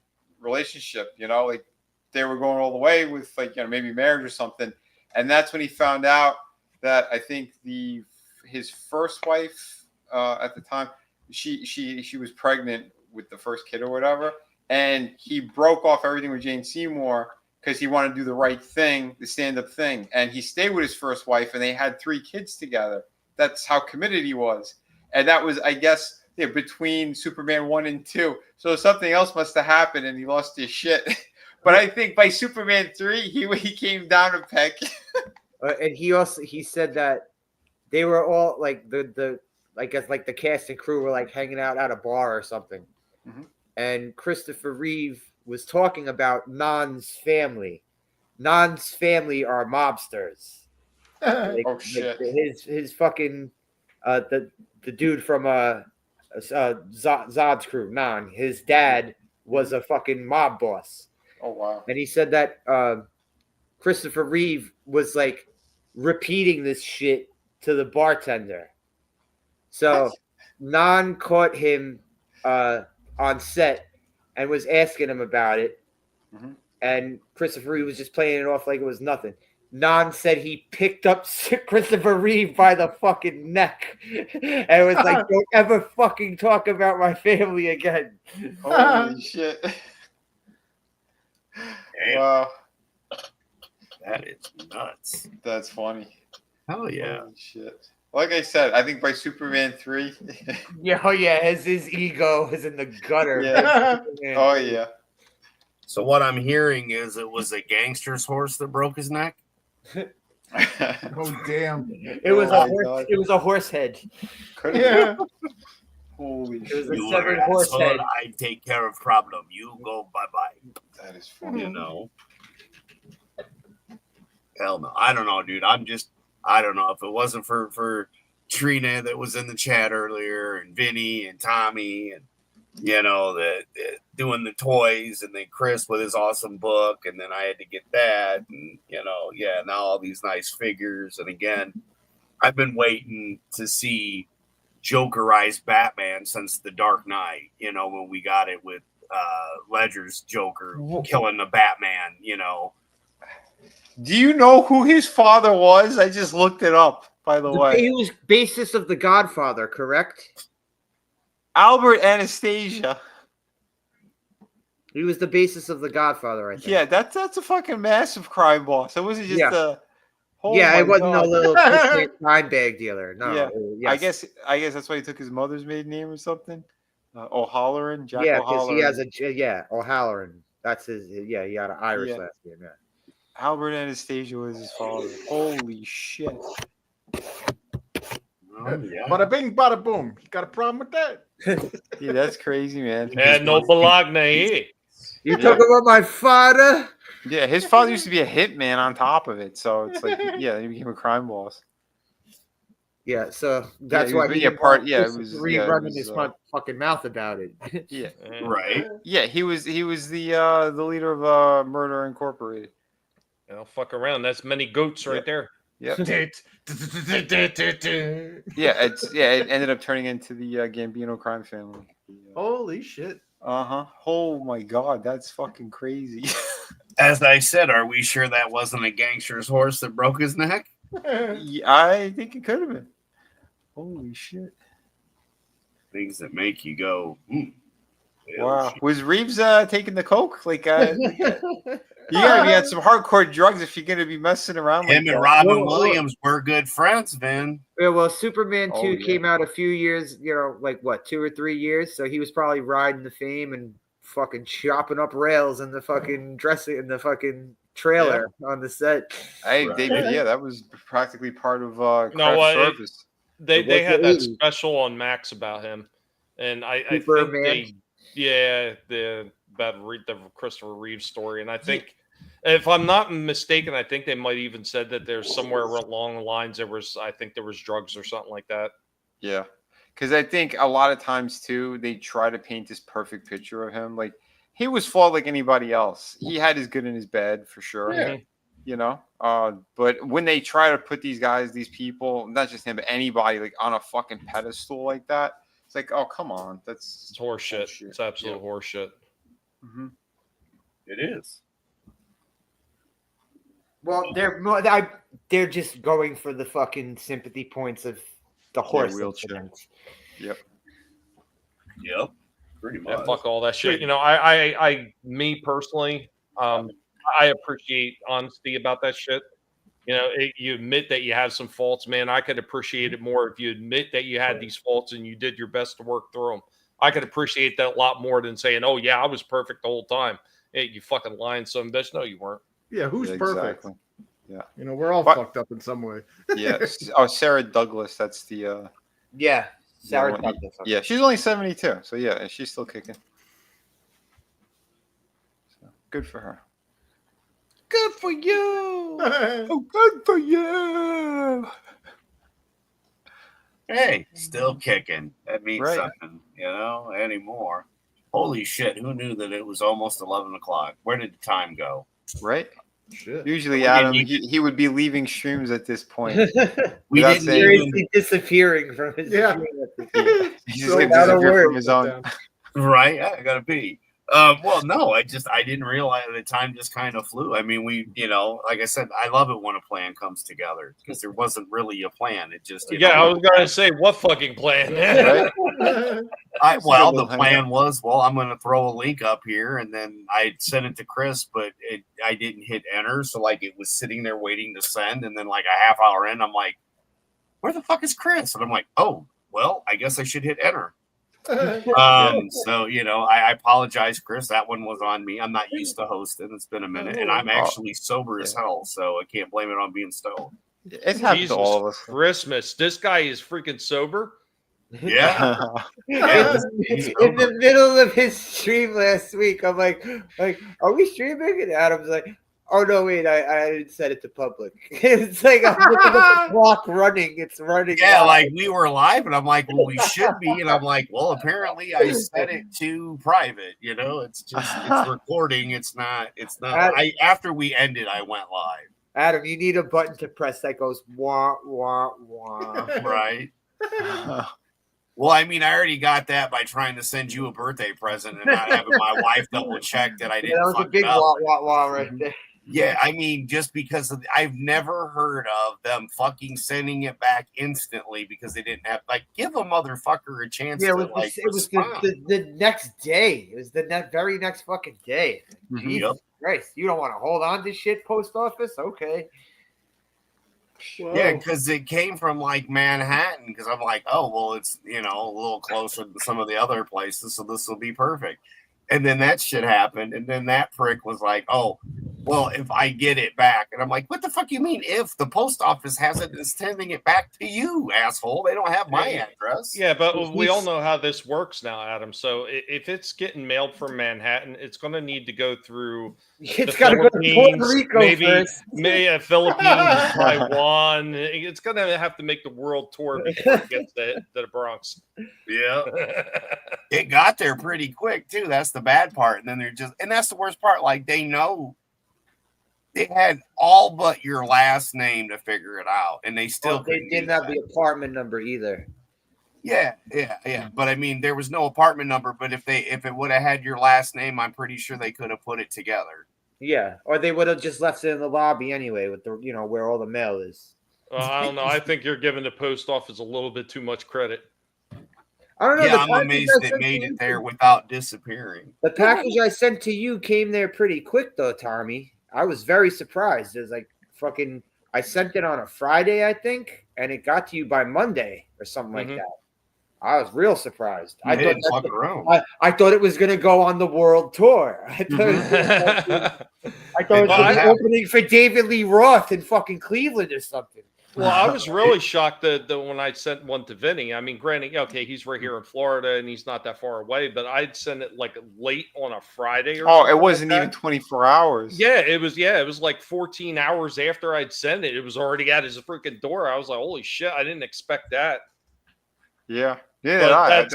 S3: relationship. Like they were going all the way with maybe marriage or something. And that's when he found out that I think his first wife at the time, she was pregnant with the first kid or whatever, and he broke off everything with Jane Seymour because he wanted to do the right thing, the stand-up thing, and he stayed with his first wife, and they had 3 kids together. That's how committed he was, and that was, I guess, between Superman 1 and 2. So something else must have happened, and he lost his shit. But I think by Superman 3, he came down a peg.
S4: And he said that they were all like the I guess like the cast and crew were like hanging out at a bar or something, and Christopher Reeve was talking about Nan's family. Nan's family are mobsters. Like,
S3: oh shit!
S4: His fucking the dude from Zod's crew, Nan. His dad was a fucking mob boss.
S3: Oh wow!
S4: And he said that Christopher Reeve was like repeating this shit to the bartender. So Nan caught him on set and was asking him about it. And Christopher Reeve was just playing it off like it was nothing. Nan said he picked up Christopher Reeve by the fucking neck and was like, "Don't ever fucking talk about my family again."
S3: Holy shit.
S1: Damn.
S3: Wow.
S1: That is nuts.
S3: That's funny.
S1: Hell yeah.
S3: Holy shit. Like I said, I think by Superman 3.
S4: His ego is in the gutter.
S3: Yeah. Oh yeah.
S1: So what I'm hearing is it was a gangster's horse that broke his neck.
S5: Oh damn!
S4: It was a horse.
S3: God.
S4: It was a horse head.
S5: Yeah.
S3: Holy
S4: It was
S3: shit.
S4: a severed
S1: are
S4: horse
S1: asshole,
S4: head.
S1: I take care of problem. You go bye-bye.
S3: That is funny.
S1: Hell no. I don't know, dude. I don't know if it wasn't for Trina that was in the chat earlier, and Vinny and Tommy, and the doing the toys, and then Chris with his awesome book, and then I had to get that, and now all these nice figures. And again, I've been waiting to see Jokerized Batman since The Dark Knight, when we got it with Ledger's Joker killing the Batman,
S3: Do you know who his father was? I just looked it up, by the way.
S4: He was basis of The Godfather, correct?
S3: Albert Anastasia.
S4: He was the basis of The Godfather, I think.
S3: Yeah, that's a fucking massive crime boss. It wasn't just a. Oh
S4: It wasn't
S3: God.
S4: a little crime bag dealer. No.
S3: Yeah.
S4: Yes.
S3: I guess that's why he took his mother's maiden name or something. O'Halloran, Jack
S4: Yeah, because
S3: O'Halloran.
S4: he has O'Halloran. That's his. Yeah, he had an Irish last name. Yeah.
S3: Albert Anastasia was his father. Holy shit!
S5: Bada bing, bada boom. You got a problem with that?
S3: Yeah, that's crazy, man.
S2: And no Bologna.
S4: You talking about my father?
S3: Yeah, his father used to be a hitman on top of it, so it's like, he became a crime boss.
S4: Yeah, so that's
S3: he
S4: why
S3: was-
S4: he
S3: yeah,
S4: didn't
S3: part-
S4: want
S3: yeah, it
S4: Christopher
S3: was-
S4: Reeve
S3: yeah, it
S4: running
S3: was,
S4: his fucking mouth about it.
S3: Yeah,
S1: Right.
S3: yeah, he was the leader of Murder Incorporated.
S2: Fuck around. That's many goats right there.
S3: Yep.
S5: Yeah,
S3: It ended up turning into the Gambino crime family.
S5: Holy shit!
S3: Oh my god, that's fucking crazy.
S1: As I said, are we sure that wasn't a gangster's horse that broke his neck?
S3: Yeah, I think it could have been. Holy shit!
S1: Things that make you go,
S3: Wow, was Reeves taking the coke? Like, you gotta be on some hardcore drugs if you're gonna be messing around.
S1: Him
S3: like
S1: and
S3: that.
S1: Robin Williams were good friends, Vin.
S4: Yeah, well, Superman 2
S3: Oh, yeah.
S4: came out a few years, like what, 2 or 3 years? So he was probably riding the fame and fucking chopping up rails in the fucking trailer on the set.
S3: Hey,
S1: Right.
S3: David, yeah, that was practically part of
S2: No,
S3: craft service.
S2: They had that
S4: 80s.
S2: special on Max about him, and I think
S4: Superman.
S2: the Christopher Reeve story, and I think if I'm not mistaken, I think they might even said that there's somewhere along the lines there was drugs or something like that.
S3: Yeah, because I think a lot of times too, they try to paint this perfect picture of him. Like he was flawed like anybody else. He had his good and his bad for sure.
S2: Yeah.
S3: You know, but when they try to put these guys, these people, not just him, but anybody, like on a fucking pedestal like that, it's like, oh come on,
S2: It's horseshit.
S3: bullshit.
S2: It's absolute horseshit.
S3: Mm-hmm.
S1: It is.
S4: Well, they're just going for the fucking sympathy points of the horse
S3: wheelchair.
S4: incident.
S1: Yep. Pretty much.
S2: Yeah, fuck all that shit. You know, I me personally, I appreciate honesty about that shit. You know, you admit that you have some faults, man. I could appreciate it more if you admit that you had these faults and you did your best to work through them. I could appreciate that a lot more than saying, "Oh yeah, I was perfect the whole time." Hey, you fucking lying son of a bitch. No, you weren't.
S5: Yeah, who's perfect?
S3: Exactly. Yeah.
S5: You know, we're all
S3: But-
S5: fucked up in some way.
S3: Yeah. Oh, Sarah Douglas. That's the.
S4: Yeah, Sarah
S3: Yeah,
S4: Douglas.
S3: Yeah, she's only 72, so yeah, she's still kicking. So, good for her.
S2: Good for you.
S3: Oh, good for you.
S1: Hey, still kicking. That means
S3: Right.
S1: something, anymore. Holy shit, who knew that it was almost 11 o'clock? Where did the time go?
S3: Right?
S5: Shit.
S3: Usually,
S1: We
S3: Adam,
S1: didn't
S3: he would be leaving streams at this point.
S1: We
S3: Without
S1: didn't
S3: saying-
S1: even,
S4: Seriously disappearing from his
S5: Yeah.
S3: He's just
S4: So
S3: going to
S4: without a
S3: disappear
S4: word,
S3: from his own.
S5: Down.
S1: right? I gotta pee. Well, no, I didn't realize the time just kind of flew. I mean, we, like I said, I love it when a plan comes together because there wasn't really a plan. It just,
S2: I was gonna say what fucking plan.
S3: Right?
S1: the
S3: little
S1: plan was, I'm going to throw a link up here, and then I sent it to Chris, but I didn't hit enter, so like it was sitting there waiting to send, and then like a half hour in, I'm like, where the fuck is Chris? And I'm like, oh, well, I guess I should hit enter. So I apologize, Chris. That one was on me. I'm not used to hosting. It's been a minute, and I'm actually sober as hell, so I can't blame it on being stoned.
S3: It's happened
S2: Jesus
S3: to all of us.
S2: Christmas. This guy is freaking sober.
S1: Yeah.
S4: In the middle of his stream last week, I'm like, are we streaming? And Adam's like, oh no, wait, I didn't set it to public. It's like I'm looking at the clock running. It's running.
S1: Yeah,
S4: out.
S1: like we were live, and I'm like, well, we should be, and I'm like, well, apparently I set it to private. It's just it's recording. It's not. After we ended, I went live.
S4: Adam, you need a button to press that goes wah wah wah.
S1: Right. Well, I mean, I already got that by trying to send you a birthday present and not having my wife double check that I didn't.
S4: That was a
S1: fuck
S4: big
S1: it up.
S4: wah wah wah right there.
S1: Yeah, I mean, just because I've never heard of them fucking sending it back instantly because they didn't have give a motherfucker a chance
S4: Yeah,
S1: to
S4: it was
S1: respond.
S4: the next day. It was the very next fucking day. Jesus Christ, you don't want to hold on to shit, post office? Okay.
S1: Yeah, because it came from Manhattan. Because I'm like, oh well, it's a little closer to some of the other places, so this will be perfect. And then that shit happened, and then that prick was like, oh, well, if I get it back, and I'm like, what the fuck you mean? If the post office hasn't is sending it back to you, asshole, they don't have my address.
S2: Yeah, but we all know how this works now, Adam. So if it's getting mailed from Manhattan, it's going to need to go through
S4: It's got to go to Puerto Rico first.
S2: Philippines, Taiwan. It's going to have to make the world tour before it gets to the Bronx.
S1: Yeah. It got there pretty quick, too. That's the bad part. And then and that's the worst part. They know they had all but your last name to figure it out, and they still
S4: They didn't have the apartment number either.
S1: Yeah. But I mean, there was no apartment number. But if it would have had your last name, I'm pretty sure they could have put it together.
S4: Yeah, or they would have just left it in the lobby anyway, with the where all the mail is.
S2: I don't know. I think you're giving the post office a little bit too much credit.
S4: I don't know.
S1: Yeah,
S4: the
S1: I'm
S4: package
S1: amazed
S4: I
S1: it
S4: sent
S1: made
S4: to
S1: it
S4: you-
S1: there without disappearing.
S4: The package I sent to you came there pretty quick, though, Tommy. I was very surprised. It was like fucking. I sent it on a Friday, I think, and it got to you by Monday or something like that. I was real surprised. I thought it was going to go on the world tour. I thought it was opening for David Lee Roth in fucking Cleveland or something.
S2: Well, I was really shocked that when I sent one to Vinny. I mean, granted, okay, he's right here in Florida and he's not that far away, but I'd send it like late on a Friday.
S3: Oh, it wasn't even 24 hours.
S2: Yeah, it was like 14 hours after I'd sent it. It was already at his freaking door. I was like, holy shit, I didn't expect that.
S3: Yeah.
S2: But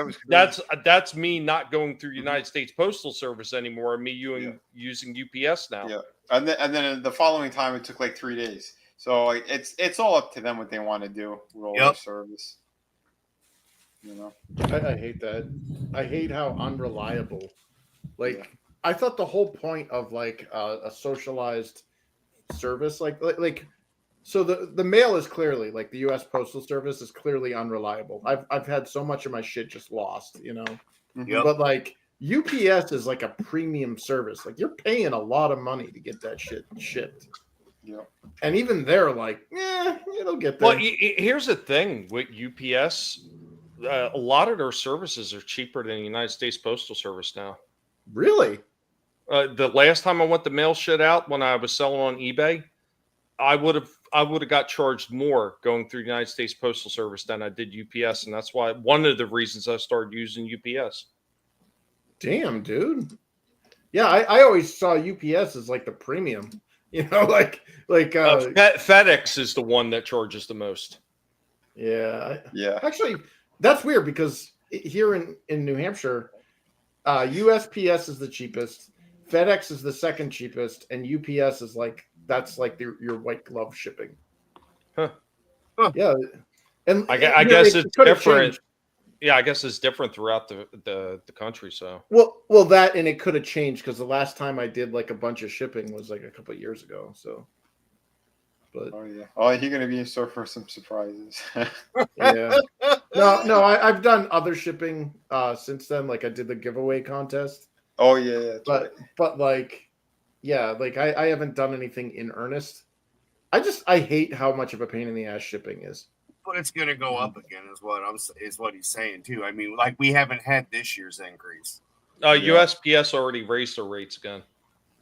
S2: that's me not going through United States Postal Service anymore. Me using UPS now.
S3: Yeah, and then the following time it took like 3 days. So it's all up to them what they want to do with all their service.
S5: I hate that. I hate how unreliable. Like I thought the whole point of like a socialized service, like. So the mail is clearly like the U.S. Postal Service is clearly unreliable. I've had so much of my shit just lost, But like UPS is like a premium service. Like you're paying a lot of money to get that shit shipped.
S3: Yeah.
S5: And even they're like, it'll get there.
S2: Well, here's the thing with UPS. A lot of their services are cheaper than the United States Postal Service now.
S5: Really?
S2: The last time I went to mail shit out when I was selling on eBay, I would have got charged more going through the United States Postal Service than I did UPS, and that's why one of the reasons I started using UPS.
S5: Damn, dude. Yeah, I always saw UPS as like the premium.
S2: FedEx is the one that charges the most.
S5: Yeah.
S3: Yeah.
S5: Actually, that's weird because here in New Hampshire, USPS is the cheapest, FedEx is the second cheapest, and UPS is like that's like your white glove shipping.
S2: Huh.
S5: Yeah, and
S2: I guess it's different. Changed. Yeah, I guess it's different throughout the country. So
S5: well, that and it could have changed because the last time I did like a bunch of shipping was like a couple of years ago. So, but
S3: you're gonna be in store for some surprises.
S5: Yeah, no, I've done other shipping since then. Like I did the giveaway contest.
S3: Oh yeah,
S5: but like. Yeah, like I haven't done anything in earnest. I hate how much of a pain in the ass shipping is.
S1: But it's going to go up again, is what he's saying too. I mean, like we haven't had this year's increase.
S2: USPS already raised their rates again.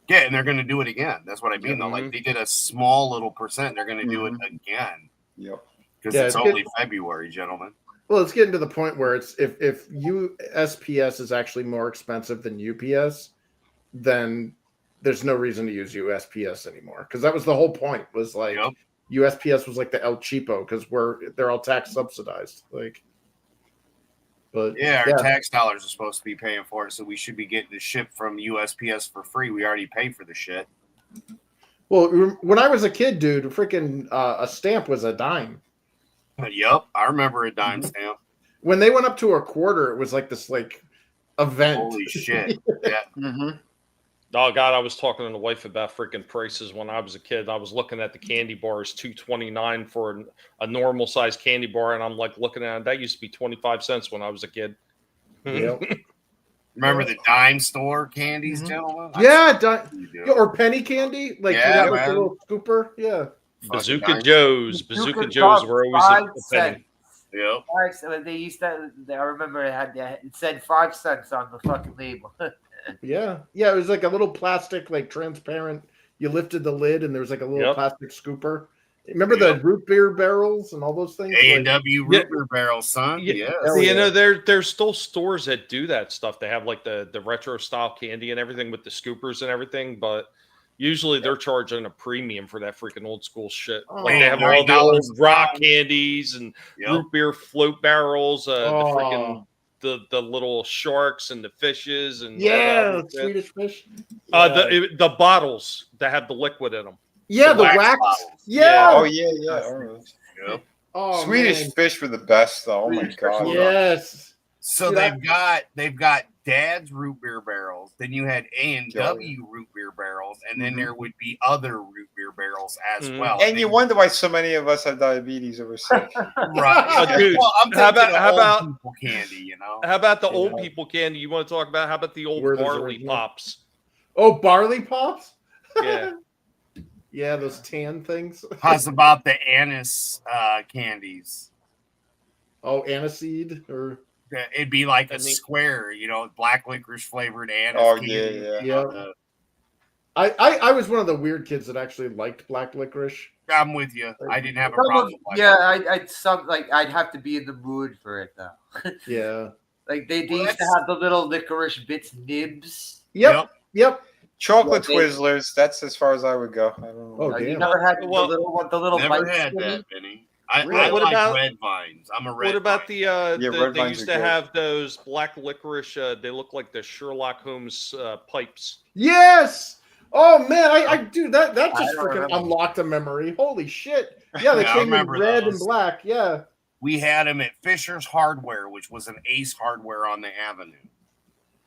S1: Yeah, and they're going to do it again. That's what I mean. Though, like they did a small little percent, they're going to do it again.
S3: Yep.
S1: Because it's only February, gentlemen.
S5: Well, it's getting to the point where it's if USPS is actually more expensive than UPS, then there's no reason to use USPS anymore because that was the whole point. Was like USPS was like the El Cheapo because they're all tax subsidized. Like, but
S1: our tax dollars are supposed to be paying for it, so we should be getting the ship from USPS for free. We already pay for the shit.
S5: Well, when I was a kid, dude, freaking a stamp was a dime.
S1: Yep, I remember a dime stamp.
S5: When they went up to a quarter, it was like this like event.
S1: Holy shit! Yeah.
S3: Mm-hmm.
S2: Oh God, I was talking to the wife about freaking prices when I was a kid. I was looking at the candy bars, $2.29 for a normal size candy bar, and I'm like looking at it. That used to be 25 cents when I was a kid.
S5: Yep.
S1: Remember the dime store candies, gentlemen?
S5: Yeah, or penny candy, like
S1: yeah,
S5: like a little scooper. Yeah,
S2: Bazooka Joes were always a penny.
S1: Yep.
S4: They used to. I remember it said 5 cents on the fucking label.
S5: Yeah. It was like a little plastic, like transparent. You lifted the lid, and there was like a little plastic scooper. Remember the root beer barrels and all those things?
S1: A&W root beer barrels, son. Yes.
S2: There's still stores that do that stuff. They have like the retro style candy and everything with the scoopers and everything, but usually they're charging a premium for that freaking old school shit. Like they have all the old rock candies and root beer float barrels, the freaking the little sharks and the fishes and
S5: Swedish fish.
S2: The bottles that have the liquid in them.
S5: Yeah, the wax.
S1: Bottles.
S5: Yeah.
S3: Oh yeah.
S5: Oh,
S3: Swedish
S5: man.
S3: fish were the best, though. Oh my
S4: Swedish fish
S3: god.
S4: were-
S5: Yes.
S1: So
S5: Dude,
S1: they've got Dad's root beer barrels. Then you had A&W root beer barrels, and then
S3: Mhm.
S1: there would be other root beer barrels as
S2: Mhm.
S1: well.
S3: And you wonder why so many of us have diabetes or we're sick.
S1: right?
S2: Dude,
S1: well, I'm
S2: how
S1: thinking
S2: about- how
S1: old
S2: about-
S1: people candy? You know,
S2: How about the
S3: Yeah.
S2: old people candy you want to talk about? How about the old
S5: Werther's
S2: barley
S5: original.
S2: pops?
S5: Oh, barley pops?
S2: Yeah.
S5: Yeah, those tan things.
S1: how's about the anise candies?
S5: Oh, aniseed or
S1: It'd be like a
S2: I think-
S1: square, you know, black licorice flavored anise.
S3: Oh,
S1: candy.
S3: yeah.
S5: Yeah. I was one of the weird kids that actually liked black licorice.
S1: I'm with you. I didn't have a
S4: Some
S1: problem.
S4: of-
S1: with black
S4: yeah,
S1: licorice.
S4: I'd have to be in the mood for it though.
S5: Yeah.
S4: Like they
S1: Well,
S4: used to
S1: that's-
S4: have the little licorice bits nibs.
S5: Yep.
S3: Chocolate
S4: Yeah, they-
S3: Twizzlers. That's as far as I would go. I don't know.
S5: Oh,
S4: You
S5: damn.
S4: never had
S2: Well,
S4: the little one, the little
S1: Never
S4: bites
S1: had
S4: in
S1: that,
S4: it?
S1: Benny. I
S2: What
S1: like
S2: about-
S1: red vines. I'm a red.
S2: What about
S1: vine.
S2: they
S3: Vines
S2: used
S3: are
S2: to
S3: good.
S2: have those black licorice? They look like the Sherlock Holmes pipes.
S5: Yes. Oh man, I do that. That
S4: I
S5: just
S4: don't
S5: freaking
S4: remember.
S5: unlocked a memory. Holy shit! Yeah, they
S1: Yeah, I
S5: came in
S1: remember
S5: red
S1: those.
S5: and black. Yeah.
S1: We had them at Fisher's Hardware, which was an Ace Hardware on the Avenue.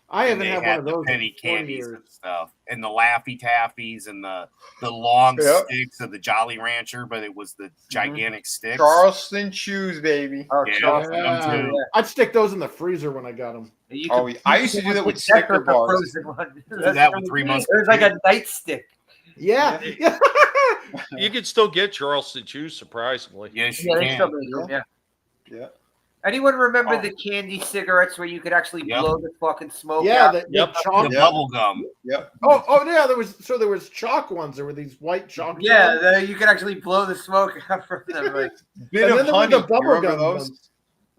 S5: I
S1: And
S5: haven't
S1: they
S5: had one
S1: had
S5: of
S1: the
S5: those
S1: penny
S5: in 20
S1: candies
S5: years.
S1: and stuff, and the Laffy Taffies and the long
S3: Yep.
S1: sticks of the Jolly Rancher, but it was the gigantic sticks.
S3: Charleston chews, baby.
S4: Oh,
S1: Yeah.
S4: Charleston.
S1: them too.
S4: Yeah.
S5: I'd stick those in the freezer when I got them.
S4: You
S3: Oh,
S4: could-
S3: I used to do that with
S4: Decker
S3: Snicker
S4: the
S3: bars.
S4: frozen one.
S1: Do that with Three
S4: It was like a nightstick.
S5: Yeah. Yeah.
S2: You could still get Charleston Chews, surprisingly.
S1: Yes, you
S4: Yeah, they still
S1: can.
S4: make them, yeah.
S3: Yeah.
S4: Anyone remember
S3: Oh.
S4: the candy cigarettes where you could actually
S1: Yep.
S4: blow the fucking smoke
S5: Yeah.
S4: out?
S5: The
S2: Yep.
S5: chalk.
S1: The
S3: Yeah.
S1: bubble gum.
S3: Yep.
S5: Oh yeah. There was chalk ones. There were these white chalk.
S4: Yeah,
S5: ones.
S4: you could actually blow the smoke out from them. Like,
S3: Bit
S5: And
S3: of
S5: then there were
S3: honey.
S5: the
S3: You
S5: bubble
S3: remember
S5: gum
S3: those?
S5: ones.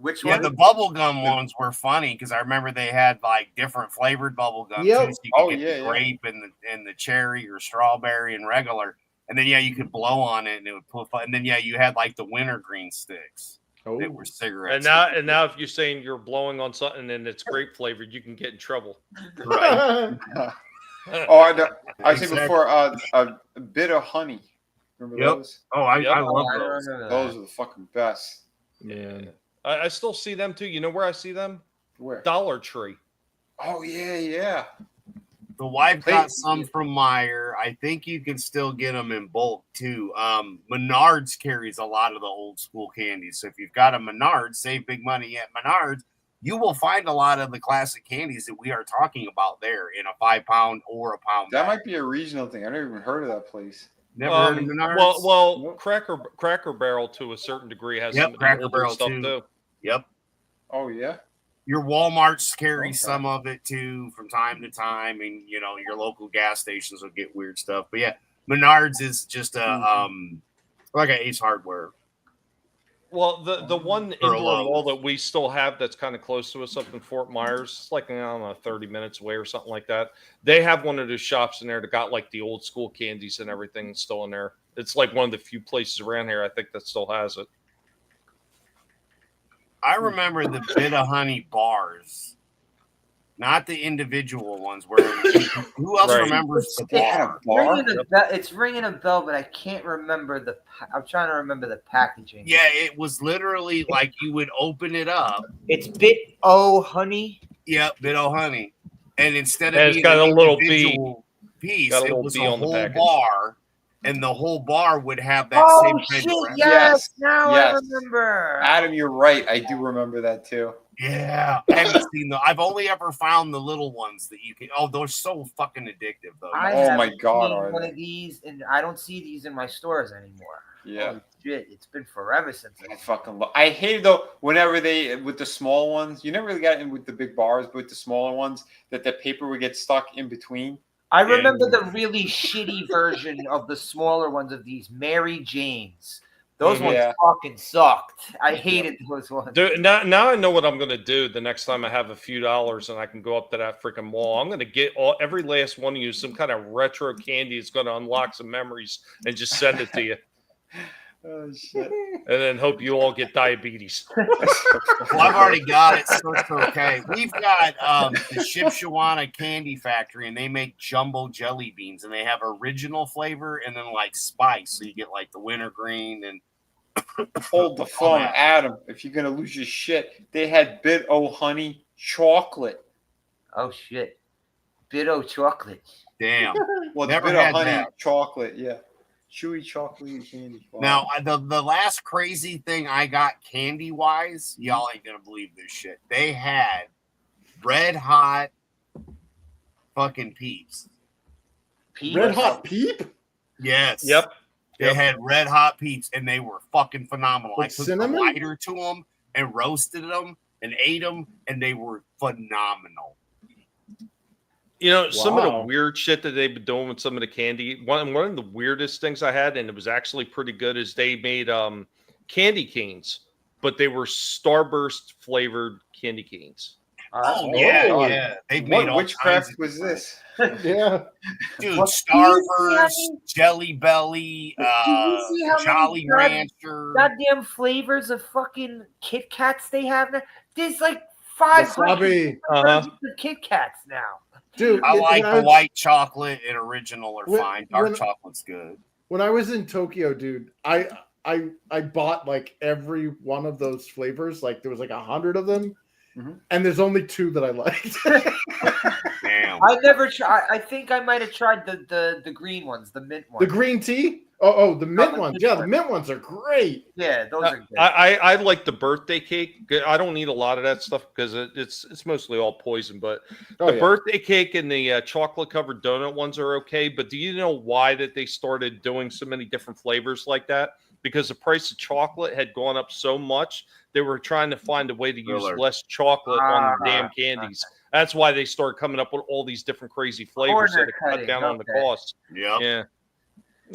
S4: which
S1: Yeah,
S4: one?
S1: the bubble gum ones were funny because I remember they had like different flavored bubble gum
S5: Yep.
S1: too. So you could
S3: Oh,
S1: get
S3: yeah,
S1: the
S3: yeah.
S1: grape and the cherry or strawberry and regular. And then you could blow on it and it would puff. And then you had like the wintergreen sticks.
S5: Oh.
S1: They were cigarettes.
S2: And now, if you're saying you're blowing on something and it's grape flavored, you can get in trouble.
S1: right.
S3: Oh, I said
S1: Exactly.
S3: before, a bit of honey. Remember
S1: Yep.
S3: those?
S1: Oh, I
S2: Yep.
S1: love
S4: I don't
S1: those.
S4: remember
S3: Those
S4: that.
S3: are the fucking best.
S5: Man.
S2: I still see them too. You know where I see them?
S3: Where?
S2: Dollar Tree.
S3: Oh yeah.
S1: The wife got
S3: Hey.
S1: some from Meyer. I think you can still get them in bulk too. Menards carries a lot of the old school candies. So if you've got a Menards, save big money at Menards. You will find a lot of the classic candies that we are talking about there in a 5-pound or a pound.
S3: That
S1: bag.
S3: might be a regional thing. I never even heard of that place.
S1: Never heard of Menards.
S2: Well,
S3: Nope.
S2: Cracker Barrel to a certain degree has
S1: Yep,
S2: some of the
S1: Cracker
S2: older
S1: Barrel
S2: stuff
S1: too.
S2: too.
S1: Yep.
S3: Oh yeah.
S1: Your Walmarts carry
S3: Okay.
S1: some of it too from time to time, and your local gas stations will get weird stuff. But yeah, Menards is just a like an Ace Hardware.
S2: Well, the one
S1: Or
S2: indoor
S1: Lowe's.
S2: mall that we still have that's kind of close to us up in Fort Myers, it's like, I don't know, 30 minutes away or something like that. They have one of those shops in there that got like the old school candies and everything still in there. It's like one of the few places around here I think that still has it.
S1: I remember the Bit of Honey bars, not the individual ones. Where who else
S2: Right.
S1: remembers the
S3: They had a
S1: bar?
S3: bar.
S4: It's ringing a bell, but I can't remember the. I'm trying to remember the packaging.
S1: Yeah, it was literally like you would open it up.
S4: It's Bit O Honey.
S1: Yep, Bit of Honey, and instead of
S2: And it's
S1: being
S2: got
S1: an
S2: a little bee.
S1: individual piece,
S2: Got a
S1: it
S2: little
S1: was
S2: bee
S1: a
S2: on the
S1: whole
S2: package.
S1: bar, and the whole bar would have that
S4: Oh
S1: same
S4: shit!
S1: kind of wrap.
S4: Yes,
S3: Yes,
S4: now
S3: yes.
S4: I remember.
S3: Adam, you're right. I do remember that too.
S1: Yeah, I haven't seen the. I've only ever found the little ones that you can. Oh, they're so fucking addictive though.
S4: I
S3: Oh my
S4: haven't
S3: God,
S4: seen
S3: are
S4: one
S3: they?
S4: of these, and I don't see these in my stores anymore.
S3: Yeah.
S4: Holy shit! It's been forever since.
S3: I fucking I hate though whenever they with the small ones. You never really got in with the big bars, but with the smaller ones, that the paper would get stuck in between.
S4: I remember the really shitty version of the smaller ones of these Mary Janes. Those
S3: Yeah.
S4: ones fucking sucked. I hated those ones.
S2: Dude, now I know what I'm going to do the next time I have a few dollars and I can go up to that freaking mall. I'm going to get every last one of you some kind of retro candy. It's going to unlock some memories and just send it to you.
S3: Oh shit!
S2: And then hope you all get diabetes.
S1: Well, I've already got it, so it's okay. We've got the Shipshawana Candy Factory, and they make jumbo jelly beans, and they have original flavor and then like spice. So you get like the wintergreen and
S3: Hold the phone,
S1: man.
S3: Adam. If you're gonna lose your shit, they had Bit O Honey chocolate.
S4: Oh shit, Bit-O chocolate.
S1: Damn.
S3: Well, it's
S1: Never
S3: Bit O
S1: had
S3: Honey
S1: that.
S3: chocolate. Yeah, chewy chocolate candy. Wow.
S1: Now, the last crazy thing I got candy wise, y'all ain't gonna believe this shit. They had red hot fucking peeps.
S5: Red Hot Peep
S1: Yes.
S2: Yep.
S1: They had red hot peeps, and they were fucking phenomenal.
S5: With
S1: I took
S5: cinnamon?
S1: a lighter to them and roasted them and ate them, and they were phenomenal.
S2: You know, some of the
S5: Wow.
S2: weird shit that they've been doing with some of the candy. One of the weirdest things I had, and it was actually pretty good, is they made candy canes, but they were Starburst flavored candy canes.
S1: Oh,
S3: God.
S1: yeah. They've made
S3: What
S1: all
S3: witchcraft
S1: kinds of
S3: was
S1: different-
S3: this?
S5: Yeah.
S1: Dude,
S4: What-
S1: Starburst, Jelly Belly,
S4: you see how many
S1: Jolly
S4: god-
S1: Rancher.
S4: Goddamn flavors of fucking Kit Kats they have now. There's like
S5: Wasabi.
S4: 500
S2: Uh-huh.
S4: of Kit Kats now.
S5: Dude,
S1: I like
S5: when
S1: the
S5: was-
S1: white chocolate and original are
S5: When-
S1: fine. Dark
S5: when-
S1: chocolate's good.
S5: When I was in Tokyo, dude, I bought like every one of those flavors. Like there was like 100 of them,
S3: Mhm.
S5: and there's only 2 that I liked.
S1: Damn.
S4: I never tried. I think I might have tried the green ones, the mint ones.
S5: The green tea? Oh, the mint
S4: the
S5: ones.
S4: mint
S5: Yeah, the
S4: ones.
S5: mint ones are great.
S4: Yeah, those are good.
S2: I like the birthday cake. I don't eat a lot of that stuff because it's mostly all poison. But
S5: Oh,
S2: the
S5: yeah.
S2: birthday cake and the chocolate covered donut ones are okay. But do you know why that they started doing so many different flavors like that? Because the price of chocolate had gone up so much, they were trying to find a way to use
S1: Willard.
S2: less chocolate on the
S4: Ah,
S2: damn candies. That's why they started coming up with all these different crazy flavors
S4: Corner
S2: that cut
S4: cutting,
S2: down on the
S4: okay.
S2: cost.
S1: Yep.
S2: Yeah.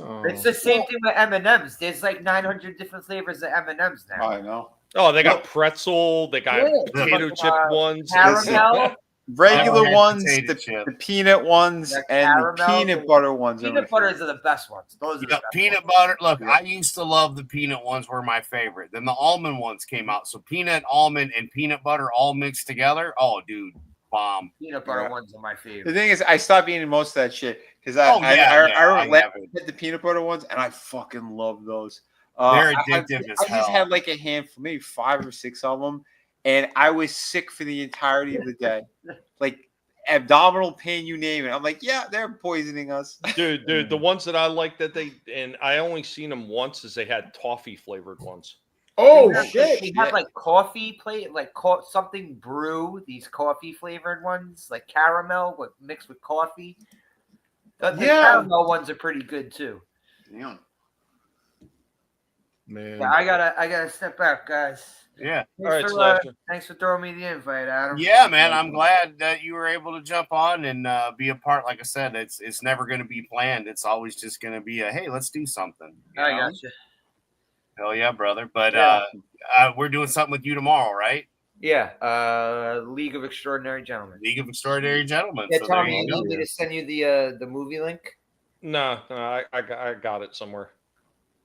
S5: Oh.
S4: It's the same thing with M&Ms. There's like 900 different flavors of M&Ms now.
S3: I know.
S2: Oh, they got pretzel. They got
S4: Yeah.
S2: potato chip ones.
S4: Caramel,
S3: Regular
S1: Had
S3: ones,
S1: potato
S3: the
S1: chip.
S3: peanut ones,
S4: The
S3: and the
S4: caramel,
S3: peanut
S4: the-
S3: butter ones. are
S4: peanut
S3: my
S4: butters
S3: favorite.
S4: are the best ones. Those are the
S1: Yeah,
S4: best
S1: peanut
S4: ones.
S1: butter. Look,
S3: Yeah.
S1: I used to love the peanut ones were my favorite. Then the almond ones came out. So peanut, almond, and peanut butter all mixed together. Oh, dude, bomb.
S4: Peanut butter
S3: Yeah.
S4: ones are my
S3: The
S4: favorite.
S3: thing is, I stopped eating most of that shit because I
S1: Oh, yeah,
S3: I
S1: I
S3: had
S1: haven't.
S3: the peanut butter ones, and I fucking love those.
S1: They're
S3: I
S1: addictive as
S3: I
S1: hell.
S3: just had like a handful, maybe 5 or 6 of them, and I was sick for the entirety of the day. Like abdominal pain, you name it. I'm like, yeah, they're poisoning us.
S2: Dude, the ones that I like that and I only seen them once is they had toffee flavored ones.
S5: Oh,
S4: They have-
S5: shit.
S4: They have like coffee something brew. These coffee flavored ones, like caramel, with mixed with coffee. The
S5: Yeah.
S4: caramel ones are pretty good too.
S3: Damn.
S5: Man.
S4: Yeah, I gotta step back, guys.
S1: Yeah.
S2: All right,
S4: Thanks,
S2: Slasher.
S4: thanks for throwing me the invite, Adam.
S1: Yeah, man. I'm glad that you were able to jump on and be a part. Like I said, it's never going to be planned. It's always just going to be a hey, let's do something. you
S4: I
S1: know?
S4: got you.
S1: Hell yeah, brother. But
S4: Yeah.
S1: we're doing something with you tomorrow, right?
S4: Yeah, League of Extraordinary Gentlemen.
S1: League of Extraordinary Gentlemen.
S4: Yeah,
S1: So
S4: tell
S1: there
S4: me,
S1: you
S4: you
S1: go.
S4: need me to send you the movie link?
S2: No, I got it somewhere.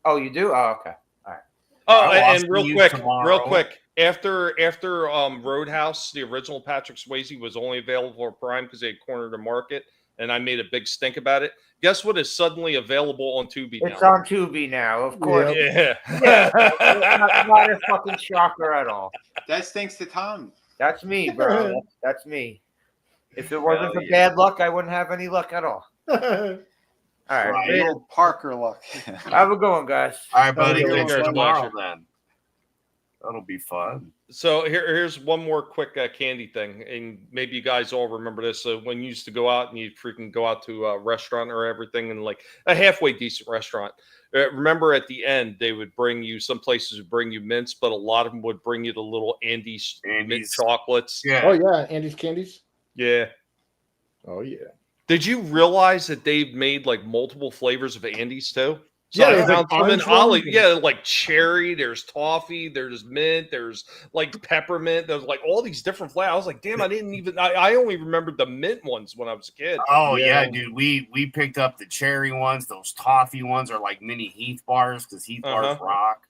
S4: Oh, you do? Oh, okay.
S2: Oh,
S1: I'll
S2: and
S1: see
S2: real
S1: you
S2: quick,
S1: tomorrow.
S2: after Roadhouse, the original Patrick Swayze was only available for Prime because they had cornered the market, and I made a big stink about it. Guess what is suddenly available on Tubi
S4: It's
S2: now?
S4: on Tubi now, of course.
S2: Yeah.
S4: Not a fucking shocker at all.
S3: That's thanks to Tommy.
S4: That's me, bro. That's me. If it wasn't
S2: Hell
S4: for
S2: yeah.
S4: bad luck, I wouldn't have any luck at all. All right.
S1: Right.
S4: later.
S3: Little Parker luck.
S4: Have a good one, guys.
S1: All right, buddy.
S2: Take
S1: We'll
S2: care,
S1: see you tomorrow
S2: Slasher.
S1: then. That'll be fun.
S2: So here's one more quick candy thing, and maybe you guys all remember this. So when you used to go out and you freaking go out to a restaurant or everything, and like a halfway decent restaurant, remember at the end they would bring you, some places would bring you mints, but a lot of them would bring you the little Andes mint
S1: Andes.
S2: chocolates.
S1: Yeah.
S5: Oh, yeah. Andy's Candies.
S2: Yeah.
S5: Oh, yeah.
S2: Did you realize that they've made like multiple flavors of Andes too? So
S5: Yeah,
S2: I
S5: there's,
S2: found
S5: like,
S2: some in
S5: orange
S2: olive.
S5: ones and-
S2: Yeah, like cherry. There's toffee. There's mint. There's like peppermint. There's like all these different flavors. I was like, damn, I didn't even. I only remembered the mint ones when I was a kid.
S1: Oh yeah.
S5: Yeah.
S1: Dude. We picked up the cherry ones. Those toffee ones are like mini Heath bars because Heath bars
S2: Uh-huh.
S1: rock.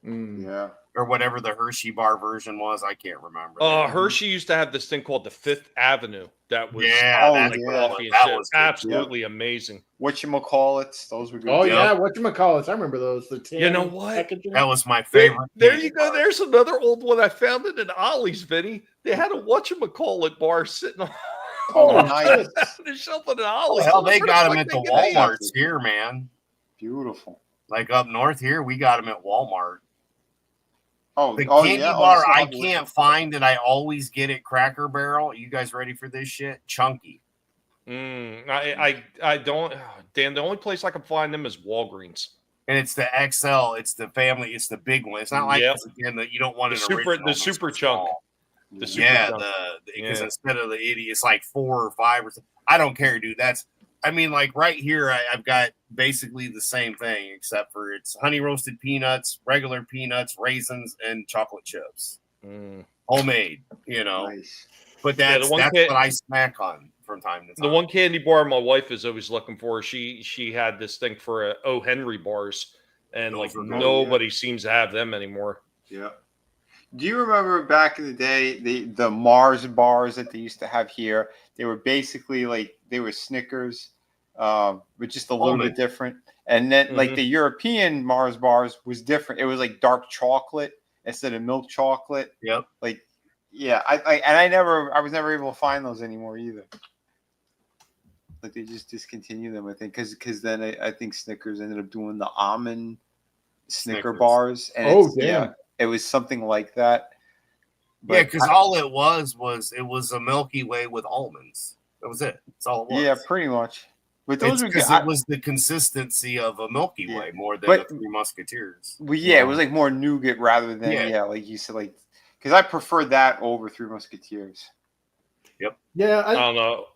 S5: Mm.
S3: Yeah.
S1: or whatever the Hershey bar version was. I can't remember.
S2: Hershey used to have this thing called the Fifth Avenue that was
S1: that's
S2: like
S1: what
S2: coffee and
S1: that
S2: shit.
S1: was good,
S2: Absolutely amazing.
S3: Whatchamacallits, those were good.
S5: Oh
S1: Yep.
S5: yeah, whatchamacallits. I remember those. The
S2: You know
S5: tan
S2: what?
S5: packaging.
S1: That was my favorite.
S2: There
S1: candy
S2: you go.
S1: bar.
S2: There's another old one. I found it in Ollie's, Vinny. They had a whatchamacallit bar sitting on
S3: Oh,
S5: Oh,
S3: nice.
S2: the shelf in
S1: Oh,
S2: Ollie's.
S1: hell, they
S2: Where
S1: got
S2: fuck
S1: them at
S2: they
S1: the
S2: get these?
S1: Walmarts here, man.
S3: Beautiful.
S1: Like up north here, we got them at Walmart.
S3: Oh,
S1: The
S3: oh
S1: candy
S3: yeah.
S1: bar
S3: Oh,
S1: I can't find that I always get at Cracker Barrel. You guys ready for this shit? Chunky.
S2: I don't. Dan, the only place I can find them is Walgreens.
S1: And it's the XL. It's the family. It's the big one. It's not like
S2: Yep.
S1: again that you don't want
S2: The
S1: an
S2: super-
S1: original.
S2: the
S1: that's
S2: super
S1: so
S2: chunk.
S1: small.
S2: The super
S1: Yeah,
S2: chunk.
S1: because
S2: Yeah.
S1: instead of the idiot, it's like 4 or 5 or something. I don't care, dude. I mean, like right here, I've got basically the same thing except for it's honey roasted peanuts, regular peanuts, raisins, and chocolate chips, homemade. You know,
S3: Nice.
S1: but
S2: Yeah,
S1: that's
S2: the one
S1: what
S2: kid-
S1: I snack on from time to time.
S2: The one candy bar my wife is always looking for. She had this thing for O. Henry bars, and
S1: Those
S2: like
S1: are good,
S2: nobody seems to have them anymore.
S3: Yeah. Do you remember back in the day the Mars bars that they used to have here? They were basically like they were Snickers, but just a little bit different. And then like the European Mars bars was different. It was like dark chocolate instead of milk chocolate.
S1: Yep.
S3: Like, yeah, I was never able to find those anymore either. Like they just discontinued them, I think, because then I think Snickers ended up doing the almond Snicker
S1: Snickers.
S3: bars. And
S5: Oh,
S3: it's,
S5: damn.
S3: yeah, it was something like that. But
S1: Yeah, because all it was a Milky Way with almonds. That was it. That's all it was.
S3: yeah, pretty much. But
S1: It's
S3: those were good.
S1: because it was the consistency of a Milky Way more than
S3: But-
S1: the Three Musketeers.
S3: Well, yeah, it was like more nougat rather than
S1: Yeah.
S3: like you said, like because I prefer that over Three Musketeers.
S5: Yeah,
S2: I don't know.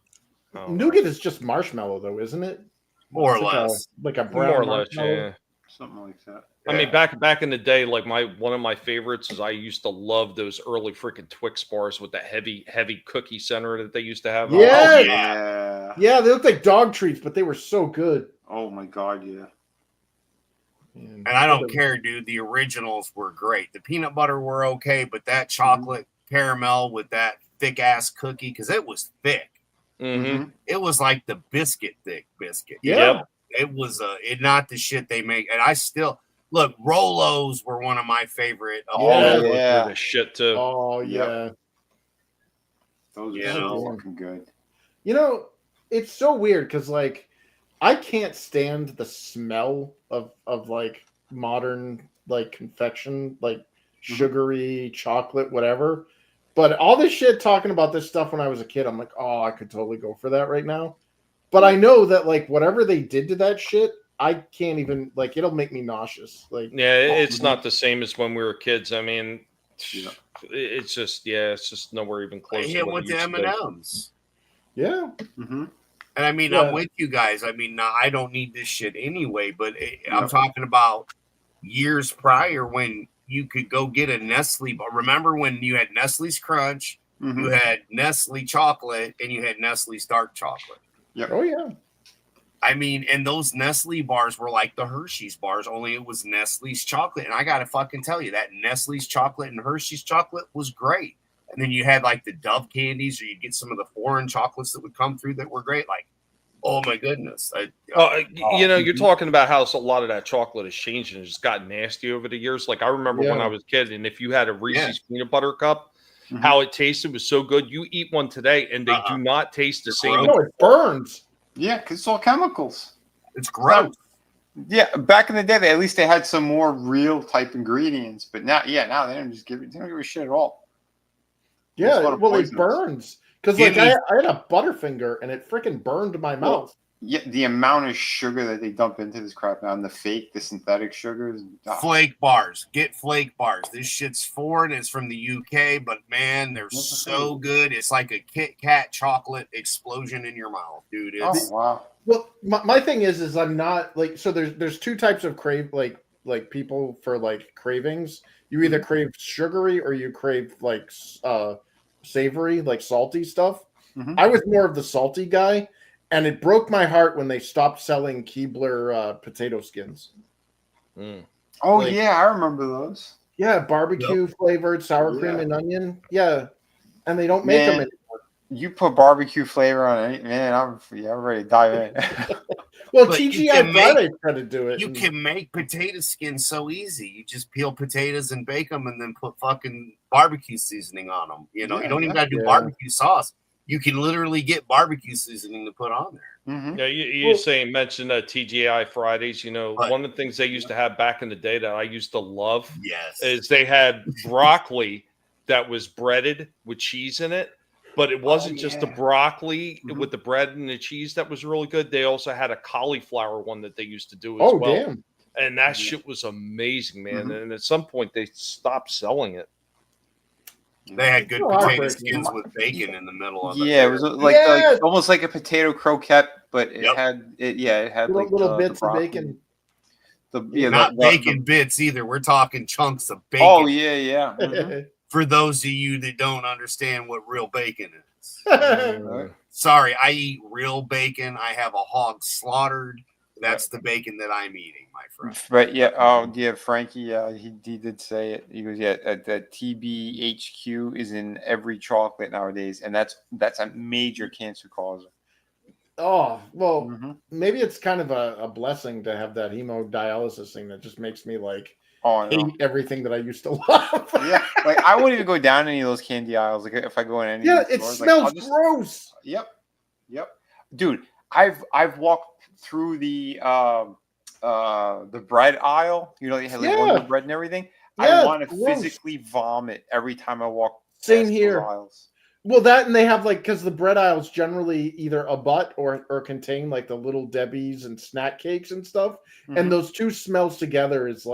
S5: nougat is just marshmallow, though, isn't it?
S1: More or
S5: It's
S1: less.
S5: like a brown
S2: More or less,
S5: marshmallow.
S2: yeah.
S3: Something like that.
S2: I mean, back in the day, like one of my favorites is I used to love those early freaking Twix bars with that heavy cookie center that they used to have.
S5: Yeah.
S1: Oh,
S3: Yeah.
S5: Yeah, they looked like dog treats, but they were so good.
S3: Oh my god, yeah.
S1: And I don't care, dude. The originals were great. The peanut butter were okay, but that chocolate caramel with that thick ass cookie, because it was thick.
S2: Mm-hmm.
S1: It was like the thick biscuit.
S5: Yeah.
S1: It was not the shit they make. And I still look, Rolos were one of my favorite.
S5: Yeah.
S3: Yeah.
S2: The shit too.
S5: Oh yeah.
S3: Yep. Those are
S1: You
S3: so
S1: know.
S3: fucking good.
S5: You know, it's so weird because like I can't stand the smell of like modern like confection, like sugary chocolate, whatever. But all this shit talking about this stuff when I was a kid, I'm like, oh, I could totally go for that right now. But I know that like whatever they did to that shit, I can't even like it'll make me nauseous. Like
S2: Yeah, it's not the same as when we were kids. I mean, it's just nowhere even close.
S1: I
S2: to
S1: hit
S2: what
S1: with
S2: it
S1: the
S2: used to be.
S1: M&Ms.
S5: yeah.
S3: Mm-hmm.
S1: And I mean,
S5: Yeah.
S1: I'm with you guys. I mean, I don't need this shit anyway, but I'm talking about years prior when you could go get a Nestle. But remember when you had Nestle's Crunch, you had Nestle chocolate, and you had Nestle's dark chocolate.
S5: Oh yeah.
S1: I mean, and those Nestle bars were like the Hershey's bars, only it was Nestle's chocolate. And I got to fucking tell you, that Nestle's chocolate and Hershey's chocolate was great. And then you had like the Dove candies, or you'd get some of the foreign chocolates that would come through that were great. Like, oh my goodness.
S2: You know, you're talking about how a lot of that chocolate has changed and it's gotten nasty over the years. Like I remember when I was a kid, and if you had a Reese's peanut butter cup, how it tasted was so good. You eat one today, and they do not taste the same.
S5: No, it burns.
S3: Yeah, because it's all chemicals.
S1: It's gross.
S3: Yeah, back in the day, at least they had some more real type ingredients. But now, now they don't give a shit at all.
S5: Yeah,
S3: It's a lot of
S5: well, it
S3: poisonous.
S5: burns because like I had a Butterfinger and it freaking burned my mouth.
S3: Yeah, the amount of sugar that they dump into this crap now, and the synthetic sugars.
S1: Flake bars. Get flake bars. This shit's foreign. It's from the UK, but man, they're so good. It's like a Kit Kat chocolate explosion in your mouth, dude. It's,
S3: wow.
S5: Well, my thing is I'm not like so. There's two types of crave like people for like cravings. You either crave sugary or you crave like savory, like salty stuff. I was more of the salty guy, and it broke my heart when they stopped selling Keebler potato skins.
S3: Oh
S5: Like-
S3: yeah, I remember those.
S5: Yeah, barbecue flavored sour cream and onion. Yeah, and they don't make them anymore.
S3: You put barbecue flavor on it, man. I'm ready to dive in.
S5: Well,
S1: But
S5: TGI Fridays try to do it.
S1: You can make potato skin so easy. You just peel potatoes and bake them, and then put fucking barbecue seasoning on them. You know, you don't even got to do barbecue sauce. You can literally get barbecue seasoning to put on there.
S3: Mm-hmm.
S2: Yeah, you mentioned TGI Fridays. You know, one of the things they used to have back in the day that I used to love, is they had broccoli that was breaded with cheese in it. But it wasn't just the broccoli with the bread and the cheese that was really good. They also had a cauliflower one that they used to do as well.
S5: Damn.
S2: And that shit was amazing, man. And at some point, they stopped selling it.
S1: They had good potato skins with bacon in the middle of it.
S3: Yeah, it was like almost like a potato croquette, but it had
S5: little bits of bacon.
S1: Not bacon bits either. We're talking chunks of bacon.
S3: Oh yeah. Mm-hmm.
S1: For those of you that don't understand what real bacon is. Sorry, I eat real bacon. I have a hog slaughtered. That's the bacon that I'm eating, my friend.
S3: But Frankie, he did say it. He goes, that TBHQ is in every chocolate nowadays, and that's a major cancer causer.
S5: Oh, well, maybe it's kind of a blessing to have that hemodialysis thing that just makes me hate everything that I used to love.
S3: Like I wouldn't even go down any of those candy aisles. Like if I go in any
S5: it
S3: stores,
S5: smells gross.
S3: Yep. Dude, I've walked through the bread aisle. You know, they have Wonder Bread and everything. I want to physically vomit every time I walk.
S5: Same here.
S3: Aisles.
S5: Well, that and they have because the bread aisles generally either abut or contain like the Little Debbie's and snack cakes and stuff, and those two smells together is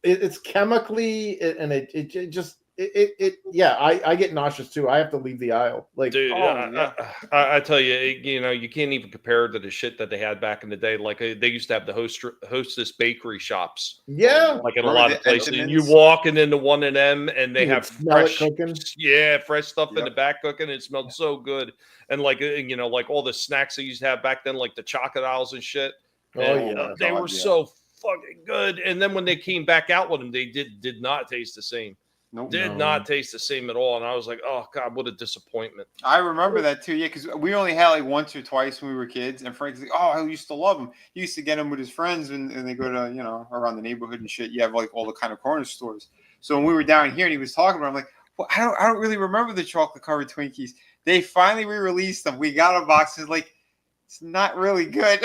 S5: it's chemically and it just I get nauseous too. I have to leave the aisle.
S2: Dude, I tell you, you can't even compare it to the shit that they had back in the day. Like they used to have the Hostess bakery shops.
S5: Yeah,
S2: like in a lot of places. And you walk into one of them, and they have fresh cooking. Yeah, fresh stuff in the back cooking. It smelled so good. And like all the snacks they used to have back then, like the chocolate aisles and shit. They were so fucking good. And then when they came back out with them, they did not taste the same. Did not taste the same at all. And I was like, oh God, what a disappointment.
S3: I remember that too. Yeah, because we only had once or twice when we were kids. And Frank's like, oh, I used to love them. He used to get them with his friends and they go to, around the neighborhood and shit. You have all the kind of corner stores. So when we were down here and he was talking about it, I'm like, well, I don't really remember the chocolate covered Twinkies. They finally re-released them. We got a box. It's it's not really good.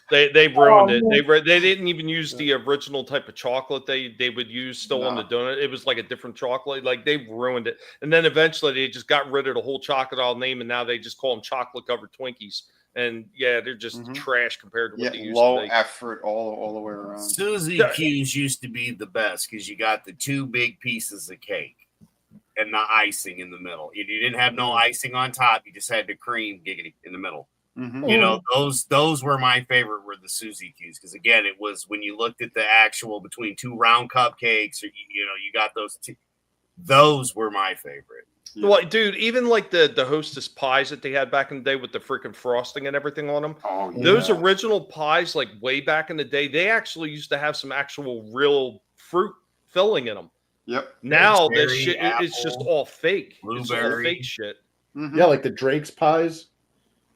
S2: They ruined it. They didn't even use the original type of chocolate they would use still on the donut. It was like a different chocolate. Like they ruined it. And then eventually they just got rid of the whole chocolate aisle name, and now they just call them chocolate covered Twinkies. And they're just trash compared to what they used to be.
S3: Low effort all the way around.
S1: Suzy Q's used to be the best because you got the two big pieces of cake and the icing in the middle. You didn't have no icing on top. You just had the cream giggity in the middle. Those were my favorite, were the Suzy Q's, because again, it was when you looked at the actual between two round cupcakes, or you got those two. Those were my favorite.
S2: Well, dude, even like the Hostess pies that they had back in the day with the freaking frosting and everything on them. Oh, yeah. Those original pies, like way back in the day, they actually used to have some actual real fruit filling in them.
S3: Yep.
S2: Now this shit is just all fake. It's all fake shit.
S5: Yeah, like the Drake's pies.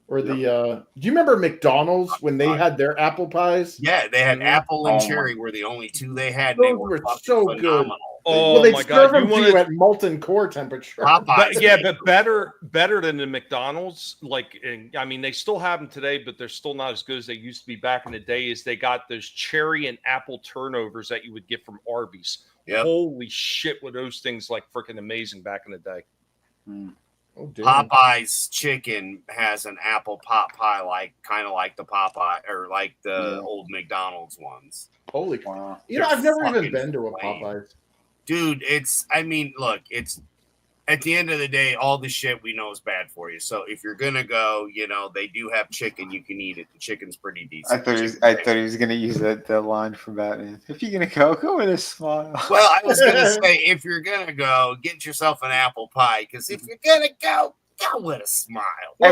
S5: Or the do you remember McDonald's when they had their apple pies?
S1: Yeah, they had apple and cherry were the only two they had.
S5: Those were so good.
S2: Oh well, my God!
S5: Them to you at molten core temperature.
S2: But better than the McDonald's. They still have them today, but they're still not as good as they used to be back in the day. Is they got those cherry and apple turnovers that you would get from Arby's. Yep. Holy shit, were those things freaking amazing back in the day?
S5: Oh,
S1: Popeye's chicken has an apple pot pie, kind of like the Popeye or like the old McDonald's ones.
S5: Holy wow! I've never even been to a Popeyes.
S1: Dude, it's at the end of the day, all the shit we know is bad for you. So if you're gonna go, they do have chicken. You can eat it. The chicken's pretty decent.
S3: I thought he was gonna use that line from Batman. If you're gonna go with a smile.
S1: Well, I was gonna say, if you're gonna go, get yourself an apple pie. Because if you're gonna go with a smile.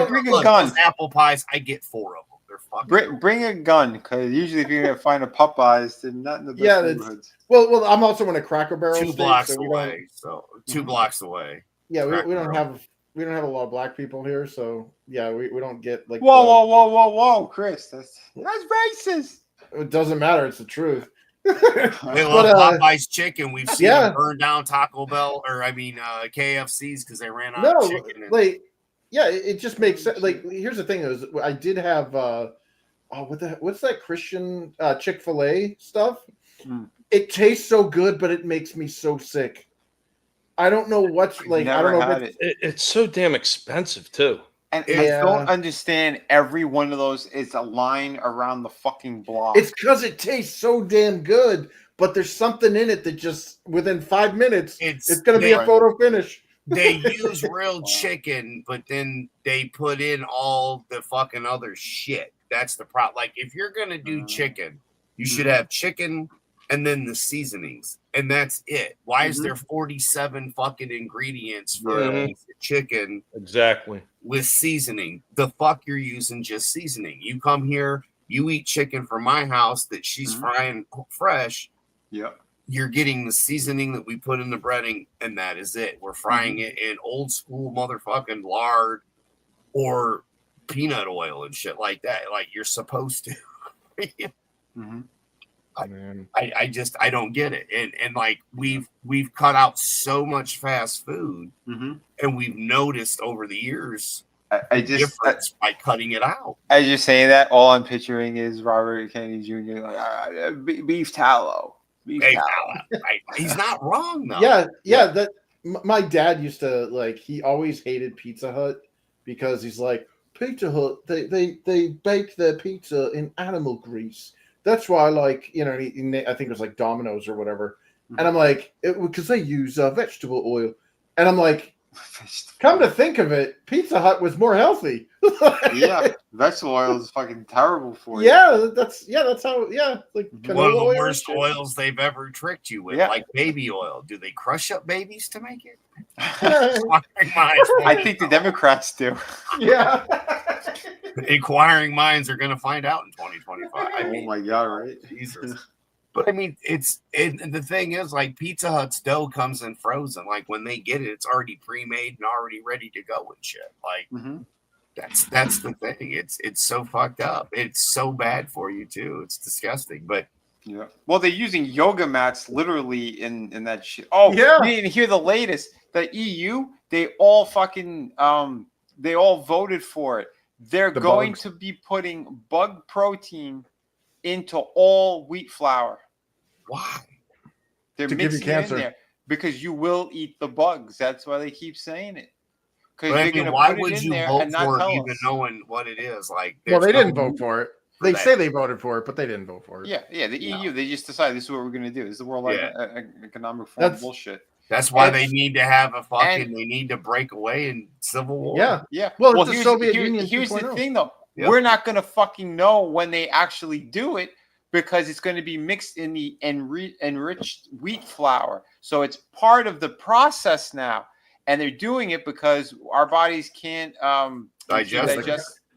S3: Bring a gun.
S1: Apple pies, I get 4 of them. They're motherfucker.
S3: Bring a gun, because usually if you're gonna find a Popeyes, they're not in the best neighborhoods.
S5: Well, I'm also in a Cracker Barrel
S1: 2
S5: state,
S1: blocks
S5: so
S1: away. So 2 blocks away.
S5: Yeah, we
S1: Cracker
S5: don't
S1: Barrel.
S5: have a lot of black people here, so yeah, we don't get like.
S3: Whoa, Chris, that's racist.
S5: It doesn't matter. It's the truth.
S1: They love Popeye's chicken. We've seen them burn down Taco Bell, or KFC's because they ran out of chicken.
S5: It just makes sense. Like, here's the thing: is I did have what's that Christian Chick-fil-A stuff? It tastes so good, but it makes me so sick. I don't know what's like. I don't know.
S2: It's so damn expensive too.
S3: And I don't understand. Every one of those is a line around the fucking block.
S5: It's because it tastes so damn good, but there's something in it that just within 5 minutes, it's going to be a photo finish.
S1: They use real chicken, but then they put in all the fucking other shit. That's the problem. Like, if you're going to do chicken, you should have chicken and then the seasonings, and that's it. Why is there 47 fucking ingredients for a piece of chicken?
S2: Exactly.
S1: With seasoning. The fuck you're using just seasoning. You come here, you eat chicken from my house that she's frying fresh.
S3: Yep.
S1: You're getting the seasoning that we put in the breading, and that is it. We're frying it in old school motherfucking lard or peanut oil and shit like that, like you're supposed to. I don't get it. And like we've cut out so much fast food, and we've noticed over the years difference by cutting it out.
S3: As you're saying that, all I'm picturing is Robert Kennedy Jr. like beef tallow.
S1: He's not wrong though.
S5: Yeah. That my dad used to like. He always hated Pizza Hut because he's like, Pizza Hut. They bake their pizza in animal grease. That's why, like, you know, I think it was like Domino's or whatever. And I'm like, because they use vegetable oil. And I'm like, come to think of it, Pizza Hut was more healthy.
S3: Yeah, vegetable oil is fucking terrible for you.
S5: That's how. Like
S1: one of the worst oils they've ever tricked you with, like baby oil. Do they crush up babies to make it?
S3: I think the Democrats do.
S5: Yeah.
S1: Inquiring minds are going to find out in 2025.
S3: Oh my god! Right?
S1: Jesus. But I mean, the thing is, like, Pizza Hut's dough comes in frozen. Like, when they get it, it's already pre-made and already ready to go and shit. Like, that's the thing. It's so fucked up. It's so bad for you too. It's disgusting. But
S3: yeah, well, they're using yoga mats literally in that shit. Oh yeah, you didn't hear the latest. The EU, they all fucking they all voted for it. They're going to be putting bug protein into all wheat flour.
S1: Why?
S3: They're mixing it in there because you will eat the bugs. That's why they keep saying it.
S1: Because they're going to put it in there and not tell us. Even knowing what it is, like,
S5: well, they didn't vote for it. They say they voted for it, but they didn't vote for it.
S3: Yeah. The EU, they just decided this is what we're going to do. This is the World Economic Forum bullshit.
S1: That's why they need to have a fucking. They need to break away in civil war.
S3: Yeah.
S5: Well, it's the Soviet Union.
S3: Here's the thing, though. Yep. We're not going to fucking know when they actually do it because it's going to be mixed in the enriched wheat flour. So it's part of the process now, and they're doing it because our bodies can't digest.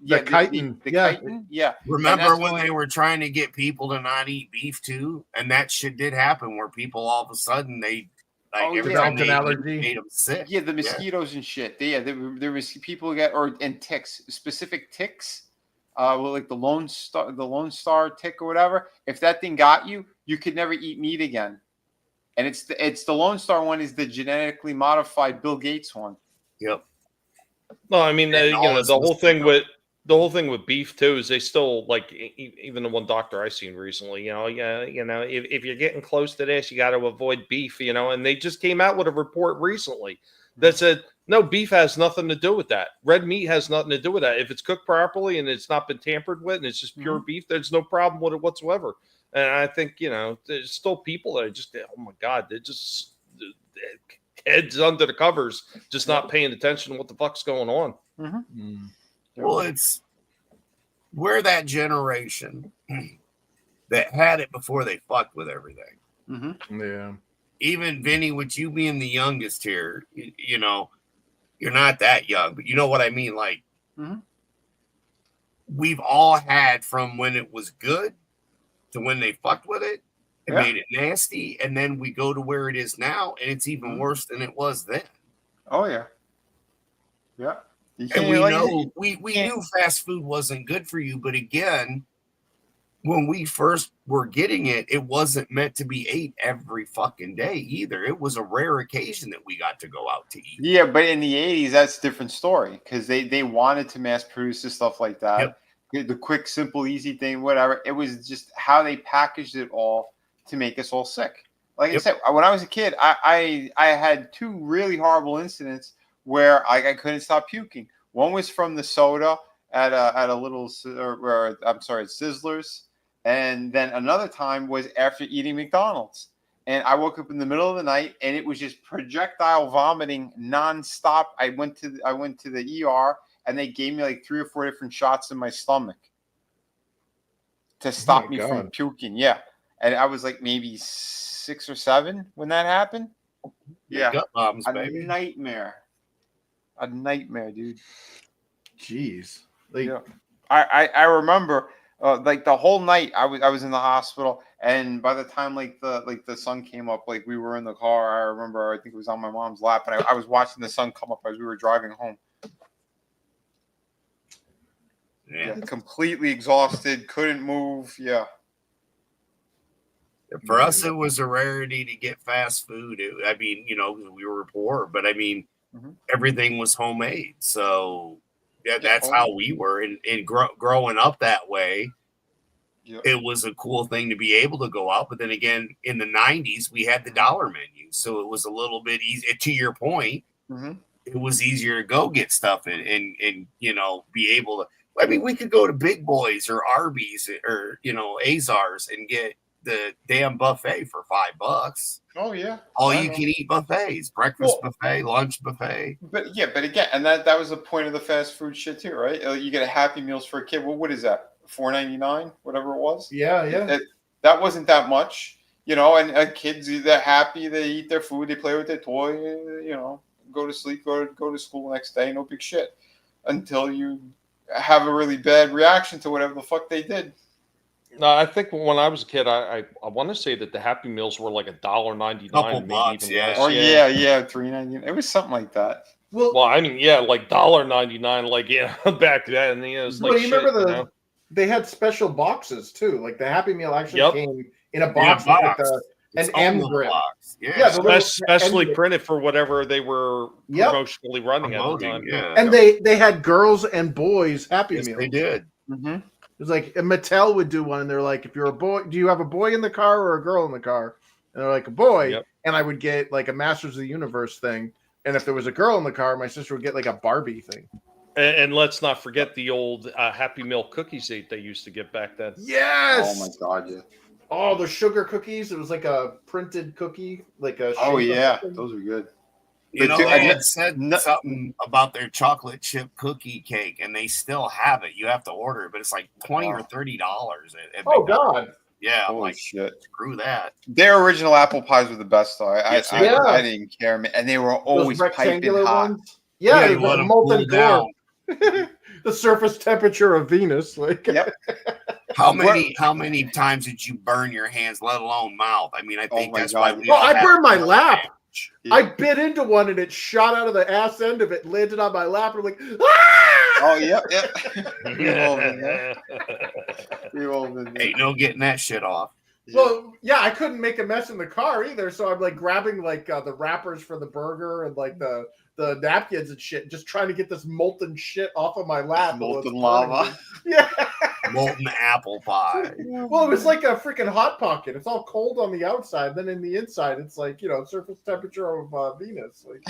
S5: The chitin.
S3: Yeah.
S1: Remember when they were trying to get people to not eat beef too, and that shit did happen where people all of a sudden they. Like every time they made them sick.
S3: Yeah, the mosquitoes and shit. There was people get and ticks, specific ticks, like the Lone Star tick or whatever. If that thing got you, you could never eat meat again. And it's the Lone Star one is the genetically modified Bill Gates one.
S1: Yep.
S2: No, I mean the whole thing with beef too is they still like even the one doctor I seen recently, if you're getting close to this, you got to avoid beef, and they just came out with a report recently that said, no, beef has nothing to do with that. Red meat has nothing to do with that. If it's cooked properly and it's not been tampered with and it's just pure beef, there's no problem with it whatsoever. And I think, there's still people that are just, oh my God, they're just heads under the covers, just not paying attention to what the fuck's going on.
S1: Well, we're that generation that had it before they fucked with everything.
S5: Yeah.
S1: Even Vinny, with you being the youngest here, you're not that young, but you know what I mean? Like, we've all had from when it was good to when they fucked with it and made it nasty, and then we go to where it is now, and it's even worse than it was then.
S3: Oh yeah, yeah.
S1: And we know we knew fast food wasn't good for you, but again, when we first were getting it, it wasn't meant to be ate every fucking day either. It was a rare occasion that we got to go out to eat.
S3: Yeah, but in the 80s, that's a different story because they wanted to mass produce this stuff like that. Yep. The quick, simple, easy thing, whatever. It was just how they packaged it all to make us all sick. Like I said, when I was a kid, I had 2 really horrible incidents where I couldn't stop puking. One was from the soda at a little, Sizzlers. And then another time was after eating McDonald's. And I woke up in the middle of the night and it was just projectile vomiting nonstop. I went to the ER and they gave me like 3 or 4 different shots in my stomach to stop me from puking. Yeah. And I was like maybe 6 or 7 when that happened. Yeah.
S1: Gut bombs, baby.
S3: Nightmare. A nightmare, dude.
S5: Jeez.
S3: Like, yeah. I remember like the whole night I was in the hospital, and by the time like the sun came up, like we were in the car. I remember I think it was on my mom's lap, and I was watching the sun come up as we were driving home. Yeah, completely exhausted, couldn't move. Yeah.
S1: For us, it was a rarity to get fast food. I mean, you know, we were poor, but I mean, everything was homemade. So that's how we were. And growing up that way, it was a cool thing to be able to go out. But then again, in the 90s, we had the dollar menu. So it was a little bit easy. To your point, it was easier to go get stuff and you know, be able to. I mean, we could go to Big Boys or Arby's or, you know, Azars and get the damn buffet for $5.
S3: Oh yeah,
S1: all you can eat buffets, breakfast buffet, lunch buffet.
S3: But again, and that was the point of the fast food shit too, right? You get a Happy Meals for a kid. Well, what is that? $4.99, whatever it was.
S5: Yeah.
S3: That wasn't that much, you know. And kids, they're happy. They eat their food. They play with their toy. You know, go to sleep, go to school the next day. No big shit. Until you have a really bad reaction to whatever the fuck they did.
S2: No, I think when I was a kid, I want to say that the Happy Meals were like $1.99, maybe even less.
S3: Oh yeah, $3.99. It was something like that.
S2: Well, I mean, yeah, like $1.99, like back then. You know, it's like
S5: you remember they had special boxes too. Like the Happy Meal actually came in a box with an M grip.
S1: Yeah,
S2: specially printed for whatever they were promotionally running at the time.
S1: Yeah.
S5: And they had girls and boys Happy Meals.
S1: They did.
S5: It was like Mattel would do one, and they're like, if you're a boy, do you have a boy in the car or a girl in the car? And they're like, a boy. And I would get like a Masters of the Universe thing. And if there was a girl in the car, my sister would get like a Barbie thing.
S2: And let's not forget the old Happy Meal cookies that they used to get back then.
S5: Yes.
S3: Oh my God, yeah.
S5: Oh, the sugar cookies. It was like a printed cookie, like a.
S3: Oh yeah, those were good.
S1: You know, they had said something about their chocolate chip cookie cake, and they still have it. You have to order it, but it's like $20 or $30.
S5: Oh God!
S1: Yeah, I'm
S3: holy
S1: like,
S3: shit.
S1: Screw that.
S3: Their original apple pies were the best, though. I didn't care, and they were always piping hot.
S5: Ones? Yeah, they were molten core. The surface temperature of Venus, like.
S1: How many times did you burn your hands, let alone mouth? I mean, I think that's why we.
S5: I burned my lap. Yeah. I bit into one and it shot out of the ass end of it, landed on my lap, and I'm like, ah!
S3: Oh, yep.
S1: Ain't no getting that shit off.
S5: Well, yeah, I couldn't make a mess in the car either, so I'm like grabbing like the wrappers for the burger and like the napkins and shit, just trying to get this molten shit off of my lap.
S3: Molten lava.
S5: Yeah.
S1: Molten apple pie.
S5: Well, it was like a freaking Hot Pocket. It's all cold on the outside, then in the inside, it's like, you know, surface temperature of Venus. Like,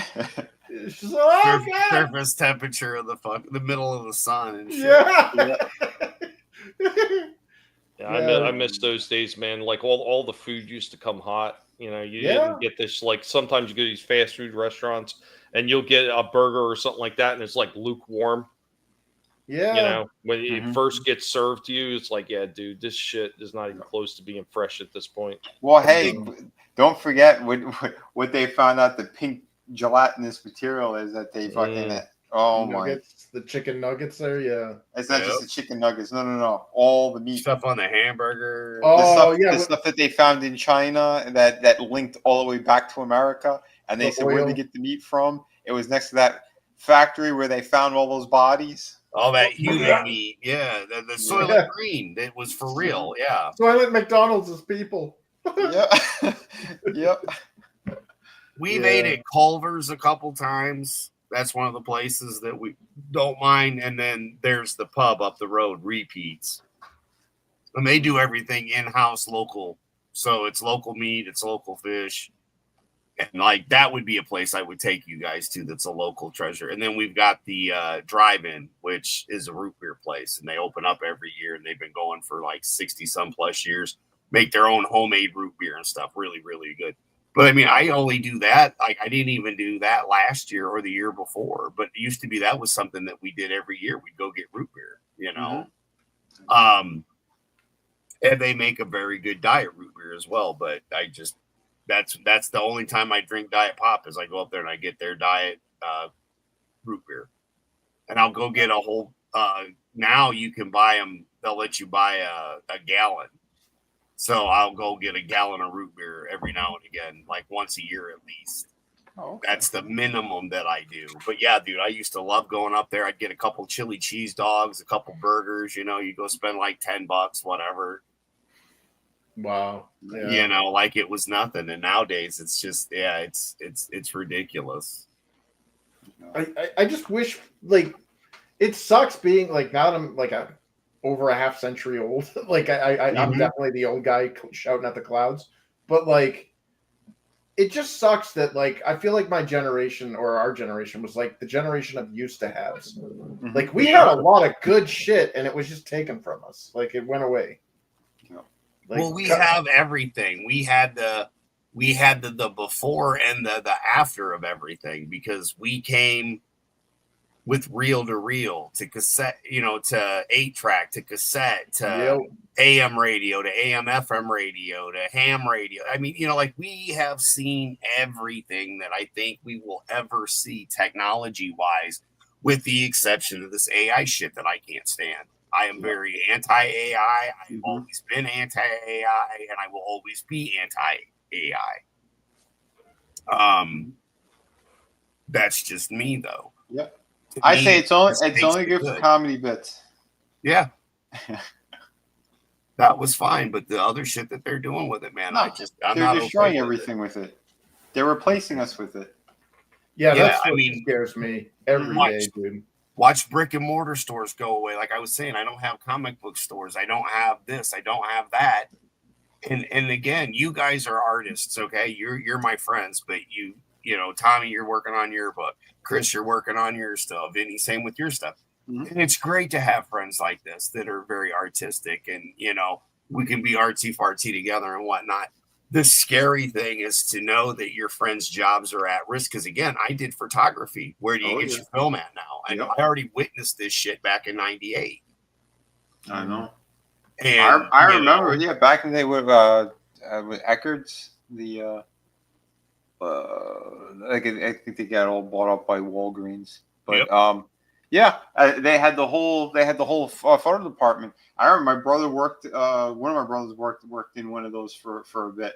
S5: it's just,
S1: surface temperature of the middle of the sun and shit.
S2: I miss those days, man. Like all the food used to come hot. You know, you didn't get this. Like sometimes you go to these fast food restaurants and you'll get a burger or something like that, and it's like lukewarm.
S5: Yeah.
S2: You know, when it first gets served to you, it's like, yeah, dude, this shit is not even close to being fresh at this point.
S3: Well, hey, don't forget what they found out the pink gelatinous material is that they fucking Oh my!
S5: Nuggets, the chicken nuggets there, yeah.
S3: It's not just the chicken nuggets. No. All the meat
S1: Stuff on the hamburger.
S5: Oh,
S3: the stuff that they found in China that linked all the way back to America, and they said where they get the meat from. It was next to that factory where they found all those bodies.
S1: All that human meat, yeah. The Soylent Green, that was for real, yeah.
S5: Soylent McDonald's is people.
S3: Yep. Yep.
S1: We've ate at Culver's a couple times. That's one of the places that we don't mind. And then there's the pub up the road, Repeats. And they do everything in-house local. So it's local meat, it's local fish. And like that would be a place I would take you guys to that's a local treasure. And then we've got the drive-in, which is a root beer place. And they open up every year and they've been going for like 60 some plus years. Make their own homemade root beer and stuff. Really, really good. But I mean, I only do that. Like I didn't even do that last year or the year before. But it used to be that was something that we did every year. We'd go get root beer, you know. And they make a very good diet root beer as well. But I just that's the only time I drink Diet Pop is I go up there and I get their diet root beer. And I'll go get a whole now you can buy them. They'll let you buy a gallon. So I'll go get a gallon of root beer every now and again, like once a year at least.
S3: Oh, okay.
S1: That's the minimum that I do. But yeah, dude, I used to love going up there. I'd get a couple chili cheese dogs, a couple burgers. You know, you go spend like $10, whatever.
S5: Wow. Yeah.
S1: You know, like it was nothing. And nowadays, it's just it's ridiculous.
S5: I just wish like it sucks being like now that I'm like over a half century old. Like I'm definitely the old guy shouting at the clouds, but like it just sucks that like I feel like my generation or our generation was like the generation of used to haves. Like we had a lot of good shit and it was just taken from us. Like it went away.
S1: Like, well, we have everything. We had the before and the after of everything because we came with reel to reel to cassette, you know, to 8-track, to cassette, to AM radio, to AM FM radio, to ham radio. I mean, you know, like we have seen everything that I think we will ever see technology wise, with the exception of this AI shit that I can't stand. I am very anti-AI. I've always been anti-AI and I will always be anti-AI. That's just me though.
S3: Yep. I say it's only good for comedy bits.
S1: Yeah. That was fine, but the other shit that they're doing with it, man, I'm
S3: they're destroying everything with it. They're replacing us with it.
S5: Yeah, that's what scares me every day, dude.
S1: Watch brick and mortar stores go away. Like I was saying, I don't have comic book stores. I don't have this. I don't have that. And again, you guys are artists, okay? You're my friends, but you know, Tommy, you're working on your book. Chris, you're working on your stuff. Vinny, same with your stuff. And it's great to have friends like this that are very artistic and, you know, we can be artsy fartsy together and whatnot. The scary thing is to know that your friends' jobs are at risk. Because again, I did photography. Where do you get your film at now? I know I already witnessed this shit back in '98.
S3: I know.
S1: And
S3: I remember, back in the day with Eckerd's, I think they got all bought up by Walgreens. But they had the whole photo department. I remember my brother worked. One of my brothers worked in one of those for a bit,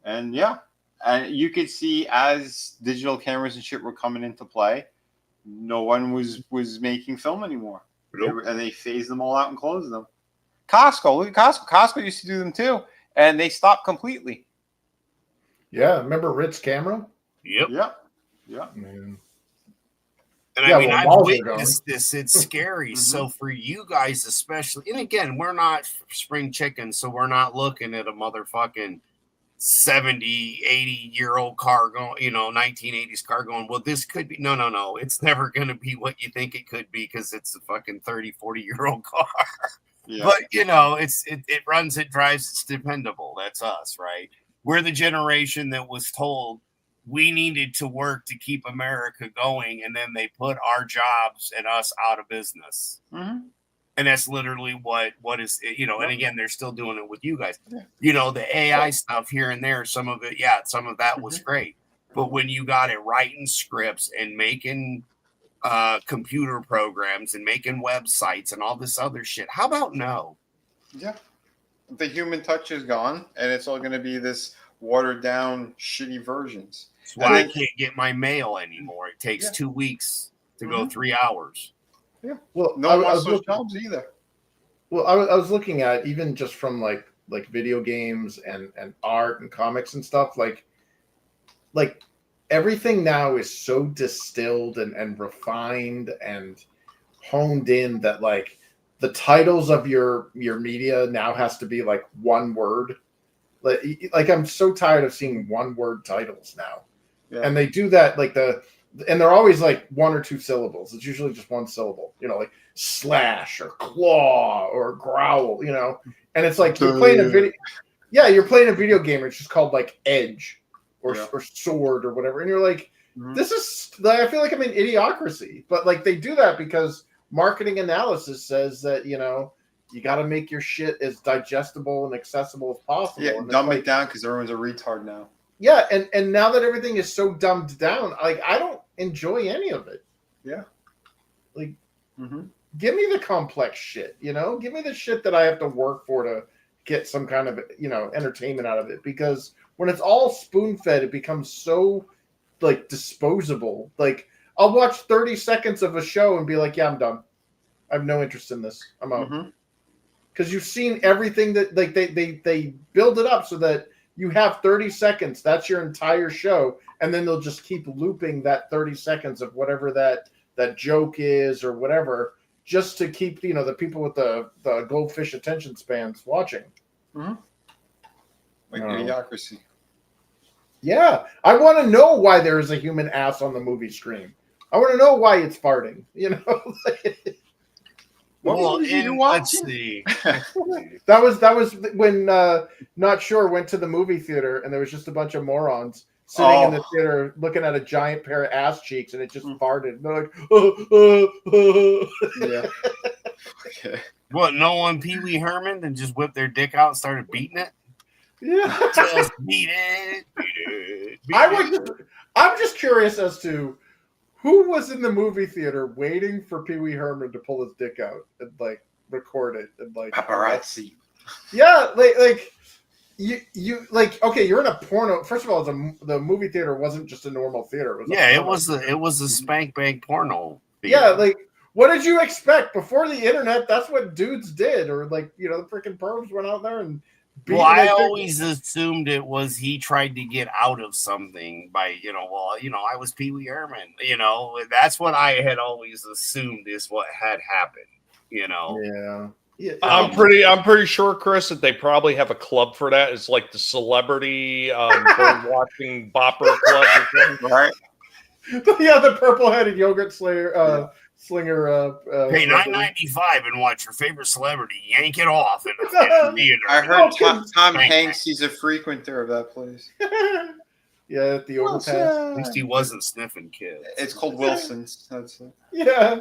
S3: and you could see as digital cameras and shit were coming into play, no one was making film anymore, and they phased them all out and closed them. Costco used to do them too, and they stopped completely.
S5: Yeah, remember Ritz Camera?
S1: Yep.
S5: Yeah. Man.
S1: And I mean, I've witnessed this. It's scary. So for you guys especially, and again, we're not spring chickens, so we're not looking at a motherfucking 70, 80-year-old car going, 1980s car going, well, this could be. No. It's never going to be what you think it could be because it's a fucking 30, 40-year-old car. Yeah. But, it runs, it drives, it's dependable. That's us, right? We're the generation that was told we needed to work to keep America going, and then they put our jobs and us out of business. And that's literally what is, and again, they're still doing it with you guys. The AI stuff here and there, some of it, some of that was great. But when you got it writing scripts and making computer programs and making websites and all this other shit. How about no?
S3: Yeah. The human touch is gone, and it's all going to be this watered down, shitty versions.
S1: That's why I can't get my mail anymore. It takes 2 weeks to go 3 hours.
S3: Yeah.
S5: Well,
S3: No one wants those jobs either.
S5: Well, I was looking at even just from like video games and art and comics and stuff, like everything now is so distilled and refined and honed in that like the titles of your media now has to be like one word. Like I'm so tired of seeing one word titles now. Yeah. And they do that and they're always like one or two syllables. It's usually just one syllable, like slash or claw or growl, and it's like you're playing a video. Yeah, you're playing a video game. It's just called like Edge or Sword or whatever. And you're like, this is, I feel like I'm in Idiocracy. But like they do that because marketing analysis says that, you got to make your shit as digestible and accessible as possible.
S3: Yeah,
S5: and
S3: dumb it down because everyone's a retard now.
S5: Yeah, and now that everything is so dumbed down, like I don't enjoy any of it.
S3: Yeah.
S5: Like, give me the complex shit, Give me the shit that I have to work for to get some kind of, entertainment out of it. Because when it's all spoon-fed, it becomes so, like, disposable. Like, I'll watch 30 seconds of a show and be like, yeah, I'm done. I have no interest in this. I'm out. Because you've seen everything that, like, they build it up so that you have 30 seconds. That's your entire show. And then they'll just keep looping that 30 seconds of whatever that joke is or whatever, just to keep, the people with the goldfish attention spans watching.
S3: Like Idiocracy.
S5: Yeah. I want to know why there is a human ass on the movie screen. I want to know why it's farting,
S1: Well, let's see.
S5: That was when Not Sure went to the movie theater and there was just a bunch of morons sitting in the theater looking at a giant pair of ass cheeks and it just farted. And they're like,
S3: yeah. Okay.
S1: What, no one Pee Wee Herman and just whipped their dick out and started beating it?
S5: Yeah.
S1: Just beat it.
S5: I'm just curious as to who was in the movie theater waiting for Pee Wee Herman to pull his dick out and like record it and like
S3: paparazzi.
S5: Yeah, like you like, okay, you're in a porno. First of all, the movie theater wasn't just a normal theater.
S1: It was a spank bank porno theater.
S5: Yeah, like what did you expect before the internet? That's what dudes did, or like the freaking pervs went out there and.
S1: Well, I always assumed it was he tried to get out of something by, I was Pee Wee Herman. That's what I had always assumed is what had happened.
S5: Yeah.
S2: I'm pretty sure, Chris, that they probably have a club for that. It's like the celebrity watching bopper club or something, right?
S5: Yeah, the purple-headed yogurt slinger.
S1: Pay $9.95 and watch your favorite celebrity yank it off in the theater.
S3: I heard Tom Hanks. He's a frequenter of that place.
S5: Yeah, at the overpass.
S1: At least he wasn't sniffing kids.
S3: It's called Wilson's. That's it.
S5: Yeah,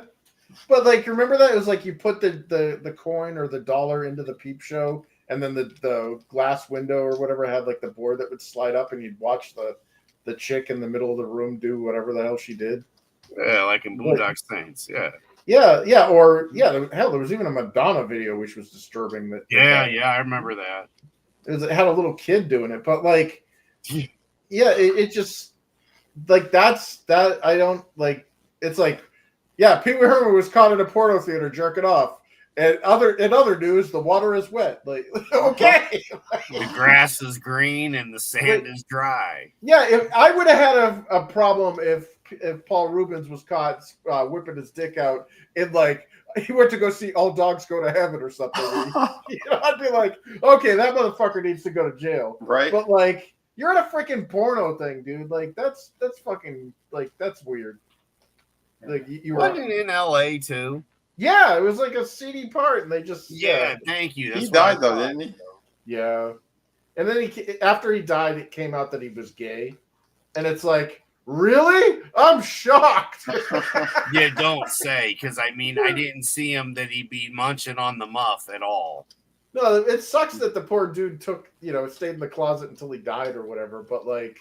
S5: but like, remember that it was like you put the coin or the dollar into the peep show, and then the glass window or whatever had like the board that would slide up, and you'd watch the chick in the middle of the room do whatever the hell she did.
S1: Yeah, like in Boondock Saints. Yeah.
S5: Yeah, or hell, there was even a Madonna video which was disturbing.
S1: I remember that.
S5: It had a little kid doing it, but like, yeah, it just like that. I don't like. It's like, yeah, Pee Wee Herman was caught in a porno theater jerking off. And other news, the water is wet. Like, okay,
S1: the grass is green and the sand is dry.
S5: Yeah, if I would have had a problem if Paul Rubens was caught whipping his dick out in like he went to go see All Dogs Go to Heaven or something. I'd be like, okay, that motherfucker needs to go to jail,
S3: right?
S5: But like, you're in a freaking porno thing, dude. Like, that's fucking like that's weird. Like you were
S1: in LA too.
S5: Yeah, it was like a seedy part, and they just
S1: thank you.
S3: He died though, didn't he?
S5: Yeah, and then after he died, it came out that he was gay, and it's like, really? I'm shocked.
S1: Yeah, don't say, because I didn't see him that he'd be munching on the muff at all.
S5: No, it sucks that the poor dude stayed in the closet until he died or whatever. But like,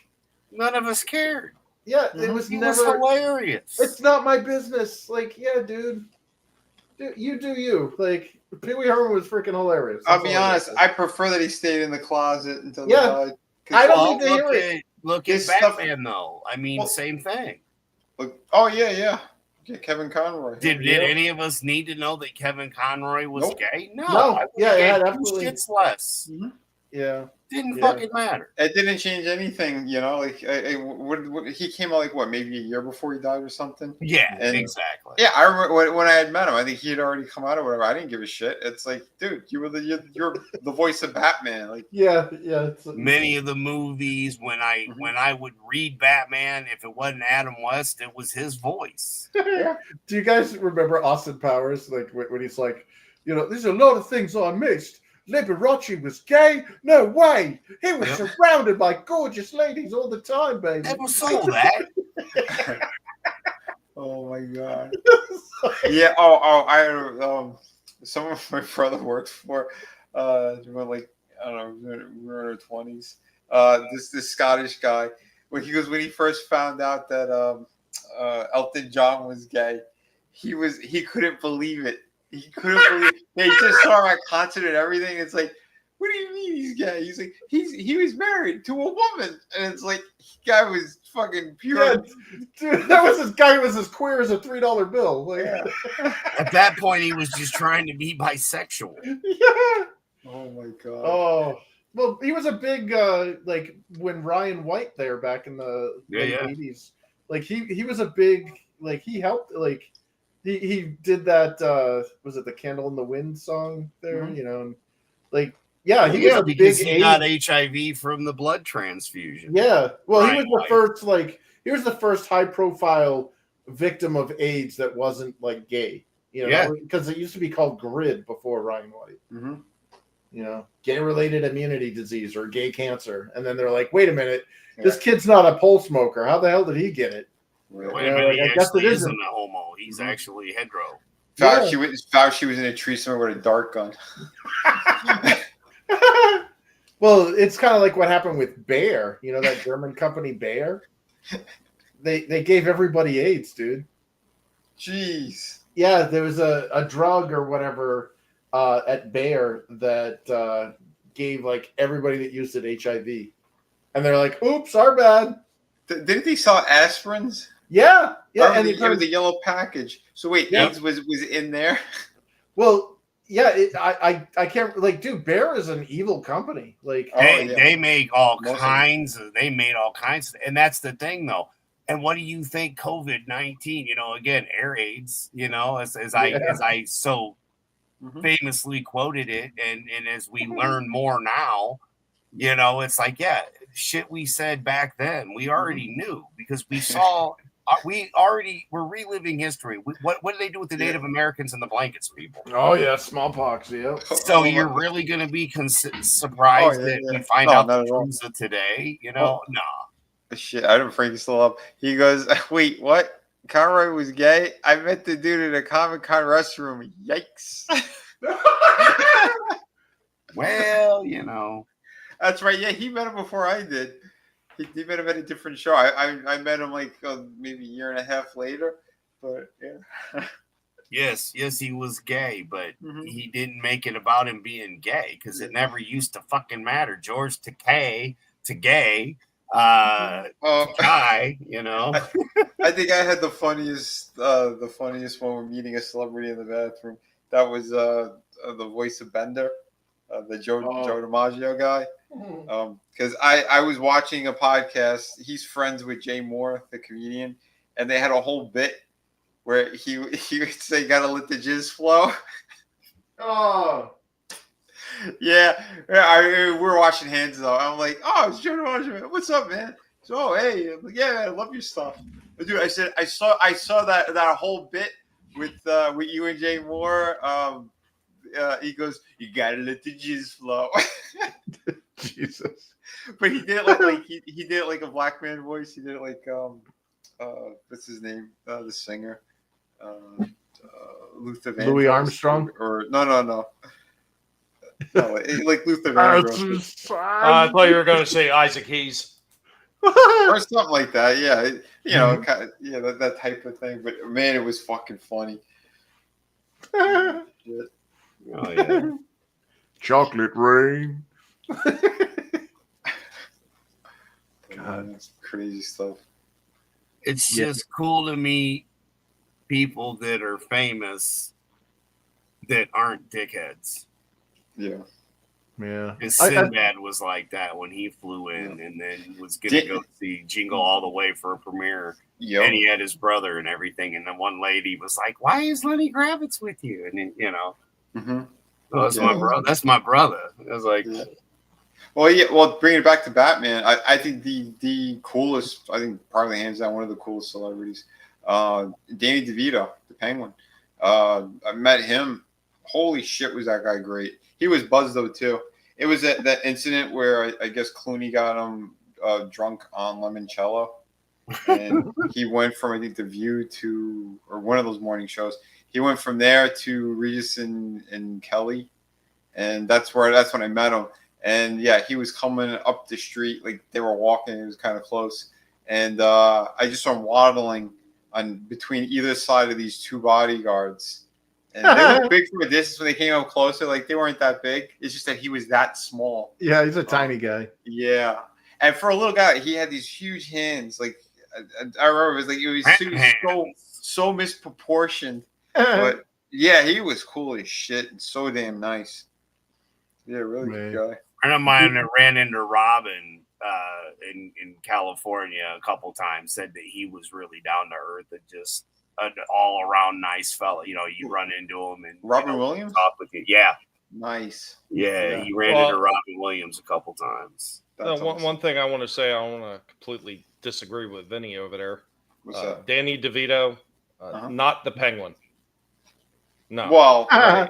S1: none of us cared.
S5: Yeah, it was
S1: He
S5: never
S1: was hilarious.
S5: It's not my business. Like, yeah, dude. You do you. Like, Pee Wee Herman was freaking hilarious.
S3: I'll be honest. I prefer that he stayed in the closet until he
S5: Yeah.
S3: died.
S5: I don't need to hear it.
S1: Look
S3: This
S1: at
S3: stuff-
S1: Batman, though. I mean,
S3: Well-
S1: same thing.
S3: Look, oh yeah. Kevin Conroy.
S1: Did any of us need to know that Kevin Conroy was
S3: Nope.
S1: gay? No.
S5: No.
S1: I
S5: Yeah, it had
S1: gave two
S5: absolutely-
S1: shits less.
S5: Yeah.
S1: Didn't
S5: Yeah.
S1: fucking matter.
S3: It didn't change anything, you know. Like, what he came out like what, maybe a year before he died or something.
S1: Yeah,
S3: And-
S1: exactly.
S3: Yeah, I remember when I had met him. I think he had already come out or whatever. I didn't give a shit. It's like, dude, you're the voice of Batman. Like,
S5: Yeah. It's,
S1: Many of the movies when I would read Batman, if it wasn't Adam West, it was his voice.
S5: Do you guys remember Austin Powers? Like when he's like, there's a lot of things I missed. Liberace was gay? No way. He was
S1: Yep.
S5: surrounded by gorgeous ladies all the time, baby.
S1: Never saw that.
S3: oh my god. Yeah. I someone my brother worked for. Like I don't know, we were in our 20s. This Scottish guy when he first found out that Elton John was gay, he couldn't believe it. He couldn't believe it. He just saw him at concert and everything. It's like, what do you mean he's gay? He's like, he was married to a woman, and it's like, guy was fucking pure.
S5: Yeah, dude, that was this guy who was as queer as a $3 bill. Like,
S1: At that point, he was just trying to be bisexual.
S5: yeah.
S3: Oh my god.
S5: Oh, well, he was a big like when Ryan White there back in the late 80s. Like he was a big like he helped like he did that was it the Candle in the Wind song there, and like yeah, he was a
S1: because
S5: big
S1: he got HIV from the blood transfusion.
S5: Yeah. Well, he
S1: Ryan
S5: was the
S1: White.
S5: first he was the first high profile victim of AIDS that wasn't like gay. Because it used to be called GRID before Ryan White.
S3: Mm-hmm.
S5: Gay-related immunity disease or gay cancer. And then they're like, wait a minute, this kid's not a pole smoker. How the hell did he get it?
S1: Wait a minute, he
S5: I guess
S1: actually
S5: it
S1: isn't
S5: isn't.
S1: a homo. He's actually hetero.
S3: Fauci was in a tree somewhere with a dart gun.
S5: Well, it's kind of like what happened with Bayer. That German company Bayer? They gave everybody AIDS, dude.
S3: Jeez.
S5: Yeah, there was a drug or whatever at Bayer that gave like everybody that used it HIV. And they're like, oops, our bad.
S3: Didn't they sell aspirins?
S5: Yeah.
S3: And it was a yellow package. So wait, AIDS was in there?
S5: Well, yeah, I can't like, dude. Bayer is an evil company. Like
S1: They make all kinds of. They made all kinds, and that's the thing, though. And what do you think? COVID-19, again, air AIDS. As I so famously quoted it, and as we learn more now, it's like, yeah, shit we said back then, we already knew because we saw. We're reliving history. What did they do with the Native Americans and the blankets people?
S5: Oh yeah, smallpox. Yeah.
S1: So you're really going to be surprised that we find out the truths of today? No.
S3: Shit, I didn't bring still up. He goes, wait, what? Conroy was gay? I met the dude in a Comic-Con restroom. Yikes.
S1: Well,
S3: That's right. Yeah, he met him before I did. He met him at a different show. I met him like maybe a year and a half later. But yeah.
S1: Yes, he was gay, but he didn't make it about him being gay because it never used to fucking matter. George Takei to gay, guy,
S3: I think I had the funniest one when meeting a celebrity in the bathroom. That was the voice of Bender, the Joe DiMaggio guy. Because I was watching a podcast. He's friends with Jay Moore, the comedian, and they had a whole bit where he would say, "Gotta let the jizz flow."
S5: Oh.
S3: Yeah. We were watching Hands though. I'm like, "Oh, it's Joe DiMaggio. What's up, man?" So, "Oh, hey, I'm like, yeah, man, I love your stuff." But dude, I said I saw that whole bit with you and Jay Moore. He goes, "You gotta let the jizz flow."
S5: Jesus.
S3: But he did it he did it like a black man voice. He did it like what's his name? The singer. Luther Vandross.
S5: Louis Armstrong?
S3: Or no. Like Luther Vandross.
S2: I thought you were going to say Isaac Hayes.
S3: or something like that. Yeah, you know, kind of, yeah, that type of thing. But man, it was fucking funny. Shit.
S1: Oh yeah.
S5: Chocolate rain.
S3: God, that's crazy stuff.
S1: It's just cool to meet people that are famous that aren't dickheads.
S3: Yeah.
S5: Yeah.
S1: Because Sinbad was like that when he flew in and then was going to go see Jingle All the Way for a premiere.
S3: Yep.
S1: And he had his brother and everything. And then one lady was like, "Why is Lenny Kravitz with you?" And then, you know, oh, that's my brother. That's my brother. I was like,
S3: well, yeah. Well, bringing it back to Batman, I think the coolest, I think probably hands down one of the coolest celebrities, Danny DeVito, the Penguin. I met him. Holy shit, was that guy great? He was buzzed though too. It was that incident where I guess Clooney got him drunk on limoncello, and he went from I think The View to or one of those morning shows. He went from there to Regis and Kelly, and that's when I met him. And yeah, he was coming up the street like they were walking. It was kind of close, and I just saw him waddling on between either side of these two bodyguards. And they were big from a distance when they came up closer. Like they weren't that big. It's just that he was that small.
S5: Yeah, he's a tiny guy.
S3: Yeah, and for a little guy, he had these huge hands. Like I remember, it was so misproportioned. But yeah, he was cool as shit and so damn nice. Yeah, really good guy.
S1: A friend of mine that ran into Robin in California a couple times said that he was really down to earth and just an all around nice fella. You know, you run into him and
S3: Robin Williams
S1: talk with you. Yeah,
S3: nice.
S1: Yeah, he ran into Robin Williams a couple times.
S2: One thing I want to say, I want to completely disagree with Vinny over there.
S3: What's that?
S2: Danny DeVito, not the Penguin. No.
S3: Well,
S2: the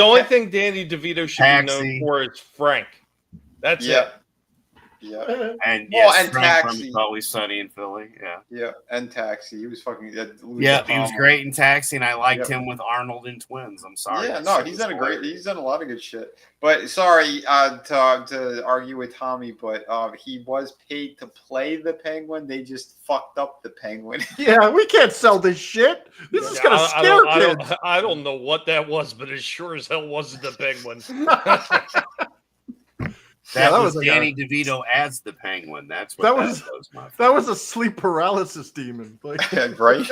S2: only thing Danny DeVito should be known for is Frank. That's it.
S3: Yeah,
S1: and
S3: and
S1: Frank
S3: Taxi.
S1: From Always Sunny in Philly. Yeah,
S3: and Taxi. He was fucking.
S1: He was great in Taxi, and I liked him with Arnold in Twins. I'm sorry.
S3: Yeah, no, he's done he's done a lot of good shit. But sorry to argue with Tommy, but he was paid to play the Penguin. They just fucked up the Penguin.
S5: Yeah, we can't sell this shit. This is gonna scare kids.
S2: I don't know what that was, but it sure as hell wasn't the Penguin.
S1: That was Danny DeVito as the Penguin. That's what
S5: that was a sleep paralysis demon. Like,
S3: right?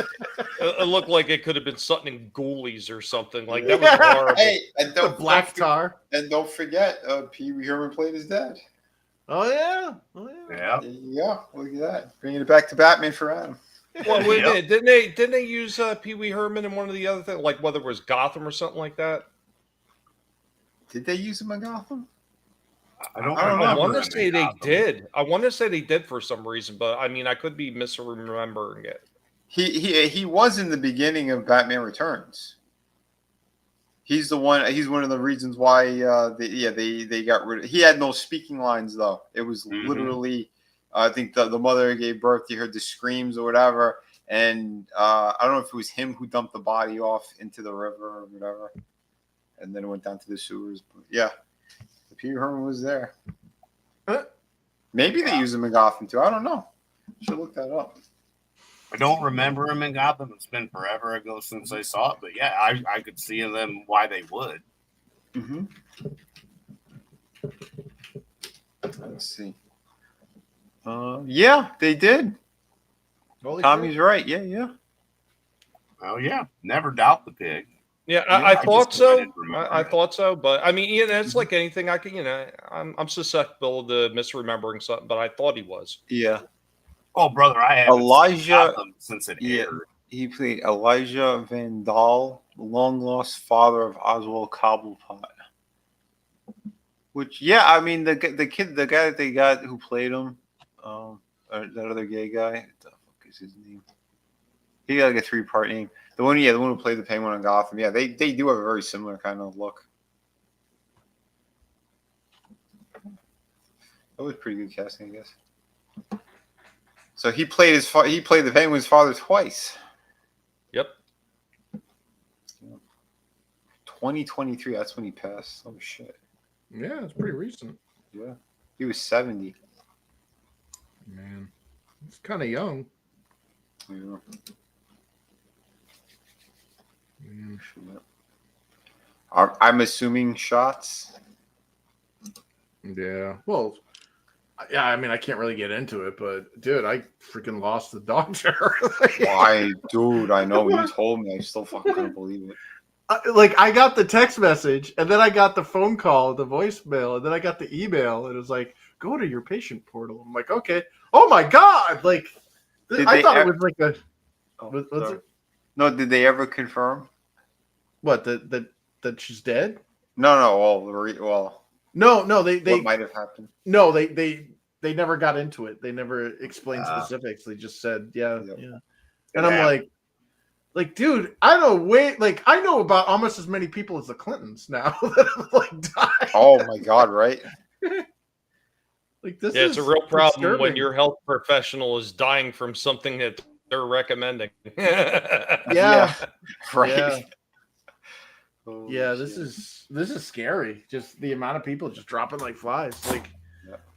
S2: It looked like it could have been something in Ghoulies or something. Like that was horrible.
S3: Hey, and
S5: Black Tar.
S3: And don't forget, Pee Wee Herman played his dad.
S5: Oh yeah.
S3: Yeah. Look at that. Bringing it back to Batman for Adam.
S2: Well, wait a minute. Didn't they use Pee Wee Herman in one of the other things, like whether it was Gotham or something like that?
S3: Did they use him in Gotham?
S1: I don't
S2: know. I want to say they did. I want to say they did for some reason, but I mean, I could be misremembering it.
S3: He was in the beginning of Batman Returns. He's one of the reasons why they got rid of. He had no speaking lines though. It was literally, I think the mother gave birth. You heard the screams or whatever, and I don't know if it was him who dumped the body off into the river or whatever, and then it went down to the sewers. But yeah. Pee Wee Herman was there. Maybe they use him in Gotham too. I don't know. Should look that up.
S1: I don't remember him in Gotham. It's been forever ago since I saw it, but yeah, I could see them why they would.
S3: Let's see. Yeah, they did. Tommy's right. Yeah.
S1: Oh yeah, never doubt the pig.
S2: Yeah, I thought so. I thought so, but I mean, it's like anything. I can, I'm susceptible to misremembering something, but I thought he was.
S3: Yeah.
S1: Oh, brother, I have
S3: Elijah
S1: since it aired.
S3: He played Elijah Van Dahl, long lost father of Oswald Cobblepot. Which, yeah, I mean, the guy that they got who played him, that other gay guy. What the fuck is his name? He got like a 3-part name. The one who played the Penguin on Gotham. Yeah, they do have a very similar kind of look. That was pretty good casting, I guess. So he played the Penguin's father twice.
S2: Yep.
S3: 2023. That's when he passed. Oh shit.
S5: Yeah, it's pretty recent.
S3: Yeah, he was 70.
S5: Man, it's kind of young.
S3: Yeah.
S5: Man.
S3: I'm assuming shots.
S5: Yeah. Well, yeah. I mean, I can't really get into it, but dude, I freaking lost the doctor.
S3: Why, dude? I know you told me. I still fucking couldn't believe it.
S5: I got the text message, and then I got the phone call, the voicemail, and then I got the email, and it was like, "Go to your patient portal." I'm like, "Okay." Oh my god! Like, I thought it was like a. What's it?
S3: No, did they ever confirm?
S5: What that she's dead?
S3: No. Well.
S5: No. They
S3: What might have happened?
S5: No, they never got into it. They never explained specifics. They just said, yeah. And I'm like, dude, I know about almost as many people as the Clintons now that have like died.
S3: Oh my god, right?
S5: Like this
S2: it's a real problem
S5: disturbing.
S2: when your health professional is dying from something that they're recommending.
S5: Yeah.
S3: Right.
S5: Yeah.
S3: Oh,
S5: Yeah,
S3: shit.
S5: this is scary. Just the amount of people just dropping like flies. Like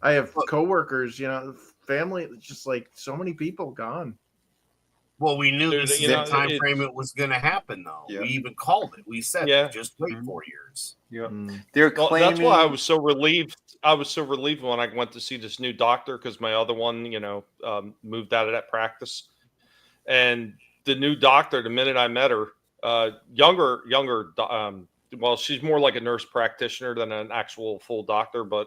S5: I have coworkers, family, just like so many people gone.
S1: Well, we knew
S2: Dude,
S1: this is the time frame it was going to happen, though.
S3: Yeah.
S1: We even called it. We said, just wait 4 years.
S3: Yeah,
S5: Mm.
S3: they're
S2: Well,
S3: claiming.
S2: that's why I was so relieved. I was so relieved when I went to see this new doctor because my other one, moved out of that practice. And the new doctor, the minute I met her, younger. Well, she's more like a nurse practitioner than an actual full doctor. But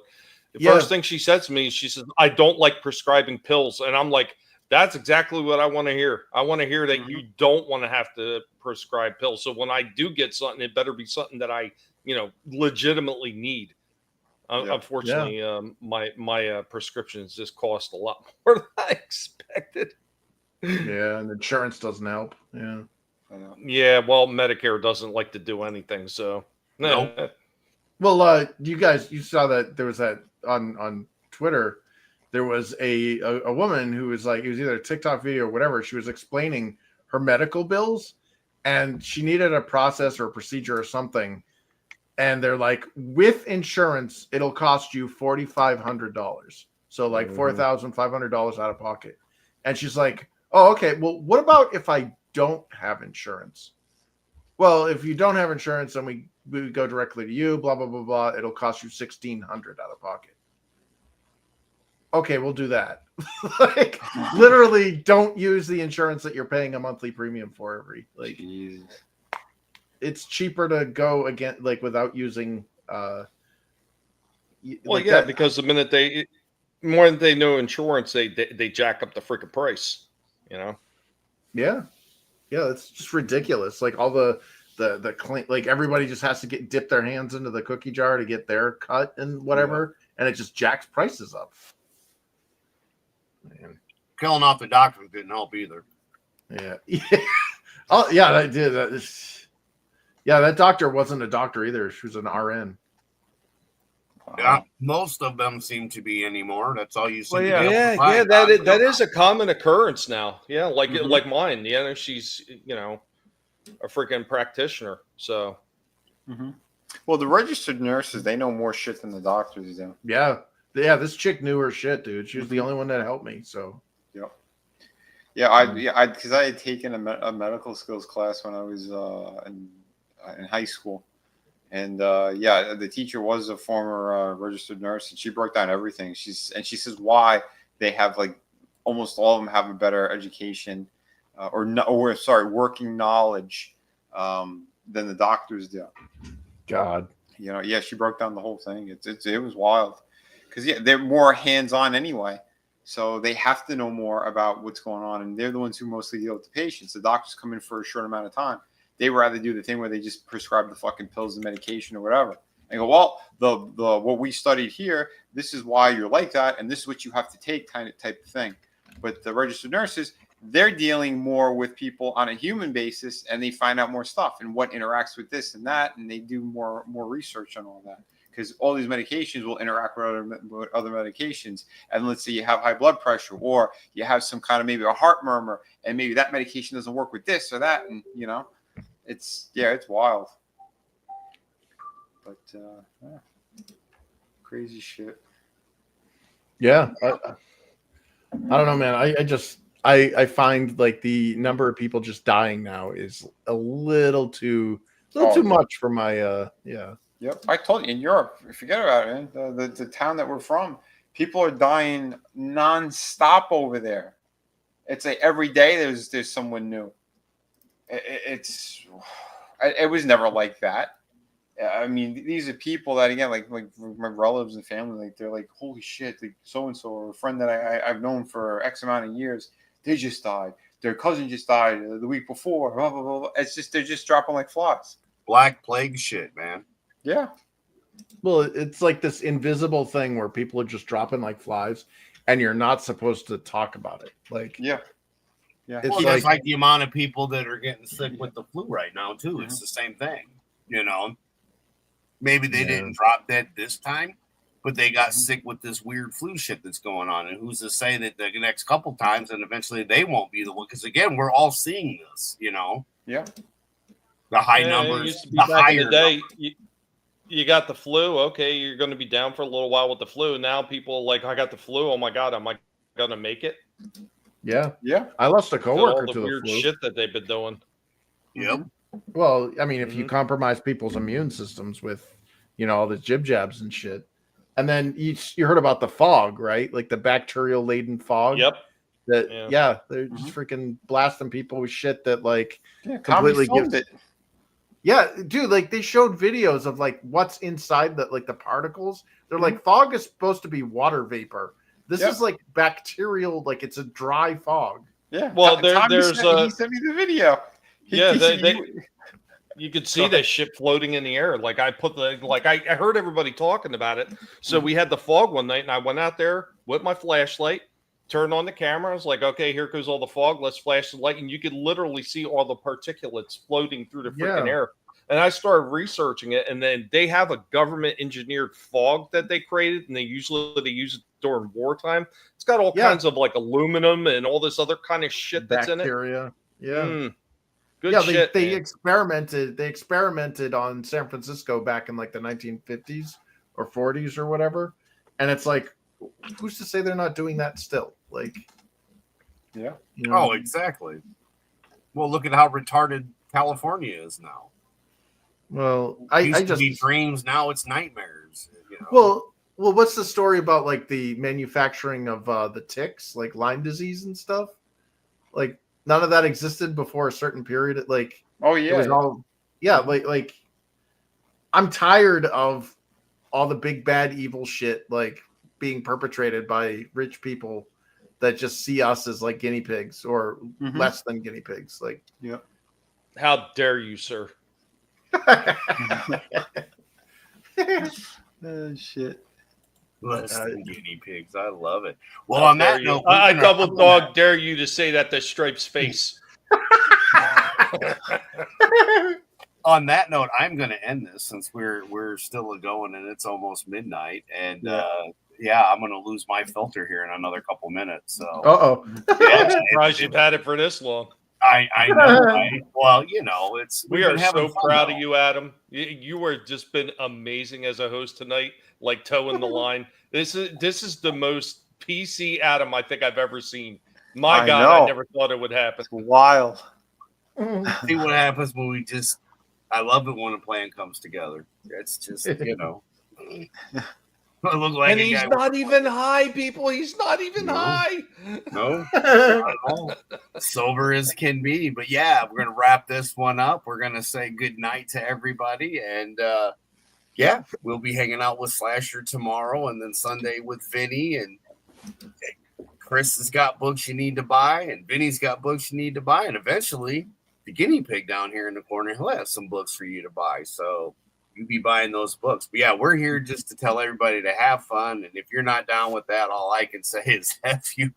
S2: the first thing she said to me, she says, "I don't like prescribing pills," and I'm like, "That's exactly what I want to hear. I want to hear that you don't want to have to prescribe pills. So when I do get something, it better be something that I, legitimately need." Unfortunately, my prescriptions just cost a lot more than I expected.
S5: Yeah, and insurance doesn't help. Yeah.
S2: Yeah, well, Medicare doesn't like to do anything, so
S1: Nope.
S5: Well, you saw that there was that on Twitter. There was a woman who was like, it was either a TikTok video or whatever. She was explaining her medical bills, and she needed a process or a procedure or something. And they're like, with insurance, it'll cost you $4,500. So like $4,500 out of pocket. And she's like, "Oh, okay. Well, what about if I don't have insurance?" "Well, if you don't have insurance, then we go directly to you, blah, blah, blah, blah. It'll cost you $1,600 out of pocket." Okay, we'll do that. Like, literally don't use the insurance that you're paying a monthly premium for
S3: Jeez.
S5: It's cheaper to go again, like without using,
S2: well,
S5: like
S2: yeah,
S5: that.
S2: because the minute more than they know insurance, they jack up the freaking price,
S5: Yeah. It's just ridiculous. Like all the clean, like everybody just has to dip their hands into the cookie jar to get their cut and whatever, and it just jacks prices up. Man.
S1: Killing off the doctors didn't help either.
S5: Yeah. Oh yeah, that did. Yeah, that doctor wasn't a doctor either. She was an RN.
S1: Yeah, most of them seem to be anymore. That's all you see.
S2: Well, yeah, that is a common occurrence now. Yeah, like mine. Yeah, she's a freaking practitioner. So,
S3: Well, the registered nurses, they know more shit than the doctors do.
S5: Yeah. This chick knew her shit, dude. She was the only one that helped me. So.
S3: Yeah, because I had taken a medical skills class when I was in high school. And the teacher was a former registered nurse, and she broke down everything. She says why they have like almost all of them have a better education working knowledge than the doctors do.
S5: God.
S3: She broke down the whole thing. It was wild because they're more hands on anyway, so they have to know more about what's going on, and they're the ones who mostly deal with the patients. The doctors come in for a short amount of time. They rather do the thing where they just prescribe the fucking pills and medication or whatever. And go, well, the what we studied here, this is why you're like that, and this is what you have to take, type of thing. But the registered nurses, they're dealing more with people on a human basis, and they find out more stuff and what interacts with this and that, and they do more research on all that. Because all these medications will interact with other medications. And let's say you have high blood pressure, or you have some kind of maybe a heart murmur, and maybe that medication doesn't work with this or that, and it's wild. But crazy shit.
S5: Yeah. I don't know, man. I find like the number of people just dying now is a little too much for my yeah.
S3: Yep, I told you in Europe, forget about it, man. The town that we're from, people are dying nonstop over there. It's like every day there's someone new. It was never like that. I mean, these are people that, again, like my relatives and family, like they're like, holy shit, like so and so, or a friend that I've known for X amount of years, they just died. Their cousin just died the week before. Blah, blah, blah, blah. It's just they're just dropping like flies.
S1: Black plague shit, man.
S3: Yeah.
S5: Well, it's like this invisible thing where people are just dropping like flies, and you're not supposed to talk about it. Like,
S3: yeah.
S5: It's
S1: Well, that's like the amount of people that are getting sick with the flu right now too. It's the same thing, you know. Maybe they didn't drop dead this time, but they got sick with this weird flu shit that's going on. And who's to say that the next couple times and eventually they won't be the one? Because again, we're all seeing this, you know.
S3: Yeah.
S1: The high numbers, the higher
S2: day. You got the flu. Okay, you're going to be down for a little while with the flu. Now people like, I got the flu. Oh my god, am I going to make it?
S5: Yeah.
S3: Yeah.
S5: I lost a coworker
S2: all the
S5: to the
S2: weird
S5: flu.
S2: shit that they've been doing.
S1: Yep.
S5: Well, I mean, if you compromise people's immune systems with, you know, all the jib jabs and shit, and then you heard about the fog, right? Like the bacterial laden fog.
S2: Yep.
S5: That they're just freaking blasting people with shit that like
S3: completely gives it.
S5: Yeah, dude, like they showed videos of like what's inside the particles. They're like fog is supposed to be water vapor. This is like bacterial, like it's a dry fog.
S3: Yeah.
S2: Well,
S3: he sent me the video.
S2: You could see that shit floating in the air. Like I heard everybody talking about it. So we had the fog one night, and I went out there with my flashlight, turned on the camera. I was like, okay, here goes all the fog. Let's flash the light, and you could literally see all the particulates floating through the freaking air. And I started researching it, and then they have a government engineered fog that they created, and they use it during wartime. It's got all kinds of like aluminum and all this other kind of shit that's in it.
S5: Bacteria. Yeah.
S2: Good shit.
S5: They experimented on San Francisco back in like the 1950s or 40s or whatever. And it's like, who's to say they're not doing that still? Like,
S3: yeah.
S5: You know?
S1: Oh, exactly. Well, look at how retarded California is now.
S5: Well,
S1: Used to be dreams, now it's nightmares. You know?
S5: Well, what's the story about like the manufacturing of the ticks, like Lyme disease and stuff? Like none of that existed before a certain period. Like,
S3: oh yeah,
S5: it was all like I'm tired of all the big bad evil shit like being perpetrated by rich people that just see us as like guinea pigs or less than guinea pigs. Like,
S3: yeah.
S2: How dare you, sir?
S3: Oh, shit.
S1: Less than guinea pigs. I love it. Well, on that note,
S2: I double dog dare you to say that to Stripe's face.
S1: On that note, I'm going to end this since we're still going and it's almost midnight. And I'm going to lose my filter here in another couple minutes. So,
S2: I'm surprised you've had it for this long.
S1: I know. Well, you know,
S2: we are so proud of you, Adam. You were just been amazing as a host tonight, like toeing the line. This is the most PC Adam I think I've ever seen. My God, I never thought it would happen.
S3: It's wild.
S1: See what happens when we just. I love it when a plan comes together. It's just, you know. I look like
S2: and he's not even high, people. He's not even high.
S1: No. Not at all. Sober as can be. But yeah, we're going to wrap this one up. We're going to say good night to everybody. And we'll be hanging out with Slasher tomorrow and then Sunday with Vinny. And Chris has got books you need to buy. And Vinny's got books you need to buy. And eventually, the guinea pig down here in the corner, he'll have some books for you to buy. So you be buying those books. But yeah, we're here just to tell everybody to have fun. And if you're not down with that, all I can say is F you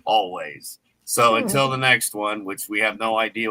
S1: always. So until the next one, which we have no idea